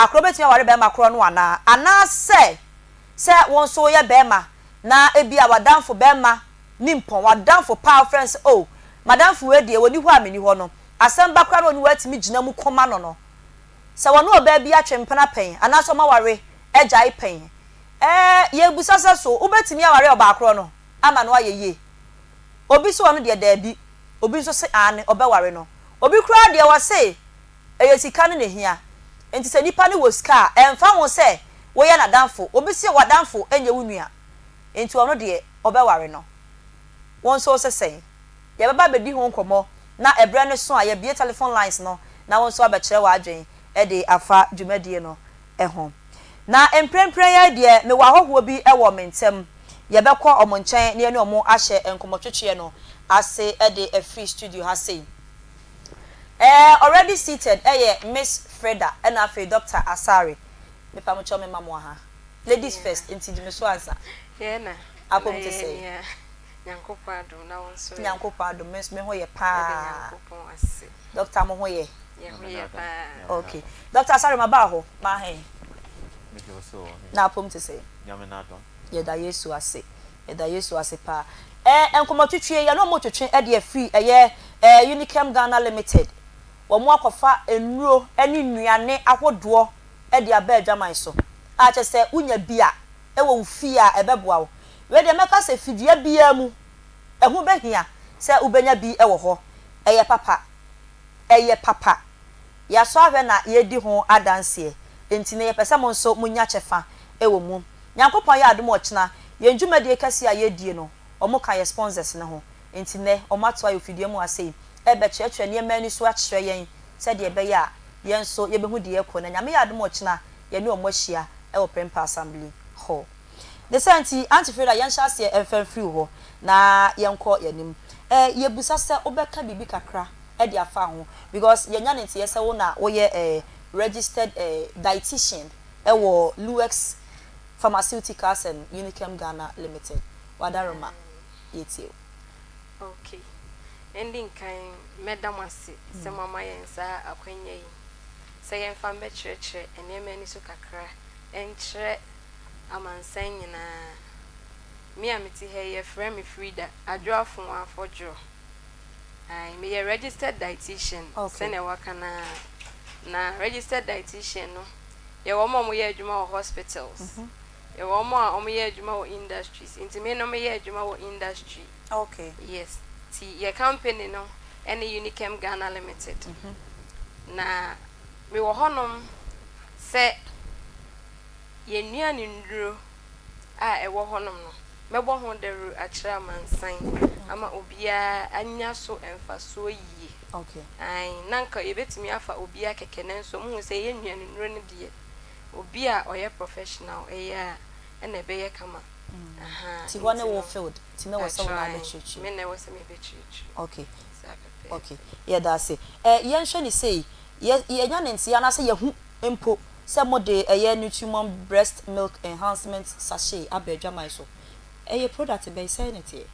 akro betimi aware be ma kro no ana se won so ye be ma na ebi awadamfo be ma nimpon wadamfo pa friends oh madamfo we de woni hu ameni ho no asem bakra no ni watimi gina mu koma no se wono oba bi atwempena pen ana so ma ware ejai pen ye busasa so ubetimi aware oba akro no ama no ayeye obi so wono de da bi obi so se ane oba ware no obi kura de wa se eyesika ne nehia enti se nipa ne wo ska emfa won se wo ye na danfo obi se wadanfo enye wunua enti wono de oba ware no won so se sen ye baba bedi ho nkomo na ebre ne so a ye bie telephone lines no na won so abekere wa adwen e de afa dwumadie no ho na emprempren ya de me wa hoho bi e wo mentem ye bekọ omonchen ne ne omo ahye enkomotwetwe no ase e de a free studio ha say already seated Miss Freda and afi Dr. Asare me pa mo cho me mamo ha ladies first inti di me so answer na akom to say nyankopon adom na won so nyankopon adom me ho ye pa nyankopon ase Dr. mo ho ye pa okay Dr. Asare ma ba ho ma hen me so na akom to say nyame na adom ye da Yesu ase pa enkomotwetwe ye no mo twetwe e de free Unicam Ghana Limited wo mo akofa enuro eni nuane ahodo e de aba adwaman so a che se unya bia e wo fi a ebeboa wo we de meka se fidua bia mu ehu behia se ubenya bi e wo ho eye papa ya so ahwe na ye di ho adanse enti ne ye pese mo nso munya chefa e wo mu nyankopon ya adom ochina ye ndwumade kase a ye die no omo ka ye sponsors ne ho enti ne omo ato ayo fidua mu ase ebe chechwe ne mani so akyere yen se de ebe ya yen so ye behu de ekọ na nyame ya adom ochina ye ne omo hia e wo Prempa Assembly ho the senti antifreda yen sha se emfan free ho na yenko yanim ye busa se obeka bibi kakra e de afa ho because ye nya ne tie se wo na wo ye registered dietitian e wo Lux Pharmaceuticals and Unicam Ghana Limited wadaroma yetie okay ending kan medam ase se mama yen sa akwanya yi se yen fa be chirechire enema ni so kakra enchire amansan nyina me amiti he ye frame me Frida adwafo afodwo ai me ye registered dietitian se ne waka na registered dietitian no ye wo mo ye adwuma wo hospitals ye wo mo ye adwuma wo industries inti me no me ye adwuma wo industry okay yes your company no any Unicam Ghana Limited na me wo honom se ye nua ni nduro a e wo honom no mebo ho deru akira mansan ama obia anya so emfa so yi okay ai nanka ye betimi afa obia keke nenso mu se ye nua ni nduro ne de obia oye professional eya ene be ye kama ti one wo field ti na wo so na be chichi me na wo se me be chichi okay yeah that's it yen hwe ni say ye nya ne ntia na say ye hu empo se mo de nutriment breast milk enhancement sachet abedwaman so product be say nete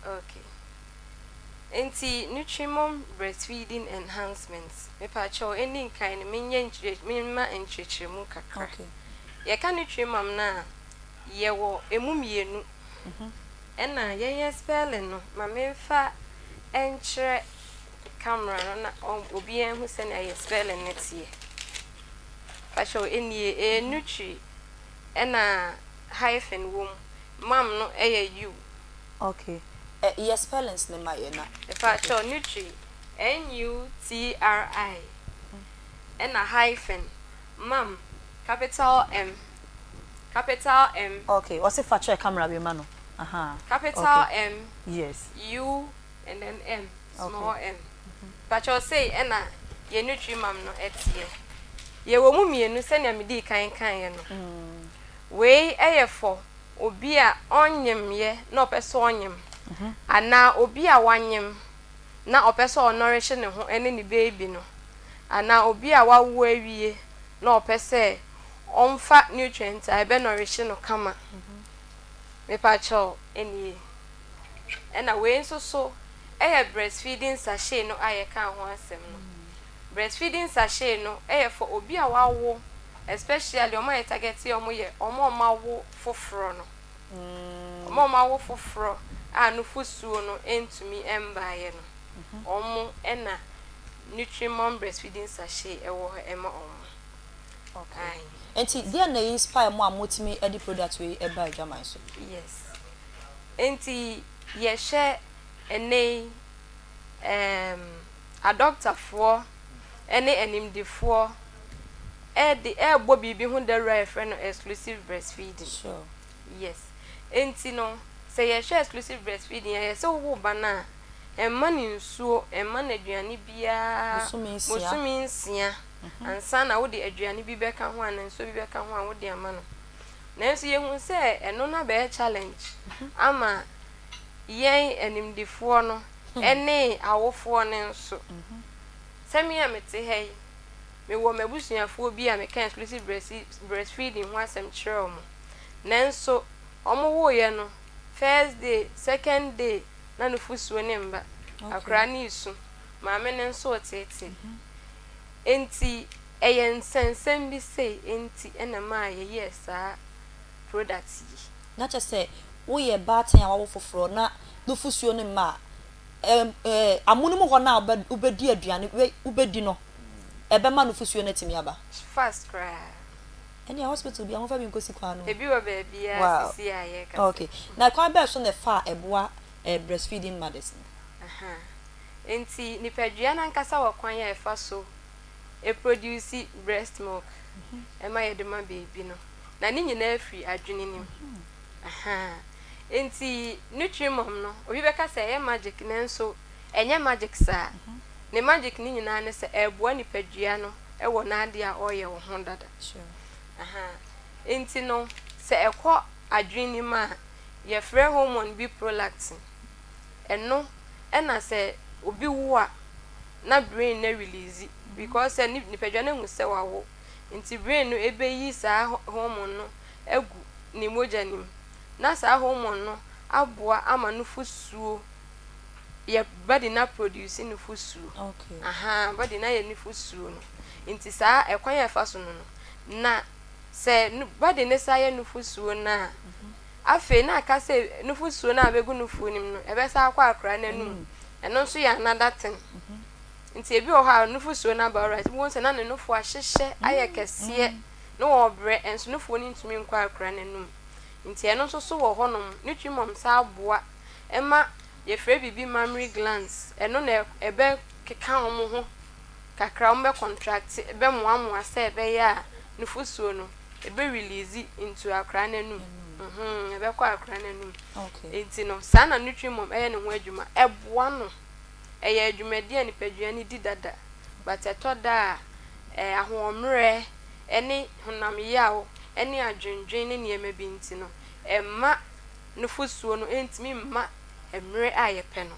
okay enti nutriment breastfeeding enhancements me pa cho any kind me ma enchechire mu kakra okay ye ka nutriment na ye wo emumienu ena ye spelling no ma me fa enchire camera no na obi en hu se na ye spelling netie pa show eni nutri ena hyphen wom mam no you okay ye spellings ne ma ye na pa show nutri NUTRI ena hyphen mam capital M okay what's it for check camera be mano capital okay. M yes U and then M small okay. M but you say ena ye nutri mam no etie ye wo mu mienu se na medi kan ye no we for obi a onyem ye na opeso onyem ana obi a wanyem na opeso onorish ne ho ene ni baby no ana obi a wawo awie na opese onfa nutrients a be nourish no kama me pa cho eni ena we nso so breastfeeding sachet no ayeka ho asem no breastfeeding sachet no for obi a wawo especially omo target omo ye omo mawo foforo no omo mawo foforo a no fusuo no entumi embaye no omo ena nutriment breastfeeding sachet ewo ema omo. Okay. Enti dia na inspire mo amotimi edi product we eba adwaman so. Yes. Enti ye share ene a doctor for ene enimdifo the bibi hu the right friend exclusive breastfeeding. Sure. Yes. Enti no say ye share exclusive breastfeeding ye say wo bana emma ni nsuo emma na aduane bia musumi nsia ansa na wo de aduane bi beka ho an nsuo bi beka ho an wo de ama no na nso ye hu say eno na be challenge ama yen enimdifo no ene awofo ne nso semi amete hey me wo mabusuafo bi a me kan exclusive breastfeeding ho asem kire omo nanso omo wo ye no first day second day na no fusuo ne mba akra ni isu maame ne nso otete enti eyen sensem bi say enti ena ma ye yesa product yi na che say wo ye Boateng awo foforo na no fusuo ne ma amunum ho na ubedi aduane ubedi no ebe ma no fusuo na timi aba fast cry any hospital bi amofa bi nkosi kwa no ebi wo ba bia sisi aye ka okay na kwa be so ne fa eboa breastfeeding medicine enti nipadua na nkasa wa kwan ya efa so produce breast milk ema ye de ma baby no na ni nyina afri adwene nim enti nutrimum no obi beka say e magic nenso enye magic sa ne magic ni nyina ne se eboa nipadua no e wo na ade a oye wo ho dada sure enti no se ekọ adwene ma ye free hormone bi prolactin eno ena se obi wo a na brain na release because nipadua na hu se wawo enti brain no ebe yi sa hormone no egu ni moja nim na sa hormone no aboa ama no fusuo ye body na produce no fusuo okay body na ye no fusuo no enti sa ekwan ya fa so no na se body ne sa ye no fusuo na afi na aka se no fusuo na abegu no fuo nim no ebe sa akwa akra na num eno so ya another thing nti ebi o ha no fusuo na ba right won se na no fuo ahyehye aye kese no obre enso no fuo ni ntumi nkwa akra na num nti eno so wo honom nutrimum sa aboa ema ye frɛ bibi mammary glands eno na ebe keka homo ho kakra ombe contract ebe moamoa se ebe ya nufusuo no ebe release into akra na num ebe kwa akra na num okay enti no sa na nutrimum eye ne ho adwuma eboa no eye adwumadi anipadua ni di dada but etoda ahomre eni honam yawo eni adwendwen ne niema bi nti no emma nufusuo no entimi ma emre ayepe no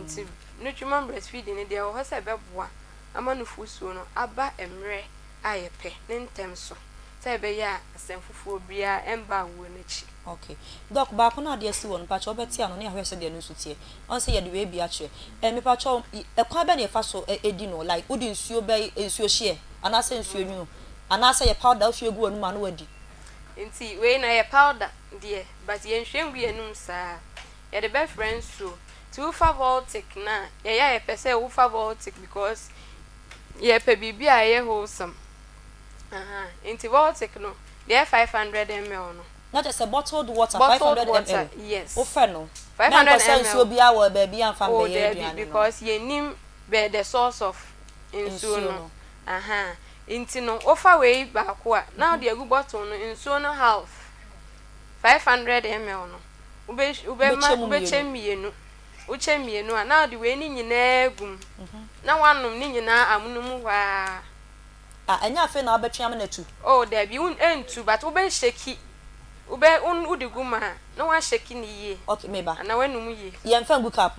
nti nutriment breastfeeding de ho se beboa ama nufusuo no aba emre ayepe ne ntem so se be ya asemfufuo bia emba wo nachi okay doc ba ko na de asi won pa cho beti ano ne ahwese de no sutie on se ye de we bia kire me pa cho ekwa be ne fa so edi no like udi nsuo be nsuo hye anase nsuo nwu anase ye powder hye gu anu ma no wadi nti we na ye powder de but ye nhwengu ye num sa ye de be friends so two favoltic na ye ya ye pese wo favoltic because ye pe bibia ye wholesome nti voltic no they 500 ml no not just a bottled water bottled 500 water, ml yes ofa no 500 ml nsuo bia wo baby amfa be ye aduane because ye nim be the source of insuo no nti no ofa we ba ko a now the agu bottle no insuo no half 500 ml no ube chemienu uchemienu a now the we ni nyina gum na wanum ni nyina amunum wa anya afi na obetwa am na tu there be un entu but ube sheki ube udiguma na wa sheki ni ye okay meba na wanum ye ye mfa ngu cup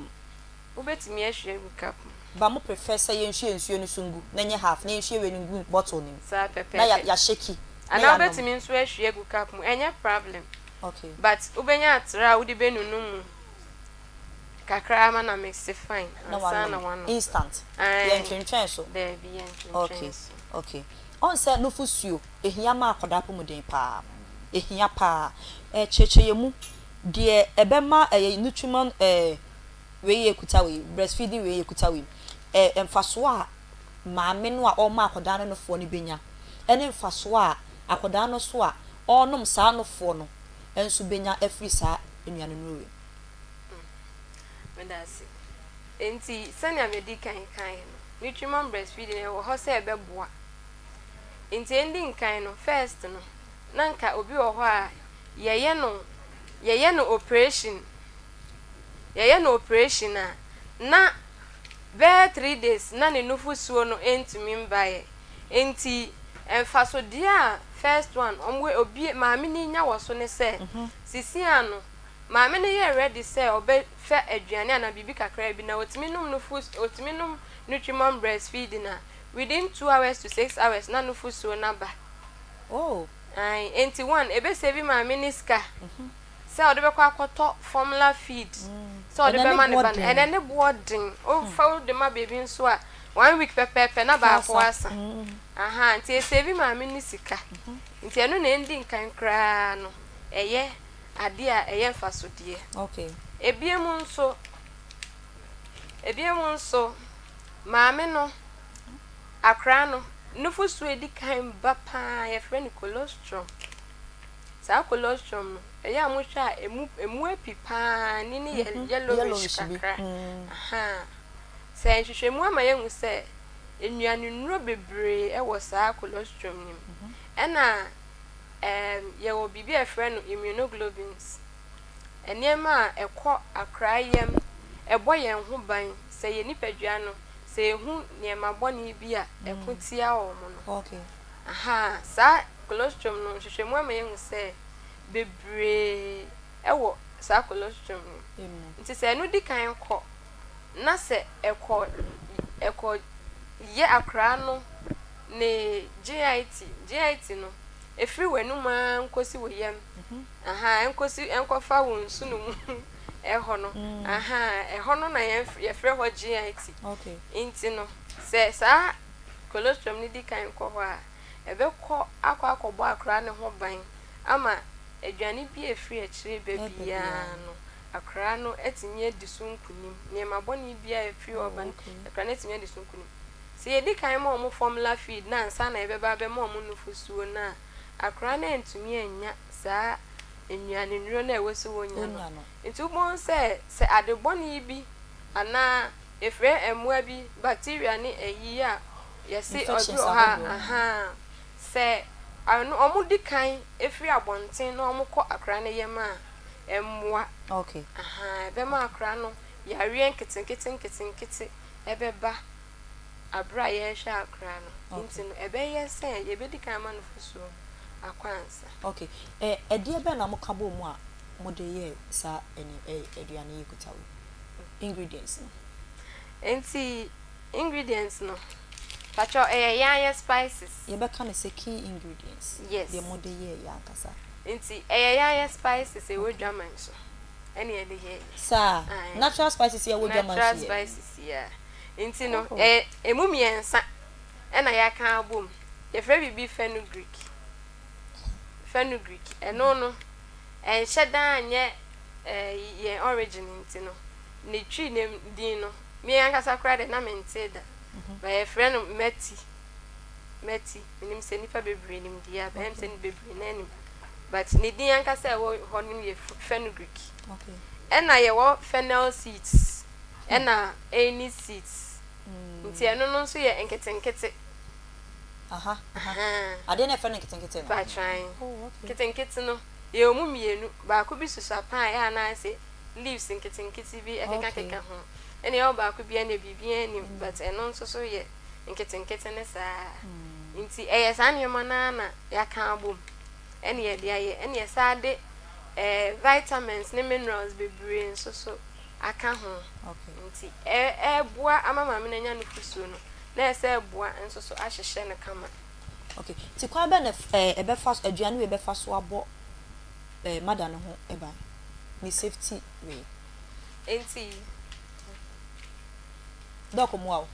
ube timi ahwe ngu cup ba mo prefer say ye nhwe nsuo no sungu na nye half na nhwe we ngu bottle nim sa pepe na ya sheki ana ube timi nso ahwe ngu cup mu enye problem okay but ubenya atra udi benunum kakra ma na mix fine na one instant ye ntwentwen so there be ntwentwen okay on say no fusuo ehia ma akoda pomuden pa ehia pa checheyemu de ebema nutriment we ekuta we breastfeeding we ekuta we emfaso a maame no a o ma akoda no fo no benya ene mfaso a akoda no so a onom saa no fo no enso benya afri saa enuane no we Medasi enti sanya medical kan no nutriment breastfeeding e wo ho se ebeboa enti ending kan no first no nanka obi wo ho a yeye no operation na be 3 days na ne nufusuo no entumi mbaye enti emfaso dia first one omwe obi maame ni nya wo so ne se sisi ano maame ne ye ready say obe fe aduane ana bibi kakra bi na otimi num nutriment breastfeeding na within 2 hours to 6 hours na nufusuo na ba ai enti one ebe save maame ni ska say ode be kwa akoto formula feed so ode be man ban and ne boarding o fa de ma baby nso a 1 week pepepe na ba ko asa aha nti save maame ni sika nti eno na ending kan kra no eye ade a eye mfasodie okay ebiemu nso maame no akra no nufusu edi kan ba pa ye friend colostrum sa colostrum no eye amohwa emu epipa ni yellowish kakra aha se nhwehwemu ama ye hu se enuane nnuro bebre e wo sa colostrum nim ena ye wo bibi a friend immunoglobulins enema ekọ akrayem eboyen ho ban se ye nipadua no se ehu niema boni bi a ekotia o mo no okay aha sa colostrum no hwehwemu ama ye hu se bebre ewo sa colostrum no nti se enu di kan kọ na se ekọ ye akra no ne GIT no efri wenu ma nkosi woyem aha enkofa wonsu no mu eho no aha eho no na ye fre ho GIT okay inti no se sa colostrum ni di kan ko ho a ebe ko akọbo akra ne ho ban ama aduane bi efri akire bebia no akra no etinye disunkunim ne maboni bi a efri oban akra no etinye disunkunim se ye di kan ma omo formula feed na ansa na ebe ba be ma omo nufusuo na akra na entumi enya saa enuane nuro na ewoso wonya no ntubon se adeboni bi ana efre emwa bi bacteria ni eyi a yesi odu ha aha se anu omudi kan efri abonten na omukọ akra na yema emwa okay aha be ma akra no yare nkete ebeba abra ye hwa akra no ntino ebe ye se ye bedi kan ma no fusuo akwansa okay edie be na mokabo mu a mode ye sa aduane yekutawo ingredients no enti ingredients no pacho yaya spices ye be kan say key ingredients yes the mode ye ya kasa enti yaya spices e wodwaman so ene ye de ye sa natural spices ye wodwaman natural spices yeah enti no emu miensa ena ya kan abom ye fre bibi fenugreek eno no enhyeda anye ye origin enti no ne twi ne din no me ankasa kra de na menteda ba ye fre no meti minim se nipa bebre nim dia ba em se ni bebre na nim but ne din ankasa wo honim ye fenugreek okay ena ye wo fennel seeds ena any seeds nti eno no so ye enketenkete aha ade na fe na nkete no ba try nkete no ye omu mienu ba ko bi susa pan ya na se leaves nkete bi ekeka ho ene yo ba ko bi na bibia ni but eno nso so ye nkete ne sa nti eye sa nyema na ya kan abom ene ye dia ye ene ye sa de vitamins ne minerals bebre nso so aka ho okay nti bua amama me na nya no fusuo no na ese bua nso so ahyehye ne kama okay ti kwa be na ebe fast aduane we be fast so abo mother no ho eba ni safety way enti doko mo awo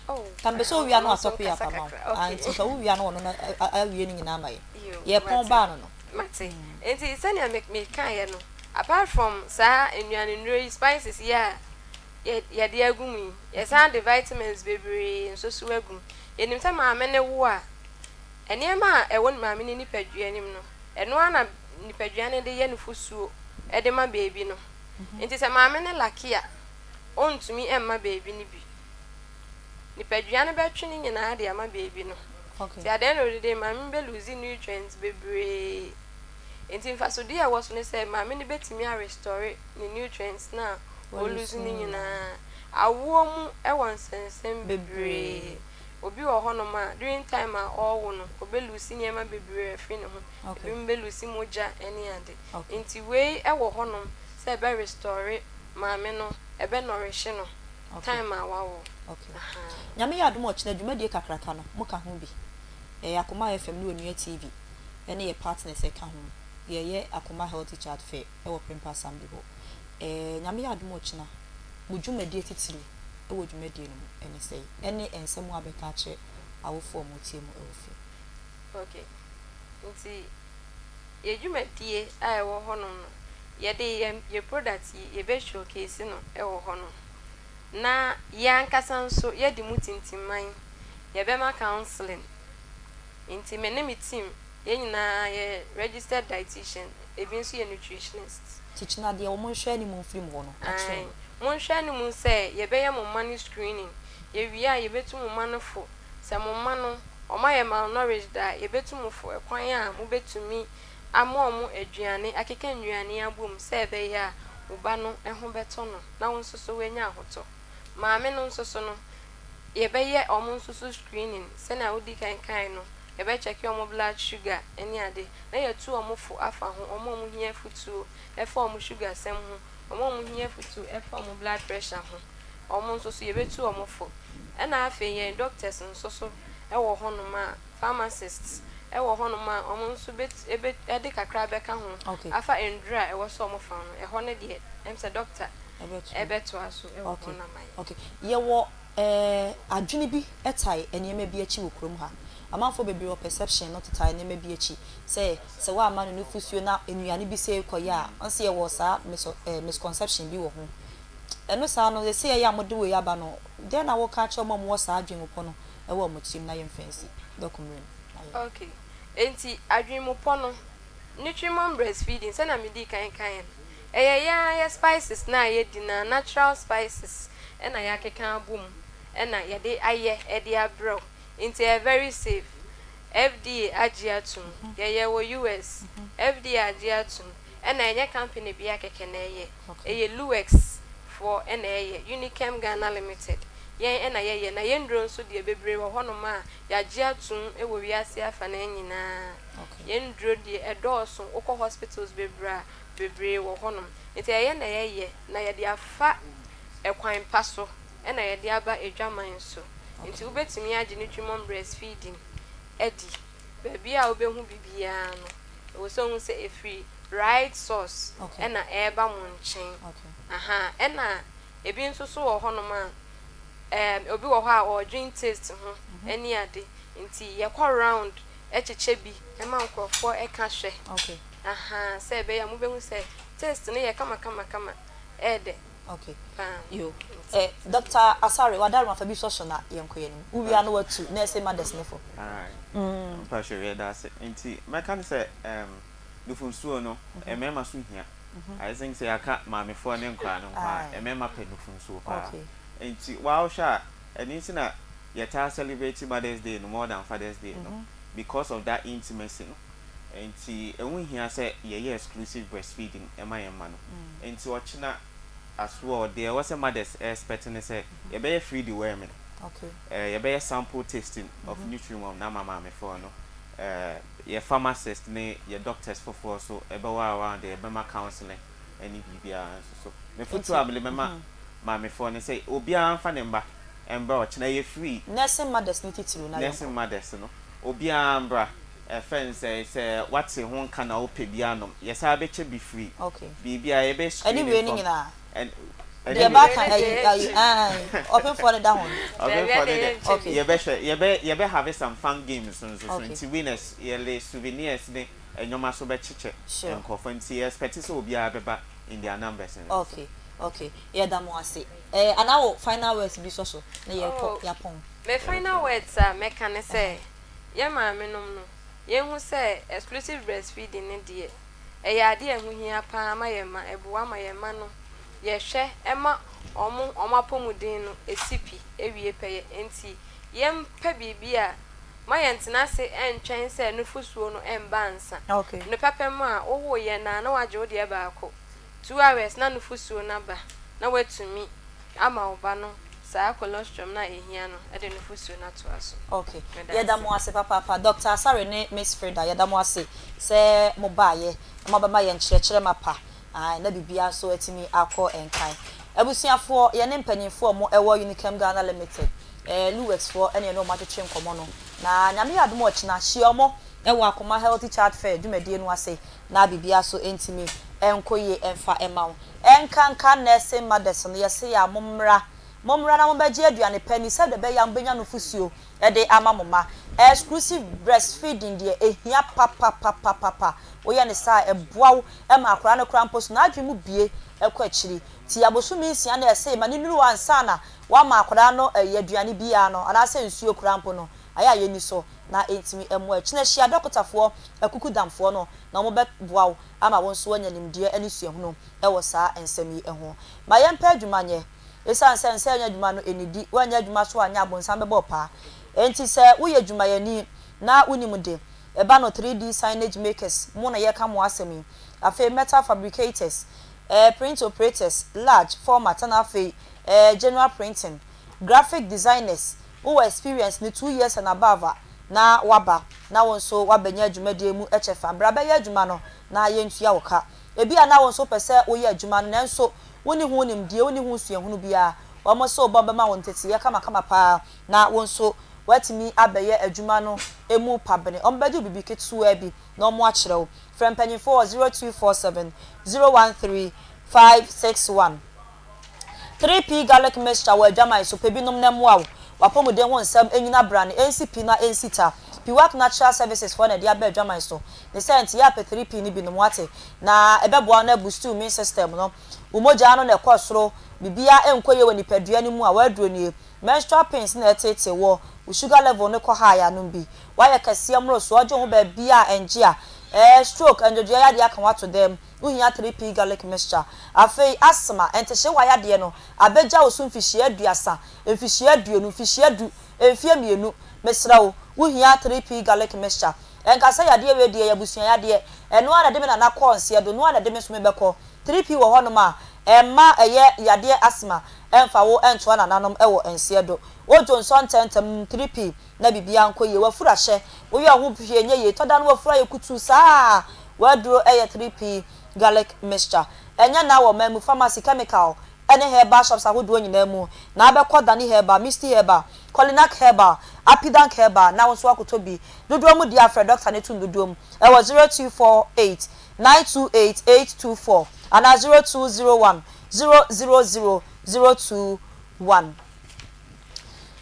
Oh. Can be so we are not so clear from and so we are not a winning in Amay. Ye pon ban no. Mate. It is any make me kind no. Apart from sa in spices, yeah. Ye dear gumi. Yes, and the vitamins baby and so swagum. In him time, I'm in a war. And near ma, I want my mini peduanim no. And one of Nipeduan the yen fusu, edema baby no. It is a mamma lakia. Own to me and my baby nibi. Nipeduan about tuning and idea my baby no. Okay. At the end of the day, my member losing nutrients baby. And in Fasodia was when I said, my mini bet me a restore the nutrients now. Or losing in a warm, a once and same baby. Obi wa honoma during time all one obi lucy nyema bebre afri ne ho obi lucy moja any ande nti we e wo honom say be restore maame no e be nourish no time wawo okay nyame ya adom ochina dwumadi kakraka no muka ho bi Akoma FM ne Onua TV ene ye partners e ka ho ye Akoma Healthy Chat Fair e wo Pempa Assembly ho nyame ya adom ochina mu dwumadi titiri e wo dwumadi no ene say ene ensem wa beka che awofo mo tie mo ewofi okay nti ye dwumadi a e wo hono no ye de ye product ye be showcase no e wo hono na ya nkasa nso ye di mutintiman ye be ma counseling nti me ne me team ye nyina ye registered dietitian ebi nso ye nutritionist tichina de wo mo hwe ni mo mfiri mo no actually mo hwe ni mo say ye be ye mo money screening ye wi a ye betu mo mano fo se mo mano o ma ye malnourished da ye betu mo fo ekwan a mo betumi ama mo aduane akeka nnuane abom se be ya uba no eho beto no na won soso wenya ahoto maame no soso no ye be ye o mo soso screening se na odi kan no ye be check your blood sugar any ade na ye tu o mo fo afa ho o mo hia futu e fa o mo sugar sem ho o mo hia futu e fa o mo blood pressure ho o mo soso ye be tu o mo fo e na afa ye doctors soso e wo ho no ma pharmacists e wo ho no ma o mo so bet e de kakra be ka ho afa endra e wo so o mo fa no e ho ne de em say doctor e beto aso e wo na mai okay ye wo adwene bi etai enema bi achi wo krom ha amanfo bebre o perception not tie enema bi achi say se wa ama no fusuo na enuane bi say koya onse ye wo sa misconception bi wo ho eno sa no say ya mode we aba no de na wo ka che mo mo sa adwene po no e wo mo chim na ye fancy document okay enti adwene mo po no nutriment breastfeeding say na me di kan ya spices na ye di na natural spices and na ya keka abum and na ye de aye e de abro into a very safe FDA agiatum ye wo US FDA agiatum and na ye company bi akeke na ye Luex for and ye Unichem Ghana Limited ye and na ye na ye ndro nso de bebre wo hono ma ya agiatum e wo wiase afa na nyina ye ndro de edoso ukọ hospitals bebre wo hono nti ye na ye na ye de afa ekwan paso e na ye de aba edwaman so nti ubetimi age nutriment breastfeeding edi baby a obehu bibia no wo so hu say free right source e na eba mo nchen aha e na ebi nso so wo hono ma obi wo ho a o drink taste ho eni ade nti ye kwa round echeche bi e ma nkrofo e ka hwe aha say be ya mo behu say taste ne ye kama ede okay yo Dr. Asare wadar ma fa bi so na yenkoye ni uwi anu watu na ese mothers ne fo pa sure that nti my can say nufunsuo no emema so hia I think say aka maamefo ne nkwa no kwa emema pe nufunsuo pa nti wa sha eni na yeta celebrate Mother's Day no more than Father's Day no because of that intimacy no nti enwu hia say ye exclusive breastfeeding ema yema no nti ochina as well there was a mother's expecting say you be free the women you be sample tasting of nutrient na mama me for no your pharmacist ne your doctors for so e be wa around there be ma counseling any bibia so me futu abele mama me for ne say obi anfa ne mba emba o chena ye free nursing mothers ne titiri na nursing mothers no obi ambra friends say what's ho nka na o pe bia no yes a be che be free bibia ye be anyway ni nyina and The back open for the down. Open for the okay. You be have some fun games so so winners yearly souvenirs ne enyoma so be chiche and kofanti expect so obi abeba in their numbers. Okay. Yeah, that mo ase. And now final words be so na ye yapon. Me final words me can say ye ma me nom no. Ye hu say exclusive breastfeeding ne de. Eya de ehu hia pa ma ye ma ebuwa ma ye ma no. Ye hwe ema omapomudin no esipi ewie peye enti yem pa bibia ma yentena se entwen se nufusuo no embansa no papem a owo ye na waje wo de ba akọ 2 hours na nufusuo na ba na watumi ama oba no saa colostrum na ehia no e de nufusuo na to aso. Okay yeda mo ase papa Dr. Asare ne Miss Freda yeda mo ase se mo ba ye mo ba ma ye nkyerɛkyerɛ mapa na bibia so etimi akọ enkan abusuafo ye ne mpanyinfo mo ewo Unichem Ghana Limited Luwex for ene no matwetwe nkomo no na nyame adom ochina hye omo ewo Akoma Healthy Child Fair dwumadie no ase na bibia so entimi enkoye emfa emawo enkanka nurse mothers no yese ya momra na mombaje aduane pani se de be ya mbenya no fusuo de amamoma exclusive breastfeeding de ehia papa oye ne sa eboawo ema akora ne kra mposo na adwemu bie ekwa akiri ti abosumi nsia na ese ma ninu ansa na wa ma akora no aduane bia no ana se nsuo kra mpo no aya yeni so na entimi emu akina hia dokotafo akukudamfo no na mo be boawo ama wonso wanya nimdie ani suahuno ewo saa ensemi eho ma yempa adwumanye esan sense anya adwuma no enidi wanya adwuma so anya abonsan be bopa enti se uye adwuma yani na unimude eba no 3D signage makers mo na ye ka mo asemi afi metal fabricators print operators large format na afi general printing graphic designers who experience ni 2 years and above na waba na wonso wabanya adwuma de mu echefa braba ye adwuma no na ye ntua woka ebi ana wonso pese oye adwuma no nanso woni hu nimdie woni hu suahunu bia wamo so bomba ma wontete ye kama pa na wonso watimi abeye adwuma no emu pabene ombedi bibi ketu abi na omo akyerew from penny 0247 013 561 3p garlic mixture wa adwama so pebinom na mu awo wapomuden ho nsam enyina brand NCP na NCTA Piwak Natural Services for na dia be adwama so ne sent ya pe 3p ni binom wate na ebeboa na boost immune system no umoja no na ekosoro bibia enkoye woni padua ni mu a waduro nie menstrual pains na etete wo sugar level ne ko high anum bi waya kase amro so ojo ho ba bia enje a stroke anjojo ya dia kan wato dem uhia 3p garlic mixture afei asthma entehye waya de no abeja osun fihye aduasa emfihye aduonu fihye adu emfie mienu mesrawo uhia 3p garlic mixture enkasa ya de we de ya busuan ya de eno ana de me na konse do no ana de me so me beko 3p wo hono ma emma eye yade asthma emfa wo encho na nanom ewo ense do ojo nson tentem 3p na bibia nkoye wafura hye wo ye ho hye nye ye toda no wafura ye kutu saa waduro eye 3p garlic mixture enya na wo mamu pharmacy chemical ene herbal shops ahodo nyina mu na abekoda ni herbal misty herbal colinac herbal apidank herbal na wonso akotobi dodo mu dia Fred doctor ne tun dodo mu ewo 0248 928824 and 0201 000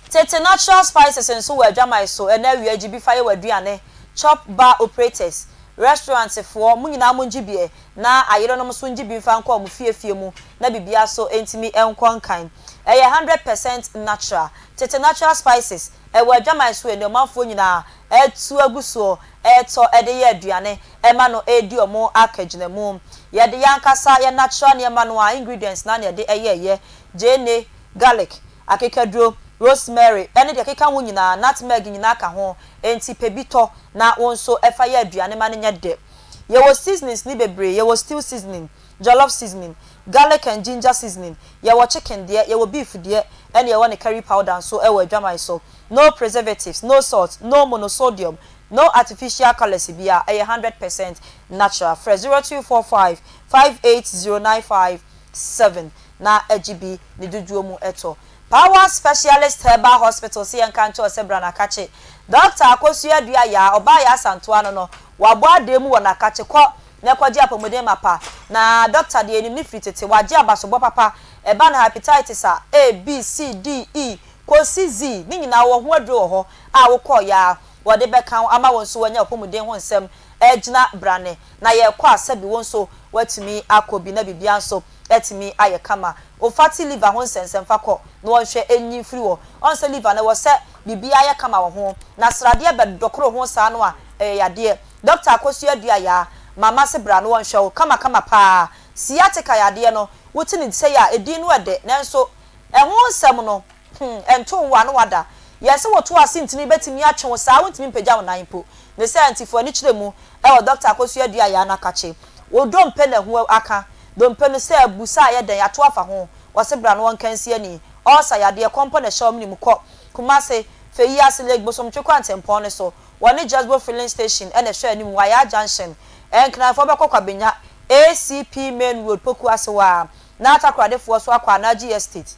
Tete natural spices and so adwama so ena wi agibi faye waduane chop bar operators restaurants for munyina monjibie na ayero no so njibi fa nko mu fiefie mu na bibia so entimi enkonkan eye 100% natural Tete natural spices ewa adwama so ene manfo nyina etu aguso eto ede ye aduane ema no edi omo akagina mu ye de yankasa ye natural ne ema no ingredients na ne de eye jene garlic akekaduro rosemary ene de keka ho nyina nutmeg nyina ka ho enti pebito na wonso efa ye aduane ma ne nya de ye wo seasonings ni bebre ye wo stew seasoning jollof seasoning garlic and ginger seasoning ye wo chicken de ye wo beef de ene ye wo ne curry powder so e wo adwama so no preservatives no salt no monosodium no artificial colors bia 100% natural fresh 0245 580957 na AGB ni duduo mu eto Power Specialist Herbal Hospital si enkancho sebra na kache Dr. Akosua dua ya oba ya santoano no wabo ademu wona kache ko na kwaji apomode mapa na doctor de enim ni fritete waji abasobo papa e ba na hepatitis A B C D E ko C Z ni nyina wo ho adwo ho a wo kọ ya wo de beka ama won so wanya opomuden ho nsem ejina brane na ye kọ asabi won so watimi akobi na bibia nso etimi aye kama o fatty liver ho nsensem fa kọ no won hwe enyi firi wo on se liver na wo se bibia aye kama wo ho na srade be dokoro ho sa no a yade doctor akosu adua ya mama se bra no won hwe kama pa sciatica yade no wotini se ya edi no ede nanso ho nsem no ento wa no wada yesi woto asintini betimi atwe sa wontimi mpagya wonan po ne se antifo ani kiremu wo doctor akosu adua ya na kache wo dompe na ho aka dompe no se abusa ye den ato afa ho wo se bra no won kansi ani osa yade kompo na shawm ni mukọ kuma se feyi asile gbosom twekwa ntempon ne so woni Jasbo filling station ene hwe ani mu waya junction enknafo be kokwa benya ACP main road poku asewa na atakradefo so akwa na G estate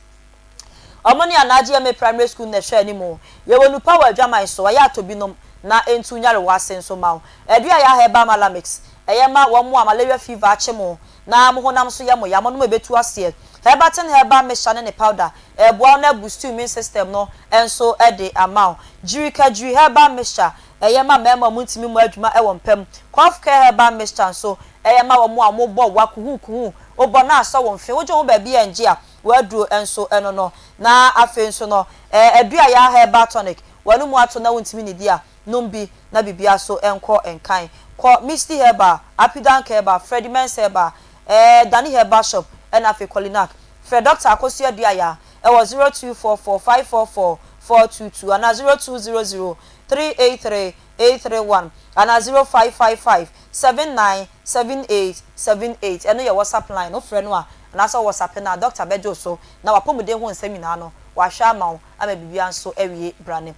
omoni anaji me primary school na hwe ani mu ye wonu power adwaman so waya atobinom na entu nyare wasen so mawo edua ya heba malamix eyema wo mu malaria fever achemo na mo honam so ye mo ya mo no betu ase hebatin heba meshane ne powder eboa na boost immune system no enso ede amount jirika jiri heba mesha eyema mema muntimi mu adwuma e wompem cough care heba mesha so eyema wo mu amobọ wakuhu obo na aso wo mfe wojo wo ba bi enje a waduro enso eno no na afen so no edua ya heba tonic wanu mu ato na wontimi ne dia nombi na bibia so enko enkan ko Misty Heba Apidan Heba Freddy Mens Heba Danny Heba shop and afi Kolinak Fred Doctor Akosia Diaya e was 0244544422 and 0200383831 and 0555797878 and your WhatsApp line no friend wa na so WhatsApp na Dr. Bejo so na wapomude ho nseminar no wa hwa ma ama bibia so ewie brane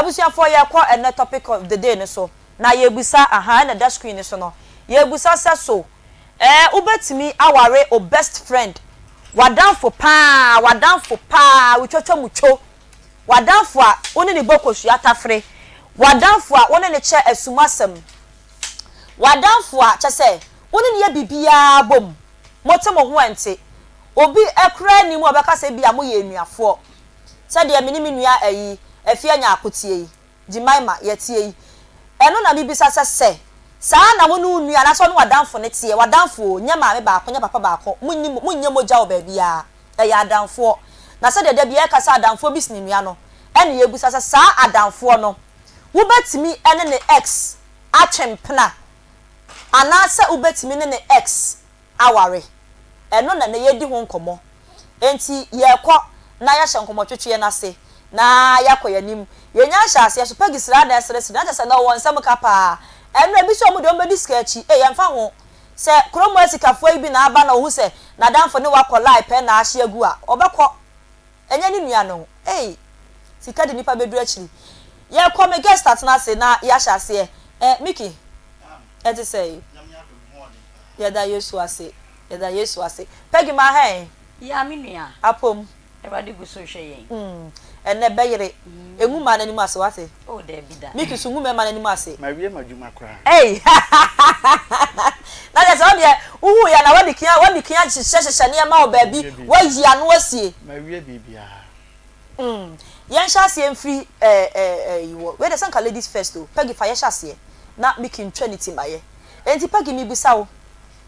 ebusuafo ye kwa ene topic of the day ne so na yebusa na that screen so no yebusa so ubetimi aware o best friend wadanfo pa wutwotwo mucho wadanfo a woni ne bokosu atafre wadanfo a woni ne che asumasem wadanfo a chese woni ne ye bibia bom motemo ho ante obi ekra ni mu obeka se bia mo ye enuafo se de minimi nua ayi afia nya akotie yi Jimaima yetie yi eno na bibisa se saa na mo nu nua na so no wadanfo ne tie wadanfo nya maame ba ko nya papa ba ko munye moja oba bia ya adanfo na se de bia ka sa adanfo bi sini nua no ene yebusa saa adanfo no wo betimi ene ne ex atwempna ana se ubetimi ne ex aware eno na ne yedi ho nkomo enti ye kọ na ya hye nkomo twetwe na se na yakoya nim yenya hyase so pagisira na esere na se na wonsam kapa enu ebi so mu de ombedi skachi yemfa ho se kromo asikafo ibi na aba na ohu se na danfo ne wakola ipe na ahye agu a obekọ enya ni nua no sika de nipa beduru achiri ye ko me guest start na se na ya hyase Miki eti say ya da Yesu ase pegi ma hen ya mi nua apom Ewade gu so hwe yen enne beyere engu ma nani ase wate o de bida Miki sungu me ma nani ase ma wie madwuma kra na ja so de uhu ya na wadi kia hyehyehye ne ma o ba bi wayi anu asie ma wie bibia yen hyase emfiri yiwo we de sanka ladies first o pegi fa ye hyase na Miki ntwanity maye enti pegi mi bisa wo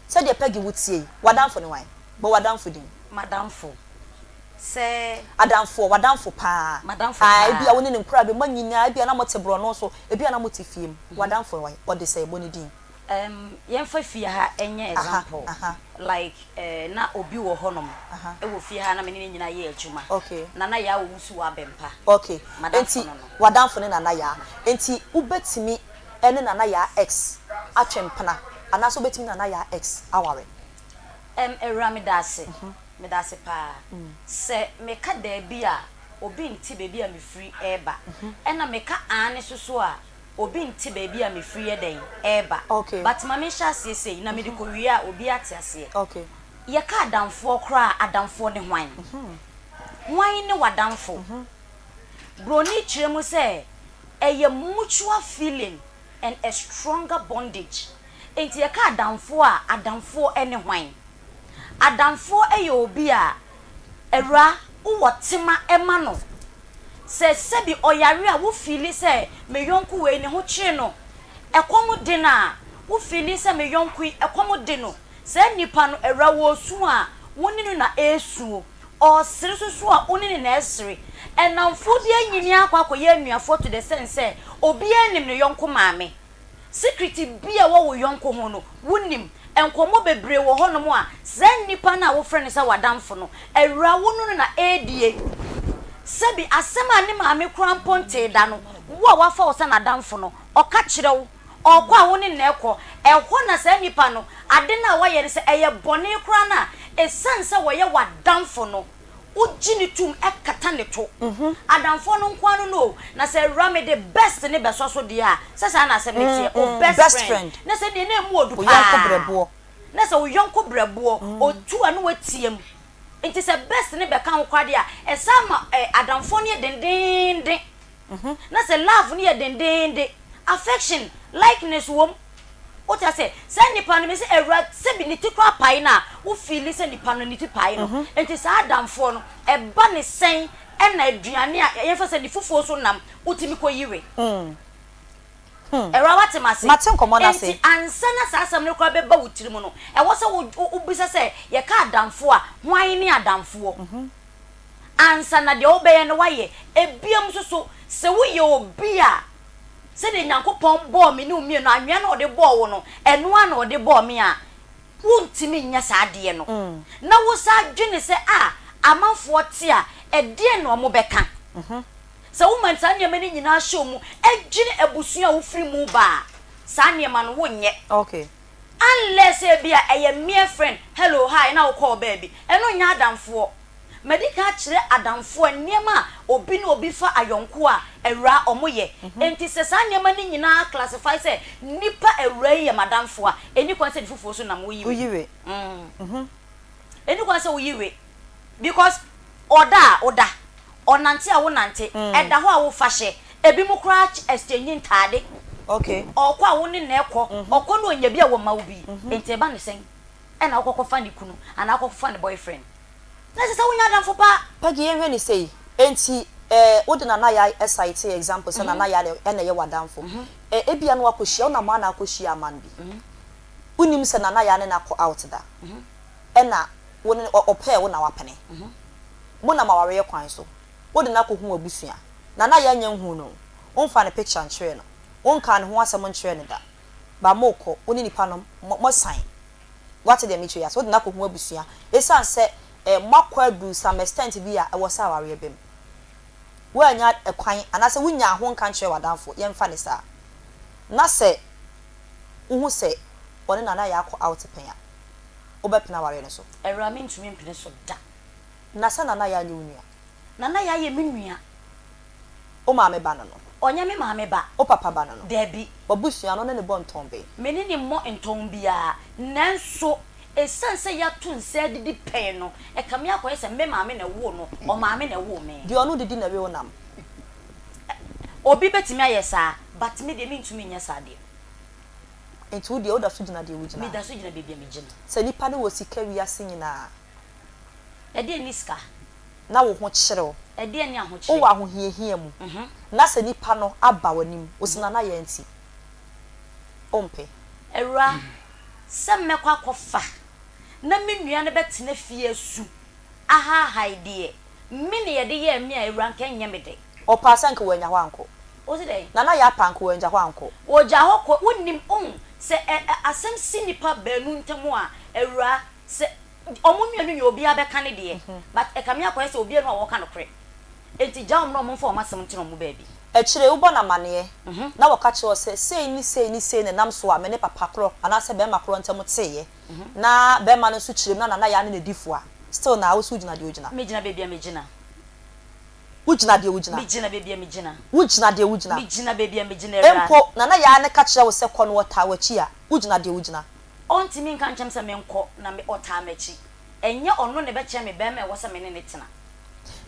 se de pegi wutie wadanfo ne wan bo wadanfo din madamfo se adamfo wadanfo pa madamfo bia woni ne nkura be manyina bia na motebro no so bia na motifiem wadanfo wan o de say boni din yemfa fie ha enye example like na obi wo honom e wo fie ha na me ne nyina ye adwuma okay na ya wo musu wa bempa okay enti wadanfo ne na ya enti ubetimi ene na ya x atwempena ana so betimi na ya x aware eramidase medase pa se meka da bia obi nti bebi a me free eba ena meka ane soso a obi nti bebi a me free eden eba okay but mama sha sese na me de ko wi a obi ate ase okay ye ka adamfo kra adamfo ne hwan hwan ne wadamfo broni kiremu se eye mutual feeling and a stronger bondage enti ye ka adamfo a adamfo ene hwan adamfo eye obi a Era wo tema ema no se bi oyare a wo feel say me yonku we ne ho kire no ekomu de na wo feel say me yonku ekomu de no se nipa no era wo su a woni no na esu o sere susu a woni ne na esere enamfo de anyini akwakoye anuafo to the sense say obi anim ne yonku maame secret bia wo yonku ho no wonim enkomo bebre wo ho no mo a se nipa na wo frɛ ne sa wadamfo no era wo no na edie sebi asema ni maame kramponte da no wo a wafa wo sa na damfo no oka kire wo okwa wo ni na ekọ ehọ na sa nipa no ade na wa yere se eye bone kra na esanse wo ye wadamfo no ugini tum ekata ne to adamfo no nkwano no na se rame the best ne beso so dia se sa na se metie o best friend na se ne na mu odu pa yonko brebo na se wo yonko brebo otu anu watiem nti se best ne be kan kwade a esama adamfo ne dendende na se love ne dendende affection likeness wom o ta se nipa no me se ewra se bi niti kwa pai na wo feel se nipa no niti pai no nti se adamfo no e ba ne sen e na aduane a ye fa se ni fufuo so nam utimi ko yiwe Era what must Matin komo na se ansa na sa asam ne kwa be ba wutiri mu no e wo se wo bisa se ye ka adamfo a hwan ne adamfo ansa na de obeye no waye ebiam so se wo ye obi a se de nyankopon bo me ne umie no anwe na ode bo wo no eno a na ode bo me a wuntimi nya sa ade no na wo sa dwene se amanfo te a ede no mo beka so woman sa nyema ni nyina hye mu edwene abusu a wo firi mu ba sa nyema no wonye okay unless e bia eye mere friend hello hi na wo call baby eno nya adamfo medical kire adamfo nyema obi na obi fa ayonko a ewra omoye enti se sa nyema ni nyina classify say nipa ewra ye madamfo a eni kon say fufuo so na mo yiwe eni kon say wo yiwe because oda onante a wo nante eda ho a wo fashe ebi mu kra exchange ntade okay okwa a wo ne na ekọ okọ no onya bi a wo ma wo bi enti ba ne sen e na okọ fa ne kunu ana okọ fa ne boyfriend na se wo nya damfo pa pagi yenhwe ni sei enti wo de na ya site example se na ya na ye wadamfo ebia no akohia na ma na akohia man bi unim se na ya ne na ko out da na wo ne opa wo na wapene mo na maware ye kwan so wo de na ko hu abusua na ya nya hu no won fa ne picture nchire no won ka ne ho asem nchire ne da ba moko woni nipa no mo sign what the me ya so de na ko hu abusua esan se makwa du some extent bi a wo sa ware bem wo anya ekwan anase wunya ho nka nchire wadanfo ye mfa ne sa na se hu se one na ya ko out penya obepena ware ne so ewra me ntumi mpene so da na sa na ya ni unua na ya ye menua o ma me ba no onya me ma me ba o papa ba no debi obusua no ne bon tombe meni ni mo nton bia nanso esanse ya tunse didi pen no e kam ya koye se me ma me na wo no o ma me na wo me di onu didi na we wonam obi betimi ayesa but me de me ntumi nya sade enti wo de o da so gina de wo gina me da so gina bebia me gina se nipa ne wo sika wi ase nyina e de niska na wo ho kyereo e de ni aho kyere o wa ho hiehie mu na se nipa no aba wanim o sina na ye nti ompe ewra se mekwa kofa na menua ne betena fie su aha haide me ne ye de ye me a ewra nkan nya me de o pasa nka wanya ho anko o se de na ya pa nka wanya ho anko o ja ho ko wonim se asem sinipa banu ntemu a ewra se omunua no obi abeka ne de but e kam ya kwese obi no a wo ka no kre enti jam no mo mfa o masem ntino mo baabi e kire wo bona mane na wo ka kire se sei ne nam so a me ne papa kro ana se be makro ntem teye na be ma no so kire na ya ne difo a still na wo so gina de ogina me gina bebia me gina wo gina de ogina me gina bebia me gina wo gina de ogina me gina bebia me gina era empo na ya ne ka kire wo se kɔ no wota wachi a wo gina de ogina onti mi nka nchem se me nkɔ na me ota machi enye ono ne be che me be me wo se me ne tena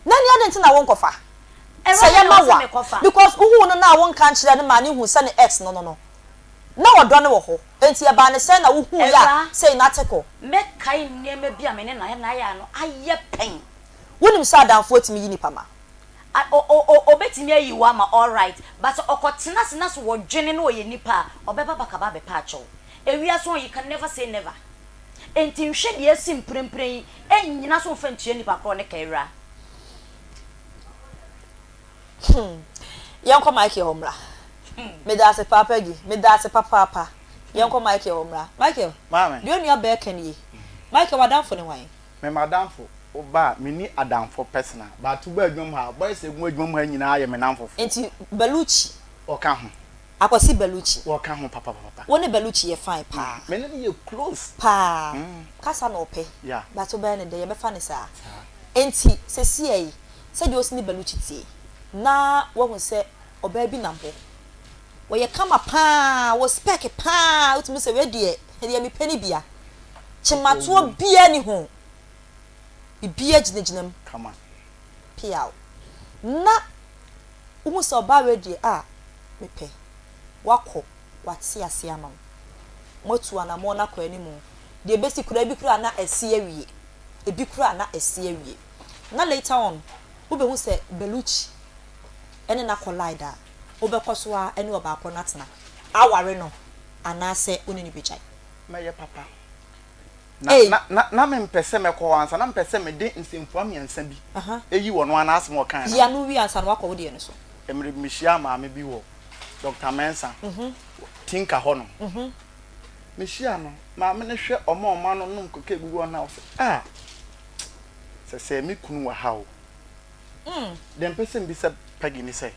na ni ade ntina wo nkofa say mawa because uhu no na won kan kire ne ma ne hu say ne ex no na wodo ne wo ho enti e ba ne say na uhu ya say na teko me kai niema bia me ne na ya no aye pen wonim sa adamfo timi yi nipa ma obetimi ayi wa ma all right but okotena sena so wodwene no ye nipa obeba bakaba be pa acho ewia so you can never say never enti nhwe de asim prempren enyina so mfa ntua nipa kro ne kaira yanko Mike homra me da se papa gi me da se papa yanko Mike homra Michael mama do you be kan yi Michael wadamfo ne wan me madamfo oba mini adamfo personal but to ba adwom ha boy se gu adwom ha nyina aye me namfo enti Beluchi oka ho akwasi Beluchi oka ho papa woni Beluchi ye fine pa me ne ye close pa kasa no pe yeah but oba ne de ye be fa ne sa enti sesi ayi se de osini Beluchi tie na wo hu se oba bi nambo wo ye kama pa wo spec pa utumi se we de e me pani bia chimato bia ni ho bibia ginejinem come on piao na umu so ba ready mepe wako wati ase ama motu ana mo na kwa animu de besi kura bi kura na ese awie ebi kura na ese awie na later on ube hu se Beluchi ene na collide ube kosoa ene oba akọ natena aware no anase onini bijai meye papa na me mpese me ko ansa na mpese me de nsemfu amiansa bi eyi wo no anase mo kan ya no wi ansa no akọ wo de no so emre mishia ma me bi wo Dr. Mensa tinka ho no mishia no ma me ne hwe oma no num koke bi wo na wo se mi kunu wa hawo dem pese mbi se pagi ni se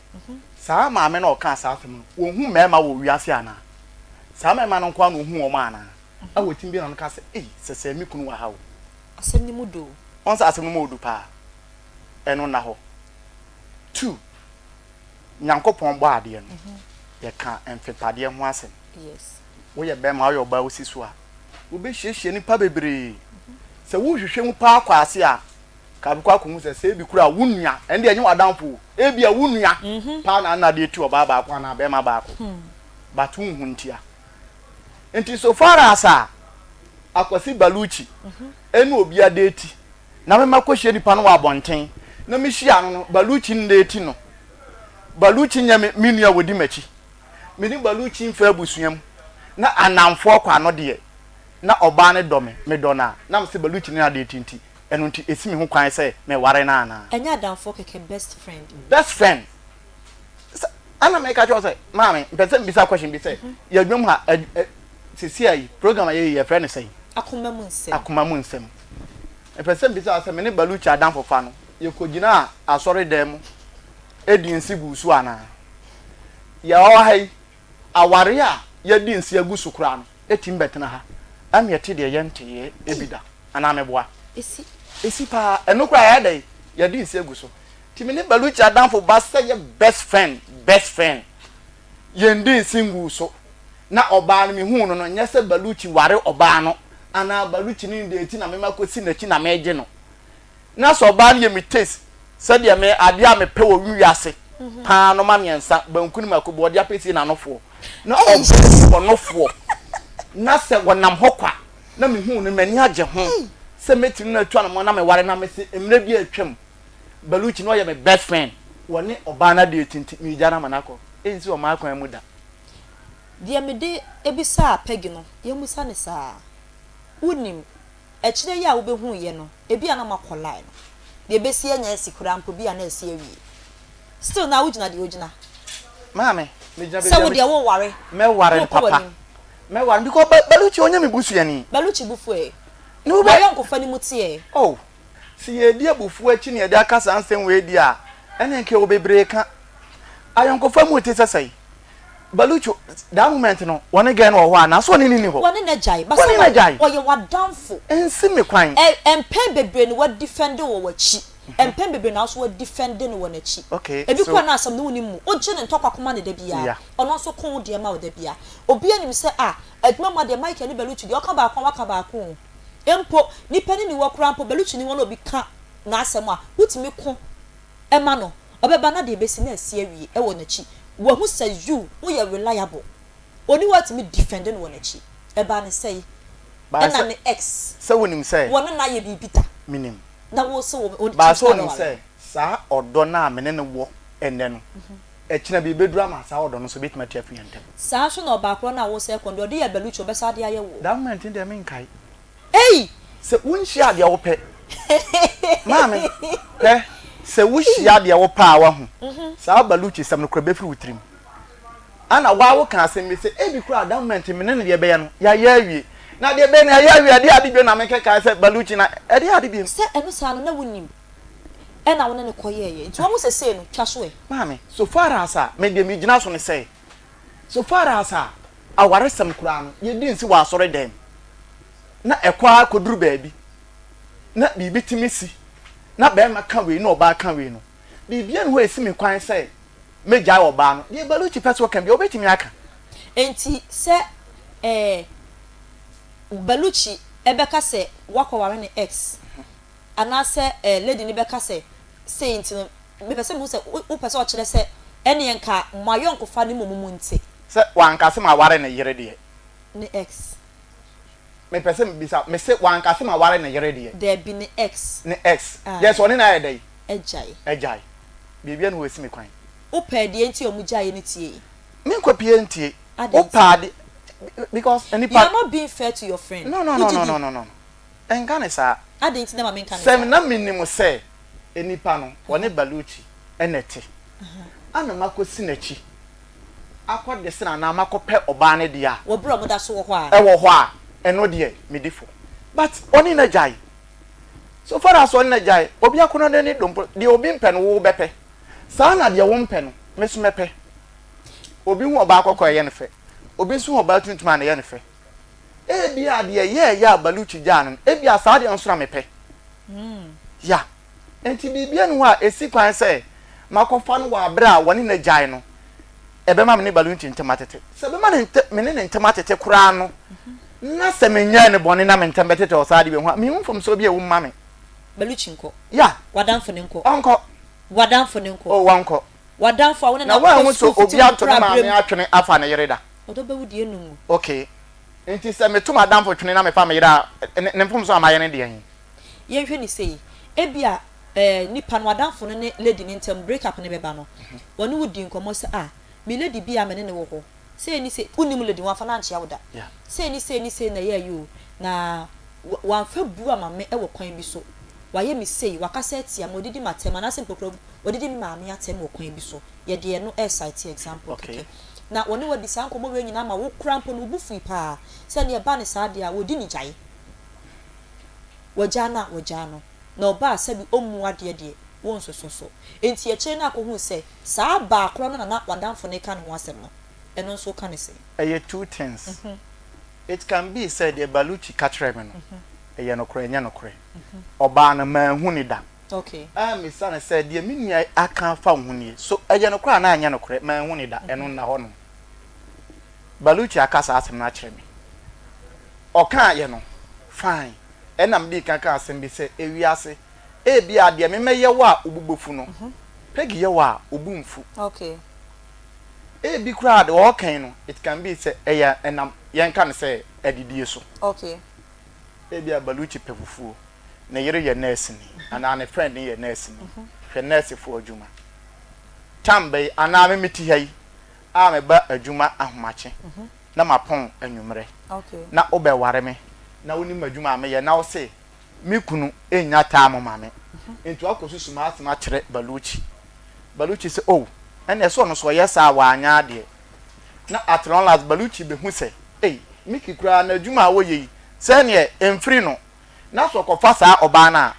sa ma me na o kan sa afem wo hu mema wo wiase ana sa mema no kwa no hu o ma ana awotim bi na no ka se se mi kunu wa hawo asem ni mudo onsa asem no mudo pa eno na ho 2 nyankopon bo ade no ye ka emfetade ho asem yes wo ye be ma wo ba osiso a wo be hyiehye ni pa bebre se wo hwehwe mu pa akwase a ka bi kwa komu se bi kura wunua ende enye wadamfo e bia wunua pa na de ti oba ba kwa na be ma ba ko batu huntia enti so far as akwasi Beluchi enu obi adeti na me makohye nipa no wa bonten na me hia no Beluchi ndeti no Beluchi nya me nua wodi machi me ni Beluchi mfa abusuam na anamfo kwa no de na oba ne dome me dona na me se Beluchi na adeti nti enu nti esimi ho kwan se me ware na ana enya adamfo keke best friend ana me ka cho se mama mpese mbisa question bi se ya dwom ha sisi ayi program ayi ye friend say akoma mu nsem mpese mbisa se me ne Beluchi adamfo fa no ye kogina asori dem edi nsigu su ana ya o hai aware a ye di nsi agu su kura no etim betena ha am ye te de ye nte ye ebida ana meboa esi pa eno kura ya dai ye di nsi agu so timi ne Beluchi adamfo ba se ye best friend ye ndi nsingu so na oba no mi hu no nya se Beluchi ware oba no ana Beluchi ni de eti na me makosi na chi na me je no na so oba no ye mi taste se de me ade a me pe wo wiase pa no ma miensa bankunu makobo de apesi na nofo na obo nofo na se wonam hokwa na mi hu no mani age ho se metinu na atwa no na me ware na me se emre bi atwam Beluchi no ye me best friend woni oba na de tinti mi jana manako ensi o ma akwan mu da dia me de ebisa pegi no ye musa ne saa unim ekire ya wo behu ye no ebi ana makolai no de besi anya esikura mpo bi ana esi awie still na wujina de wujina mama me jina be so de wo ware me ware papa me ware because Beluchi onya me busu yani Beluchi bufu no ba yon ko fani mutie oh si ye di abufu achi ne de aka sansen we di a ene nke obebre ka ayon ko famu te sesai Beluchi that moment no one again or one na so ni ho one na jai ba so oye wadamfo ensi me kwan empen bebre no wa defend wo wachi empen bebre na so wa defend no wo nachi okay ebi kwa na asam no woni mu oje ne ntokwa koma ne da bia ono so kon de ma wo da bia obi anim se aduma ma de Mike ni Beluchi de oka ba akon waka ba akon empo ni pani ni wo kura mpo Beluchi ni won obi ka na asam a wutimi ko ema no obeba na de besi na asi awie e wo nachi wo hu say you we are reliable oni what me defend no nachi e ba ne say na ne ex so wonim say won na ye bibita minim na wo so ba so ni say sa odo na amene ne wo ene no ekina bi bedura ma sa odo no so betima tia fiantem sa so na ba kro na wo se kondo de ya baluchi obesa de aye wo that moment in dem nkai ei se unhia de wo pe mame pe se wuhia de wo pa wa hu sa baluchi sam no kra be firi wutrim ana wa wo kan asem bi se e bi kra that moment me ne de be ya no ya awie na de be na ya awie de ade bi na me keka se baluchi na e de ade bi se eno sa no na wonim e na wona ne koyeye nti wo mo se no twa so e mame so far as me de mi gina so ne say so far as aware sam kra no ye di nsi wa asore dem na ekwa koduru baabi na bibi timisi na be ma kan we no oba kan we no bibia no esi me kwan say meja oba no ye baluchi peso kan bi obetimi aka enti se baluchi ebeka se wakoware ne ex ana se lady ni beka se saint no me pese mu se wo pese o kire se ene nka mayon ko fa ni momumu nti se wanka se ma ware ne yere de ne ex me pese me bisa me se wanka se ma ware ne yere de there be ne ex yes oni na yede ejai bibia no esi me kwan o pe de enti o mu jaye ne tie me nkwa pie ntie o pa de because any part you are not being fair to your friend no engane sa adenti na ma menka ne sem na minimo se enipa no woni baluchi enete ana makosi nachi akode se na makope oba ne dia wo bro mo da so wo ho a e wo ho a eno de medifo but oni na jai so far as oni na jai obi akono de ni dompo de obi mpe no wo bepe sa na de wo mpe no mesu mepe obi hu oba akokọ ye ne fe obi su oba tuntuma na ye ne fe e bia de ye ya baluchi jan e bia sa de nsura mepe ya enti bibia no a esi kwan se makofa no wa bra woni na jai no ebe ma me ne baluchi ntematete se be ma me ne ntematete kura no na se me nya ne bone na me ntematete o sa de be hu me hu fom so bia wo ma me baluchi nko ya wadanfo ne nko onko wadanfo ne nko o wanko wadanfo wona na wa hu so obi ato na ma me atwene afa na yereda odo be wudi enum okay enti se me to madam for twene na me fa me yereda ne fom so amaye ne de yen ye hwe ni sei ebia nipa no wadanfo ne lady ne ntem break up ne beba no woni wudi nkomo se me lady bia me ne wo ho sei ni sei unim lady wa fa na anche yawoda sei ni na ye you na wan fa bu ama me e wo kwan bi so waye mi sei wakasa atia modidi matema na sempokro odidi mi maame atem wo kwan bi so ye de no cite example okay na woni wadi san komo we nyina ma wo krampo no bufu pa se ne ba ne sa de a wodi ni gyae wajana na oba sabi omu ade de won so enti ye kire na akohu se sa ba akro no na wadanfo ne kan ho asem no eno nso kan se two things it can be said the baluchi katreme no eye no kro enya no kro oba na ma hu ni da okay me son said the minua aka fa hu ni so eye no kro na anya no kro ma hu ni da eno na ho no baluchi akasa asem na kire me oka ye no fine enam di kaka asem bi se ewiase e bia de me meye wa obubofu no pegi ye wa obumfu okay e bi kra de o kan no it can be say eye enam yen kan say edidie so okay e bia baluchi pefufu na yere ye nurse ni ana ne friend ye nurse ni hwe nurse fu adwuma tambe ana me meti hai a me ba adwuma ahomache na mapon anwumre okay na obeware me na woni madwuma me ye na wo se mi kunu enya taa mo mame entu akosusu ma asema kire baluchi se oh ene so no so yesa wa anya de na atron las baluchi be hu se miki kura na adwuma wo ye se ne emfiri no na so kofa saa oba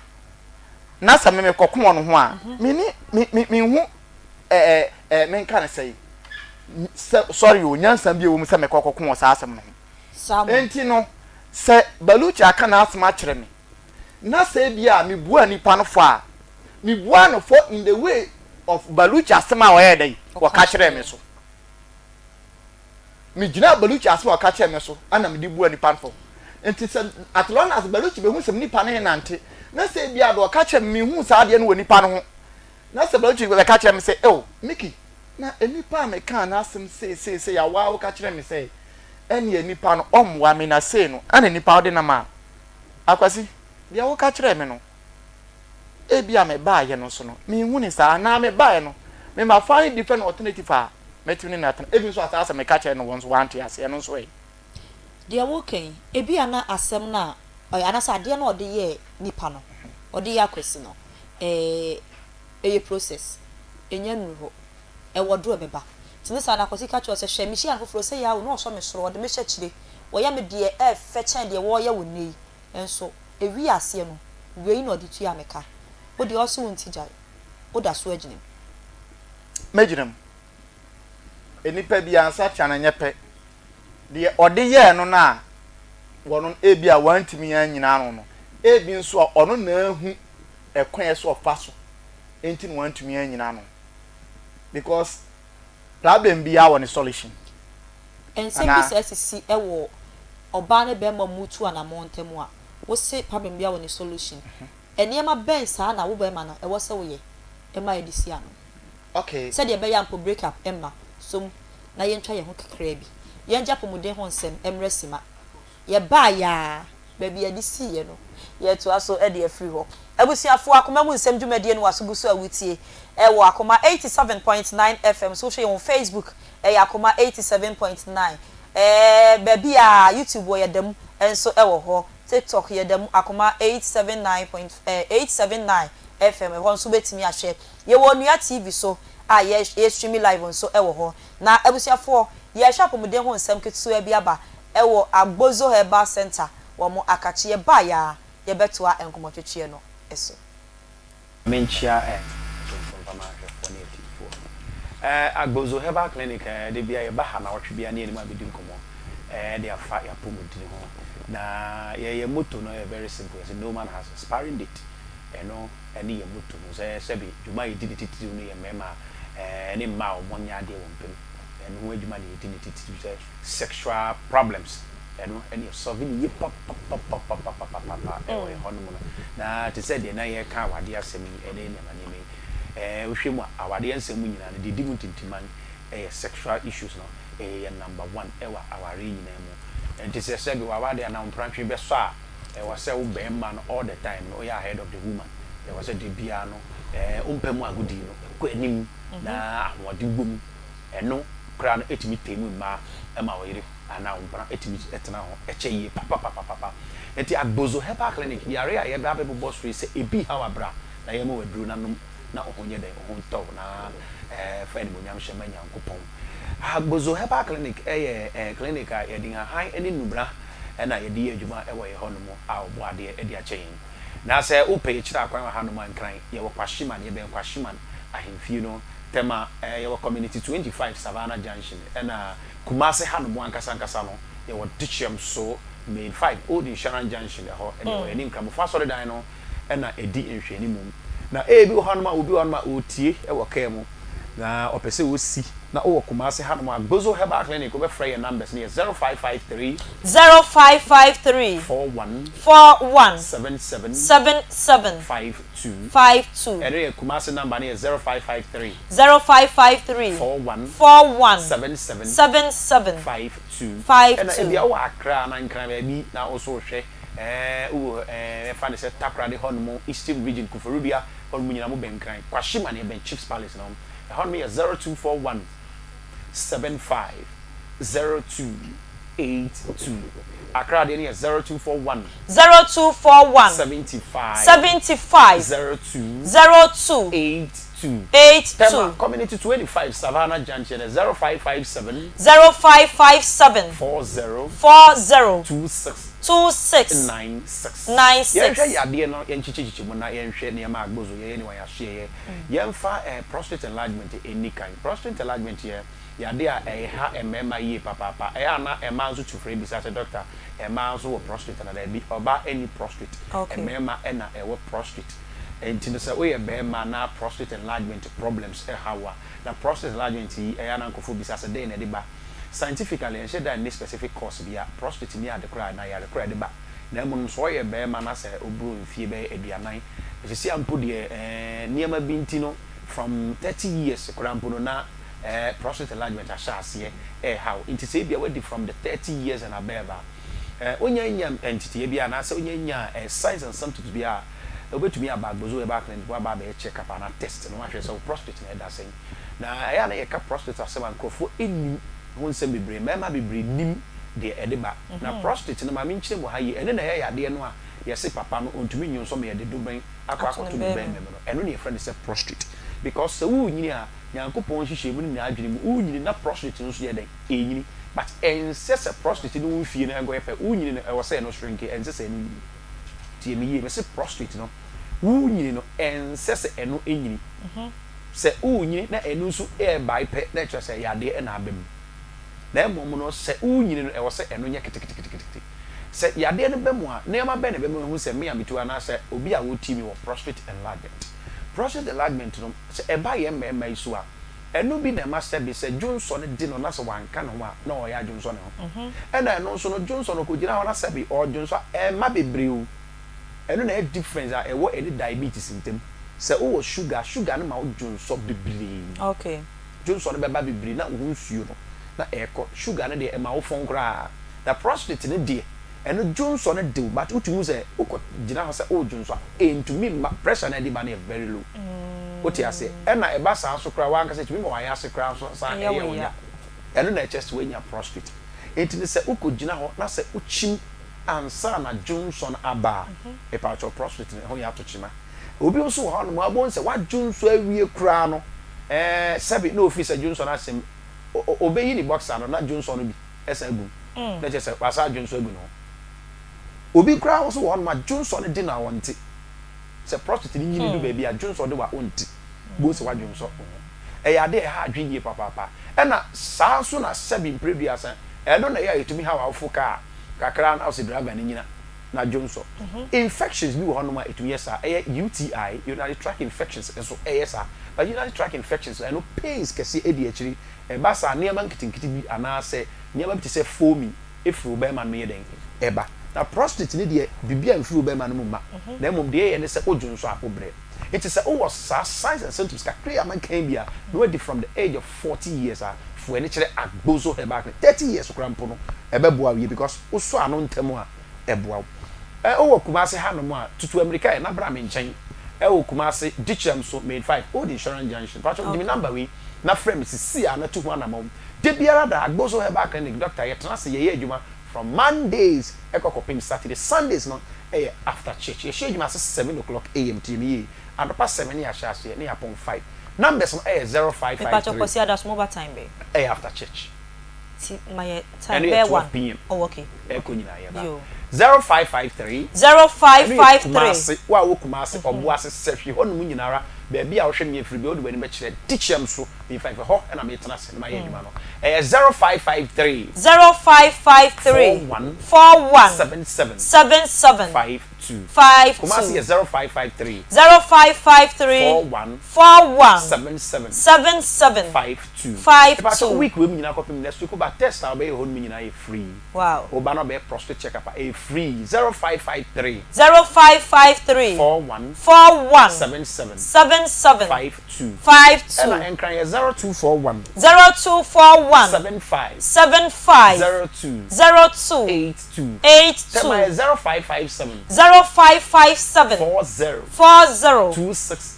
na sa me kokomo no ho a mi hu men kan say sorry o nyansa bi wo mu se me kokomo saa asem no enti no se baluchi aka na asema kire me na se bia mi bua nipa no fo a mi bua no for in the way of baluchi asema wa yedai wa ka kire me so mi gina baluchi asema wa ka kire me so ana mi di bua nipa no fo enti se atlon as baluchi be hu se nipa no nante na se bia do ka kire mi hu sa de no nipa no ho na se baluchi be ka kire me se miki na enipa me kan na asem se ya wa ka kire me se eni enipa no omwa me na se no ana nipa ode na ma akwasi dia wo ka kire me no ebi a me ba ye no so no me hu ni sa na me ba ye no me ma find different alternative a metimi na tan ebi so asa me ka che no won so want ase no so e dia woken ebi ana asem na ana sa de na ode ye nipa no ode ya kwesi no eye process enya nuho e wodo ebeba tini sa na kwesi ka che se hwe mi hia foforo se ya wo no so me soro ode me hye kire wo ya me de fe chen de wo ya wo nei enso ewi ase no wei no ode tu ya meka ode also wonti jai oda so aginem meginem enipa bi ansa chana nyepe de ode ye no na wono ebi a wantimi anyina no no ebi nso ono na hu ekwan eso faso enti no wantimi anyina no because problem bi a woni solution and CBCC ewo oba ne be ma mutu ana montemu a wo se problem bi a woni solution eniema ben sa na wo be ma na ewo se wo ye e ma edisi ano okay said ye be ya mpo break up emma so na ye ntwa ye ho kakra bi ye nja pomuden ho nsem emresima ye ba ya ba bi edisi ye no ye to aso e de free ho abusiafo akoma mu nsem dwumadie no wasobuso awutie wo akoma 87.9 FM so hwe on Facebook akoma 87.9 ba bi a YouTube wo ye dem enso wo ho TikTok ye dem akoma 879 FM ho nso betimi ahwe ye wo nua TV so ye stream live nso wo ho na abusiafo ye hwa pomuden ho nsem ketu e bi aba wo Ofosuhemaa Center wo mo akachi ye ba ya ye beto a enkomotwetwe no eso menchia Ofosuhemaa clinic de bia ye ba ha na wotwe bia na enima bedi nkomo de afa ya pomudini ho na ye moto no very simple as no man has a sparring date no any ye moto no say be djuma ye didi titi no ye mema any ma o monya de wompem and who djuma ye didi titi say sexual problems no any solving ye pop e hono mo na te say de na ye ka wade asemi ene ne maneme wohwemu awade ansemu nyina na didi mutintiman sexual issues no number 1 ewa aware nyina mu and this is said we are there now prantwe be so a was say wo be man all the time no you are ahead of the woman there was a debia no umpemu agudi no ko anim na ahode gbom eno kra no etimi temu ma ma wo ana umpra etimi etena ho eche papa enti Ofosuhemaa clinic yare a ye ba be boss free say ebi ha wabra na ye mo wadru nanom na ohonye den ohon to na fa ni monyam hye manya nkopon Ofosuhemaa clinic clinic a ye din han eni nubra na ye di adwuma e wo ye hono a obo ade e di achen na se upe kira akwan ha no man kran ye wo kwahyeman ye ben kwahyeman ahemfie no tema ye wo community 25 Savannah Junction na Kumase ha no ankasa no ye wo Dichem so main 5 Old Insurance Junction ho e ye ni nkram fa so dan no na edi nhwani mum na ebi wo hanoma obi hanoma otie e wo ka mu na opese wo si na o Kumase ha no Ofosuhemaa clinic wo be free numbers ne 0553 41 77 52 ere Kumase number ne 0553 41 77 52 and e bia wo akra na nkran bi na o so hwe fa ne se takrade honmo Eastern region Kuforubia honmo nyina mo benkran kwahyeman ne ben Chiefs Palace no honmo 0241 75 0282 Accra de 0241 75 02 82 community 25 Savannah Junction 0557 40 26 96 yeah de no yenchichichi mu na yenhwe ne ma agbozo ye ne wa ya hye ye mfa prostate enlargement any kind prostate enlargement ye ya de a ha emema ye papa na ema nso tufre bi sa doctor ema nso wo prostate na da bi oba any prostate emema na ewo prostate enti no say we ye be ma na prostate enlargement problems hawa na prostate enlargement ya na nkofo bi sa de na de ba scientifically and said that any specific cause be prostate ni adekra na ya adekra de ba na mun so ye be ma na say obru mfie be aduanan e se ampo de niema binti no from 30 years krampo no na prostate enlargement ashase how it say be we from the 30 years and above onya nya entity bia na say onya nya signs and symptoms bia obetumi abagbozo e ba clinic wa ba be check up and test no ahwe so prostate na da sen na ya na ye ka prostate asema nkrofo enim ho nsem bebre mema bebre nim de edeba na prostate na ma me nkyere mo ha yi ene na ye yade no a ye se papa no ontumi nyun so me ye de duban akwakoto be me no eno ne ye friend say prostate because so wu nyini a nyankopon hihye mu ni adwene mu wu nyini na prostate no so ye den enyini but ense prostate no fie na go efe wu nyini no e wo say no shrink ense no tie me ye me se prostate no wu nyini no ense eno enyini se wu nyini na enu so e bai pe na che say yade e na abem na emom no se wu nyini no e wo say eno nya kitikitikiti se yade no bem a na ema be na bem hu se me amitu ana se obi a wo timi wo prostate enlargement no se e ba ye mema isu a enu bi na master bi se Johnson di no na se wanka no a na o ya Johnson no ena eno so no Johnson ko gina ho na se bi o Johnson e ma bebreu enu na difference a e wo any diabetes ntem se o sugar no ma o Johnson bebreu okay Johnson be ba bebreu na wo nsuo no na e ko sugar no de e ma wo fon kra the prostate no de enu Johnson de but utumu se uko gina ho se o Johnson entumi pressure na de ba na very low oti ase ena e ba sa so kra wa nka se tumi ma ya se kra so sa e ye wonya enu na chest we nya prostate enti se uko gina ho na se uchim ansa na Johnson aba e pa cho prostate ho ya to chima obi nso ho no abo nse wa Johnson awie kra no sebi no office Johnson asem obeyi ni boxer no na Johnson no bi esa gu na je se pasa Johnson gu no obi kra ho so ho no ma Johnson di na wonte se prostate ni nyini do baby a Johnson de wa onti bo se wa Johnson e ya de ha adwinye papa na saa so na sebi mprebia san e no na ya etumi ha wa foka kakra na o driver ni nyina na Johnson infections bi wo ho no ma etumi yesa e UTI urinary tract infections so e yesa but urinary tract infections no pains kese e di akiri e ba sa niam nkitinkiti bi ana se niam bi te se foamy efru be ma me den e ba na prostate ni de bibia mfru be ma no ma na mom de ye ne se o Johnson apobre it is a was signs and symptoms kakra man can be no from the age of 40 years for any chere agbozo he back 30 years krampo no e be boa we because uso ano ntemu a e boa o Kumasi ha no a tutu America e na bra me nchen e o Kumasi Ditchem so main 5 old insurance junction patch give me number we na frame si a na tu ho na mom de biara da agbozo he back clinic doctor ye tena se ye adwuma from Mondays ekokopim Saturday Sundays no after church ye shey adwuma 7 o'clock am tme and past 7 ya sha se na upon 5 numbers no 0553 patch okosi ada small time be after church see my time be 1 p.m. oh okay nyina ye ba 0553 wa wo Kumasi obo ase sehwe ho no nyinara be bia wo hwe me free be wo de bani be kire Ditchem so be 5 ho na me tena se na ma ye adwuma no 0553 41 77 52 Kumasi 0553 41 77 52 about a week we nyina kopim next week ba test our be ho no nyina ye free wow oba no be prostate check up a free 0553 41 77 52 and enkran 0241 75 02 82 0557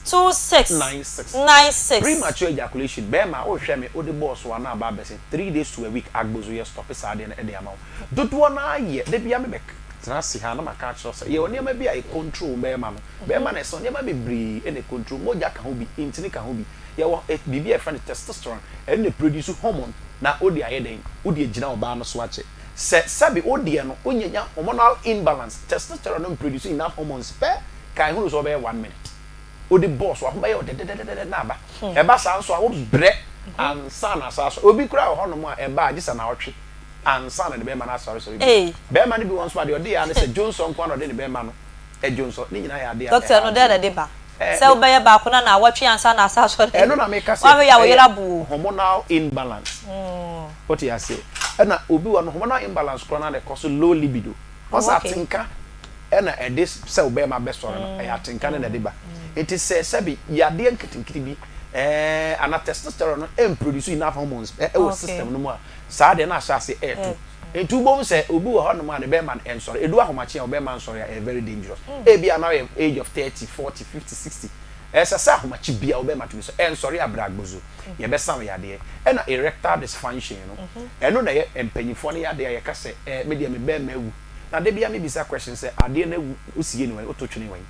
26 premature ejaculation bema o hwe me o de boss wa na ba bese 3 days to a week agbozo ye stop sade na e de amount dodo na ye de bia me be trasi ha na maka cho say ye oni ma bia e control bema no bema na so oni ma bebre e ne control moja ka ho bi intini ka ho bi ye wo bibia e friend testosterone e ne produce hormone na odi ayeden odi agina oba no so ache se sabi odi no onyanya hormonal imbalance testosterone no produce enough hormones pe kai hu so be 1 minute odi boss wa ho be de na ba e ba sa so a wo bre ansa na sa so obi kura ho no mo e ba agisa na otwe ansa na de be ma na sorry be ma ne bi won so ade odi ya ne se Johnson kwa no de ne be ma no e Johnson ni nyina ya de doctor no de ba se wo be ba ko na watwe ansa na sa so de no na me ka se wa ya wo yera bu hormonal imbalance what you say na obi wa no hormonal imbalance kro na de cause low libido cause atinka na e this se wo be ma be so no e atinka na de ba it is sabi ya de nkitinkiti bi ana testosterone no produce enough hormones e system no mu a sa de na sha se air to Entu bom say obi wo ho no ma ne be man ensori edu ahomache obe man sorry very dangerous e bia now age of 30 40 50 60 esa sa ahomache bia obe ma to so ensori abragbozo ye be sam yade e na erectile dysfunction no eno na ye empanyifo ne yade ye ka se me dia me be ma wu na de bia me bisa question say ade na wu osie ni wan ototwene wan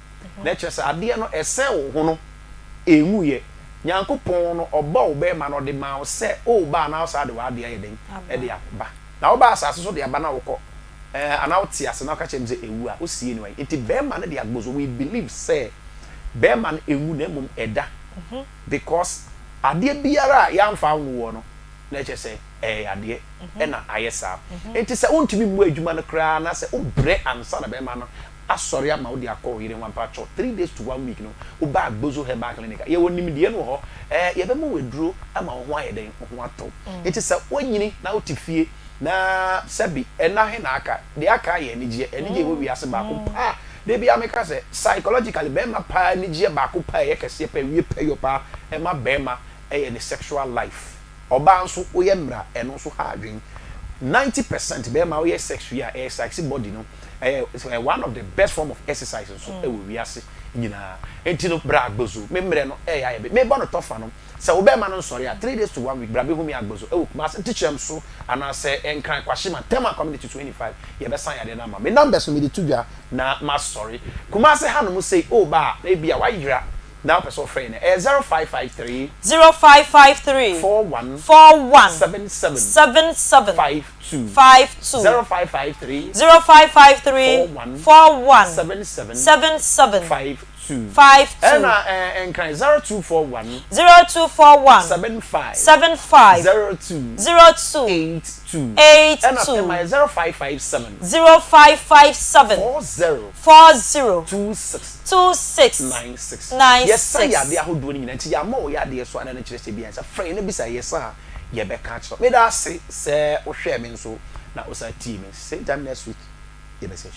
na che say ade no ese wo ho no enwu ye Nyankopon no oba obe ma no de ma se o ba na so ade wa ade ye den e de ba na oba asase so de aba na wokọ anauti ase na ka chem ze ewu a osie ni wan enti be ma na de agbozo we believe say be ma na ewu na mum eda because ade biara ya mfa wo no na che say ade e na ayesa enti se ontumi mu adwuma no kra na se obre ansa na be ma no asori ama odi akọ yire wan pa cho 3 days to 1 week no oba agbozo heba clinic ye wonim de no ho ye be mu weduro ama ho ayeden ho ato enti se wonyini na otifie na sabi ena he na aka de aka ye enije wo wiase ba ko pa de bia me ka se psychologically be ma pa enije ba ko pa ye kese pa wie pa yo pa e ma be ma e ne sexual life oba nso oye mra eno nso ha adwen 90% be ma oye sex ya e sexy body no one of the best form of exercises so e wo wiase nyina enti no bra agbozo me mre no ya be me bo no tofa no se wo be ma no sori a 3 days to 1 week bra be hu me agbozo e wo kuma se teachem so ana se enkran kwashima tema community 25 ye be san ya de na ma me numbers me de tudwa na ma sorry kuma se ha no mu say o ba e bia wa yira now person friend 0553 0553 41 77 52 0553 41 77 52 and and 0241 75 02 82 and after my 0557 40 26 96 yes say ya de ahodo ni nti ya ma o ya de so ana na kire se bia say friend no bisa yes a ye be catch me da say o hwe me nso na o sa team same time next week ye be say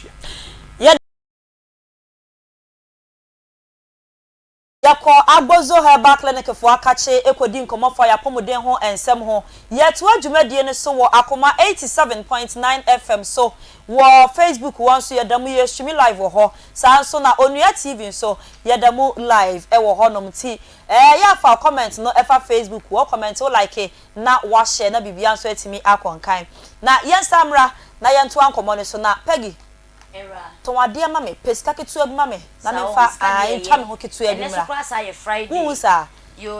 Yako agbozo herbal clinic for akache ekodi nkomo for ya pomoden ho ensem ho yeto adwumadie ne so wo Akoma 87.9 FM so wo Facebook wonso yedamu yeshumi live wo ho sanso na Onua TV so yedamu live e wo ho nom ti ya fa comment no efa Facebook wo comment wo like na wa share na bibia so etimi akonkan na yensamra na yento ankomo ne so na Peggy era to ade ma me pesika ketu agu ma me na me fa ntwa me ho ketu agu mra Friday sa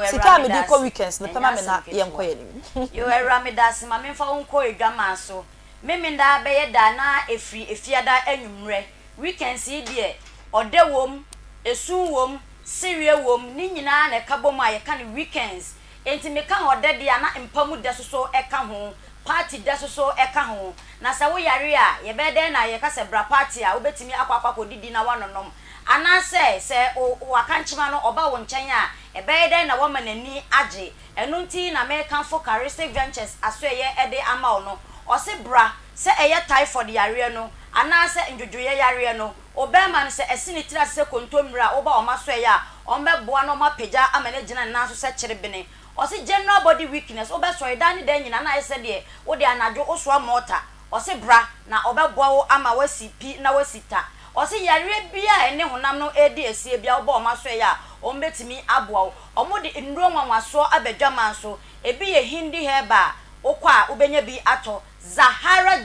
sika me di ko weekends no pema me na ye nko ye ni yo era me da se ma me fa nko edwama so me nda be ye da na efiada anwumre weekends yi de ode wom esu wom sirie wom ni nyina na ka bom aye ka ni weekends enti me ka ode de na empamu de so e ka ho party deso so eka ho na se wo yare a ye be den na ye ka se bra party a wo betimi akwa kodidi na wanonom ana se o akanchima no oba wo nchen a e be den na wo manani age enu nti na me kan for charistic ventures aso ye ede ama no o se bra se eye typhoid yare no ana se ndwodwoye yare no obema no se esini tira se kontomra oba o maso ye a o mbeboa no mapeja amane gina na so se kirebene o se general body weakness obeso dan ni dan nyina na ese de wo de anadwo osua mortar o se bra na obeboa wo ama wasipi na wasita o se yare bia ene honam no edi esie bia oba o maso ya o mbetimi aboa o mo de nduro nwanwaso abadwama so ebi ye hindi heba okwa ubenya bi ato Zahara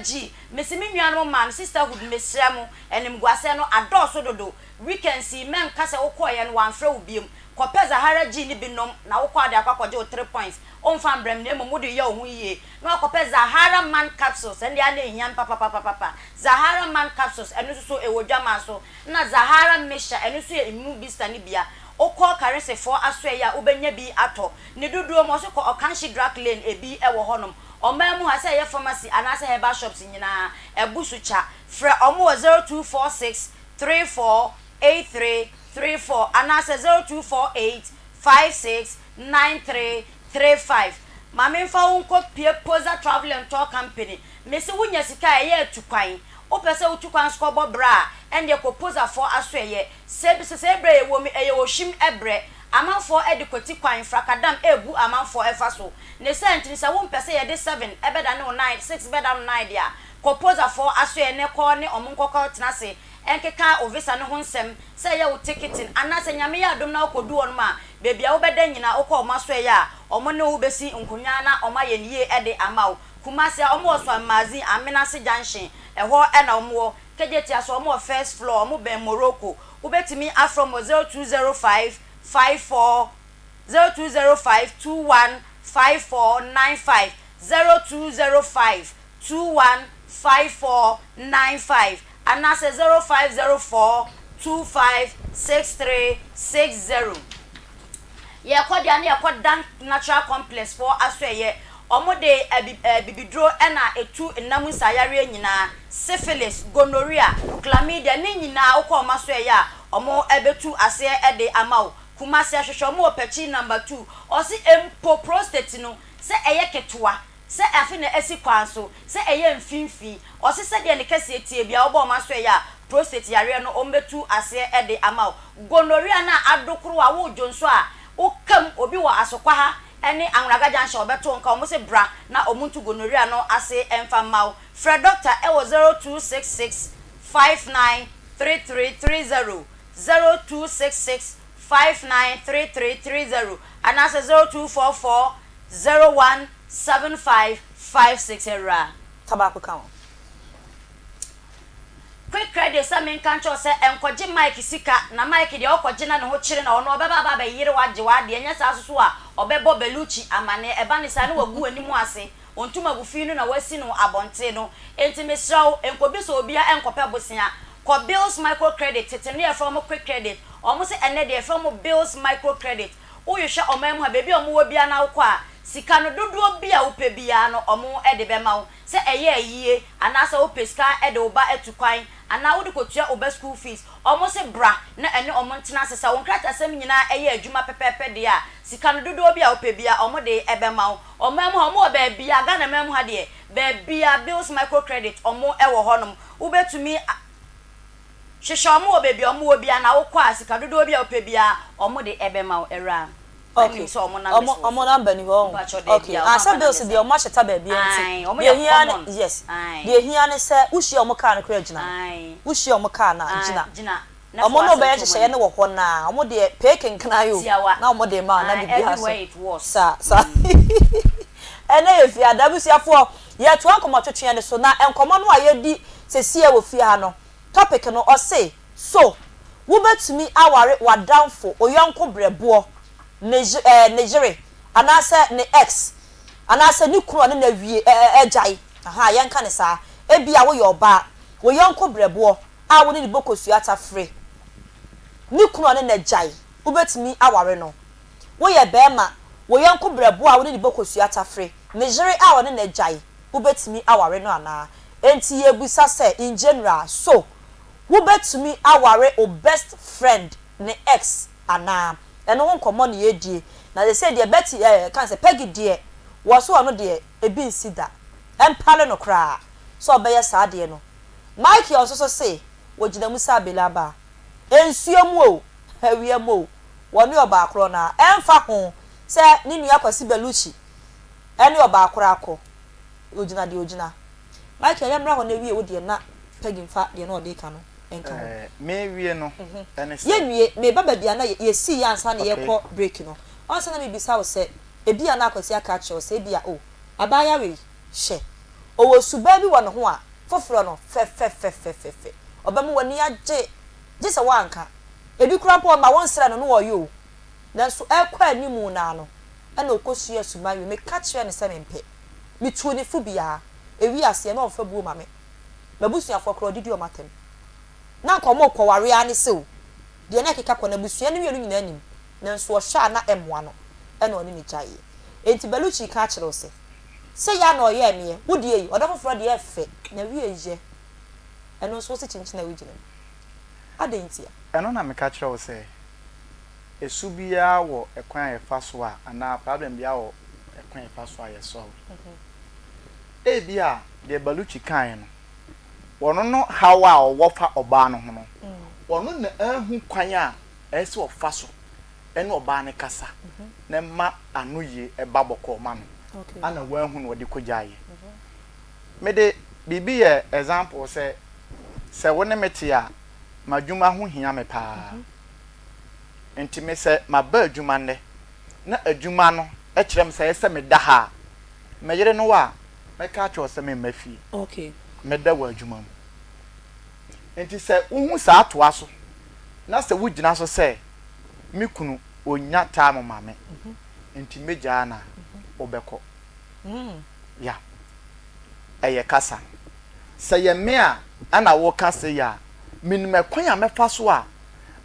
G mesimi nuano man sisterhood mesramo enim guase no adoso dodo weekends men kase okoye no wanfre ubiem kope Zahara G ni binom na okwa de akwakoje 3 points onfa mbrem na emomudu ye ohun yiye na kope Zahara man capsules ende ya na ehia papa Zahara man capsules enu so ewodwama so na Zahara mesha enu so emu bista ni bia okọ karese for asoe ya ubenya bi ato ne duduo mo so ko okanshi drug lane ebi ewo honom omamu ha say pharmacy anase herbal shops nyina ebusucha frɛ omo 0246 348334 anase 0248 569335 mame fa unko pie poza travel and tour company mesi wunya sika ye atukwan opese utukwan skobo bra ende ko poza for asoye sebra ye wo mi eye wo him ebre amanfo edikoti kwan frakadam ebu amanfo efa so ne sentini se wo mpese ye de 7 ebeda ne 9 6 beda no 9 dia proposer for aso ye ne ko ne omunkoko tenase enkeka ovisa ne ho nsem se ye wo ticketing anase nyame ya adom na okodu on ma bebia wo beda nyina okọ omaso ye a omo ne wo besi nkunya na oma ye niye ede amaw kumase omo oso amazi amenase junction eho e na omo kejeti aso omo first floor omo ben Morocco ubetimi afrom 0205 54 0205 21 5495 0205 21 5495 and that's 0504 256360. Ye kodia na ye kodan natural complex for asweye omode bibidro na etu namu sayare nyina syphilis gonorrhea chlamydia ni nyina ukọ masweye a omo ebetu ase ede amaw kumase ahwehwe omo opechi number 2 osi empo prostate no se eye ketwa se afi na esi kwanso se eye mfimfi osi se de ne kase etie bia obo masweye a prostate yare no ombetu ase ede amaw gonorrhea na adokoro a wo jonso a ukam obi wa asokwa ha ene anraga jansha obeto nka omo se bra na omuntu gonorrhea no ase emfa maw Fred doctor e wo 0266 593330 0266 593330 and that's 0244 017556 era tabako kan quick credit samin kancho se enkoje mike sika na mike de okoje na ne ho kire na ono obeba ba yire waje wade enya sa so a obebo beluchi amane eba ne sa ne wagu animu ase ontuma gufi no na wasi no abonte no enti mesraw enkobi so obia enkope bosia ko bills microcredit tetene e from quick credit almost ene de from bills microcredit uyehwe omam ha bebi omo wobia na wo a sika no dodo bia wo pe bia no omo e de be ma wo se eye ayie anasa wo peska e de wo ba etukwan ana wo de kotua oba school fees omo se bra na ene omo ntena sesa wo nkrata sem nyina eye adwuma pepepe de a sika no dodo bia wo pe bia omo de e be ma wo omam ha omo ba bia ga na mam ha de be bia bills microcredit omo e wo honom wo betumi Shishomu obebi omo obia na wokọ asika dodo obia opebia omo de ebema era okay so omo number ni ho okay asa bills de omo cheta ba bia nti de hia yes de hia ne se ushi omo ka na kra gina ushi omo ka na gina omo no be hye ne wo ho na omo de peking kana yo na omo de ma na bibia sa ene ye fi adabusiafo ye to ankomo twetwe ne so na enkomo no ayedi sesie wo fi ha no topic no o say so wo betumi aware wadanfo oyonko brebo Nigeria anase ne ex anase ni kuro ne na wie ejai aha yenka ne sa ebia wo yoba wo yonko brebo a wo ne bokosu ata free ni kuro ne na jai wo betumi aware no wo ye bema wo yonko brebo a wo ne bokosu ata free Nigeria a wo ne na jai wo betumi aware no ana enti yebusa say in general so wo betumi aware o best friend ne ex ana eno won komo ne yedie na they say the betty can say peggy die wo so no de ebi nsida empale no kra so obeye sa de no mike also so say wo gina musa belaba ensuomu o hawiam o woni oba akro na emfa ho se ni nua kwasi beluchi eni oba akro akọ ogina de ogina mike yamra ho na wie wo de na peggy mfa de no de ka no me wie no ye wie me baba bia na ye si ya ansa na ye kọ break no onse na me bisa wo se ebia na akwasi aka che wo se ebia o abaya we hye owo suba bi wo no ho a foforo no fe obamu wani agye se wanka ebi kura po ma won sra no no wo yo nanso ekọ animu na no na okosu asuma we me ka che ne se me mpe me tu ni fu bia ewi ase na ofa bu ma me babusu afokro didi o matem na nkomo kwaware ani se o de na keka kọ na busua ne wienu nyina anim nanso o hwa na emwa no e na oni ni chaye enti beluchi ka kire o se ya na oye eme wo de yi odofoforo de efe na wie ye eno so se chinchina wigina adenti eno na me ka kire o se esu bia wo ekwan ye faso a ana problem bia wo ekwan ye faso a ye so e bia de beluchi kan no wono no hawa o wofa oba no ho no wono na ahu kwan a ese ofa so ene oba ne kasa na ma anu ye eba boko ma no ana wa hu no de kojaye me de bibi ye example se woni mete a madwuma ho hia me pa enti me se maba adwuma ne na adwuma no e kirem se me da ha me yere no wa me ka cho se me mafie me da wa adwuma mu enti se uhu sa atoa so na se wugina so se me kunu onya time mame enti meja na obeko ya eye kasa se ye me a ana wo kasa ya minime kwan a mefa so a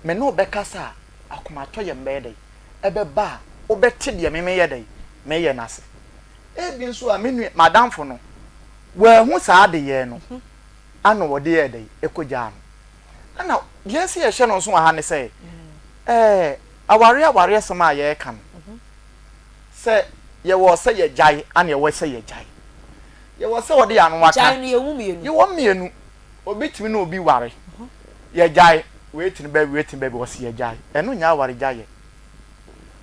me no obekasa akoma to ye mbede ebe ba obete de me ye dai me ye nase e bi nso a menu madamfo no wa hu saa de ye no ana wo de ye dai ekoja no ana yes ye hye no so ha ne se aware sama ye kan se ye wo se ye jai ana ye wo se ye jai ye wo se wo de anu waka jai no ye wu mienu ye wo mienu obetimi na obi ware ye jai wetin be wo se ye jai eno nya ware jai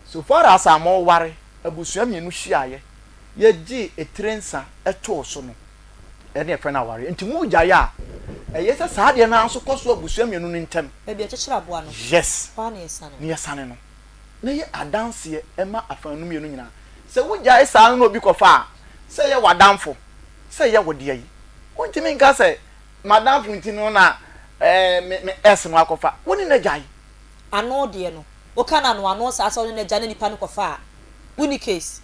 so far as amo ware abusua mienu hia ye gi etrensa eto so no ene efe na ware enti mu jai a eye se saa de na anso koso abusua mienu no ntem e bi chechira aboa no yes fa na yesane ne yesane no na ye adanse ema afanu mienu nyina se wo jai saa no obi kofa se ye wadamfo se ye wode yi ontimi nka se madamfo ntino na me no akofa woni na jai ano de no o kana no ano sa so na jai na nipa no kofa woni case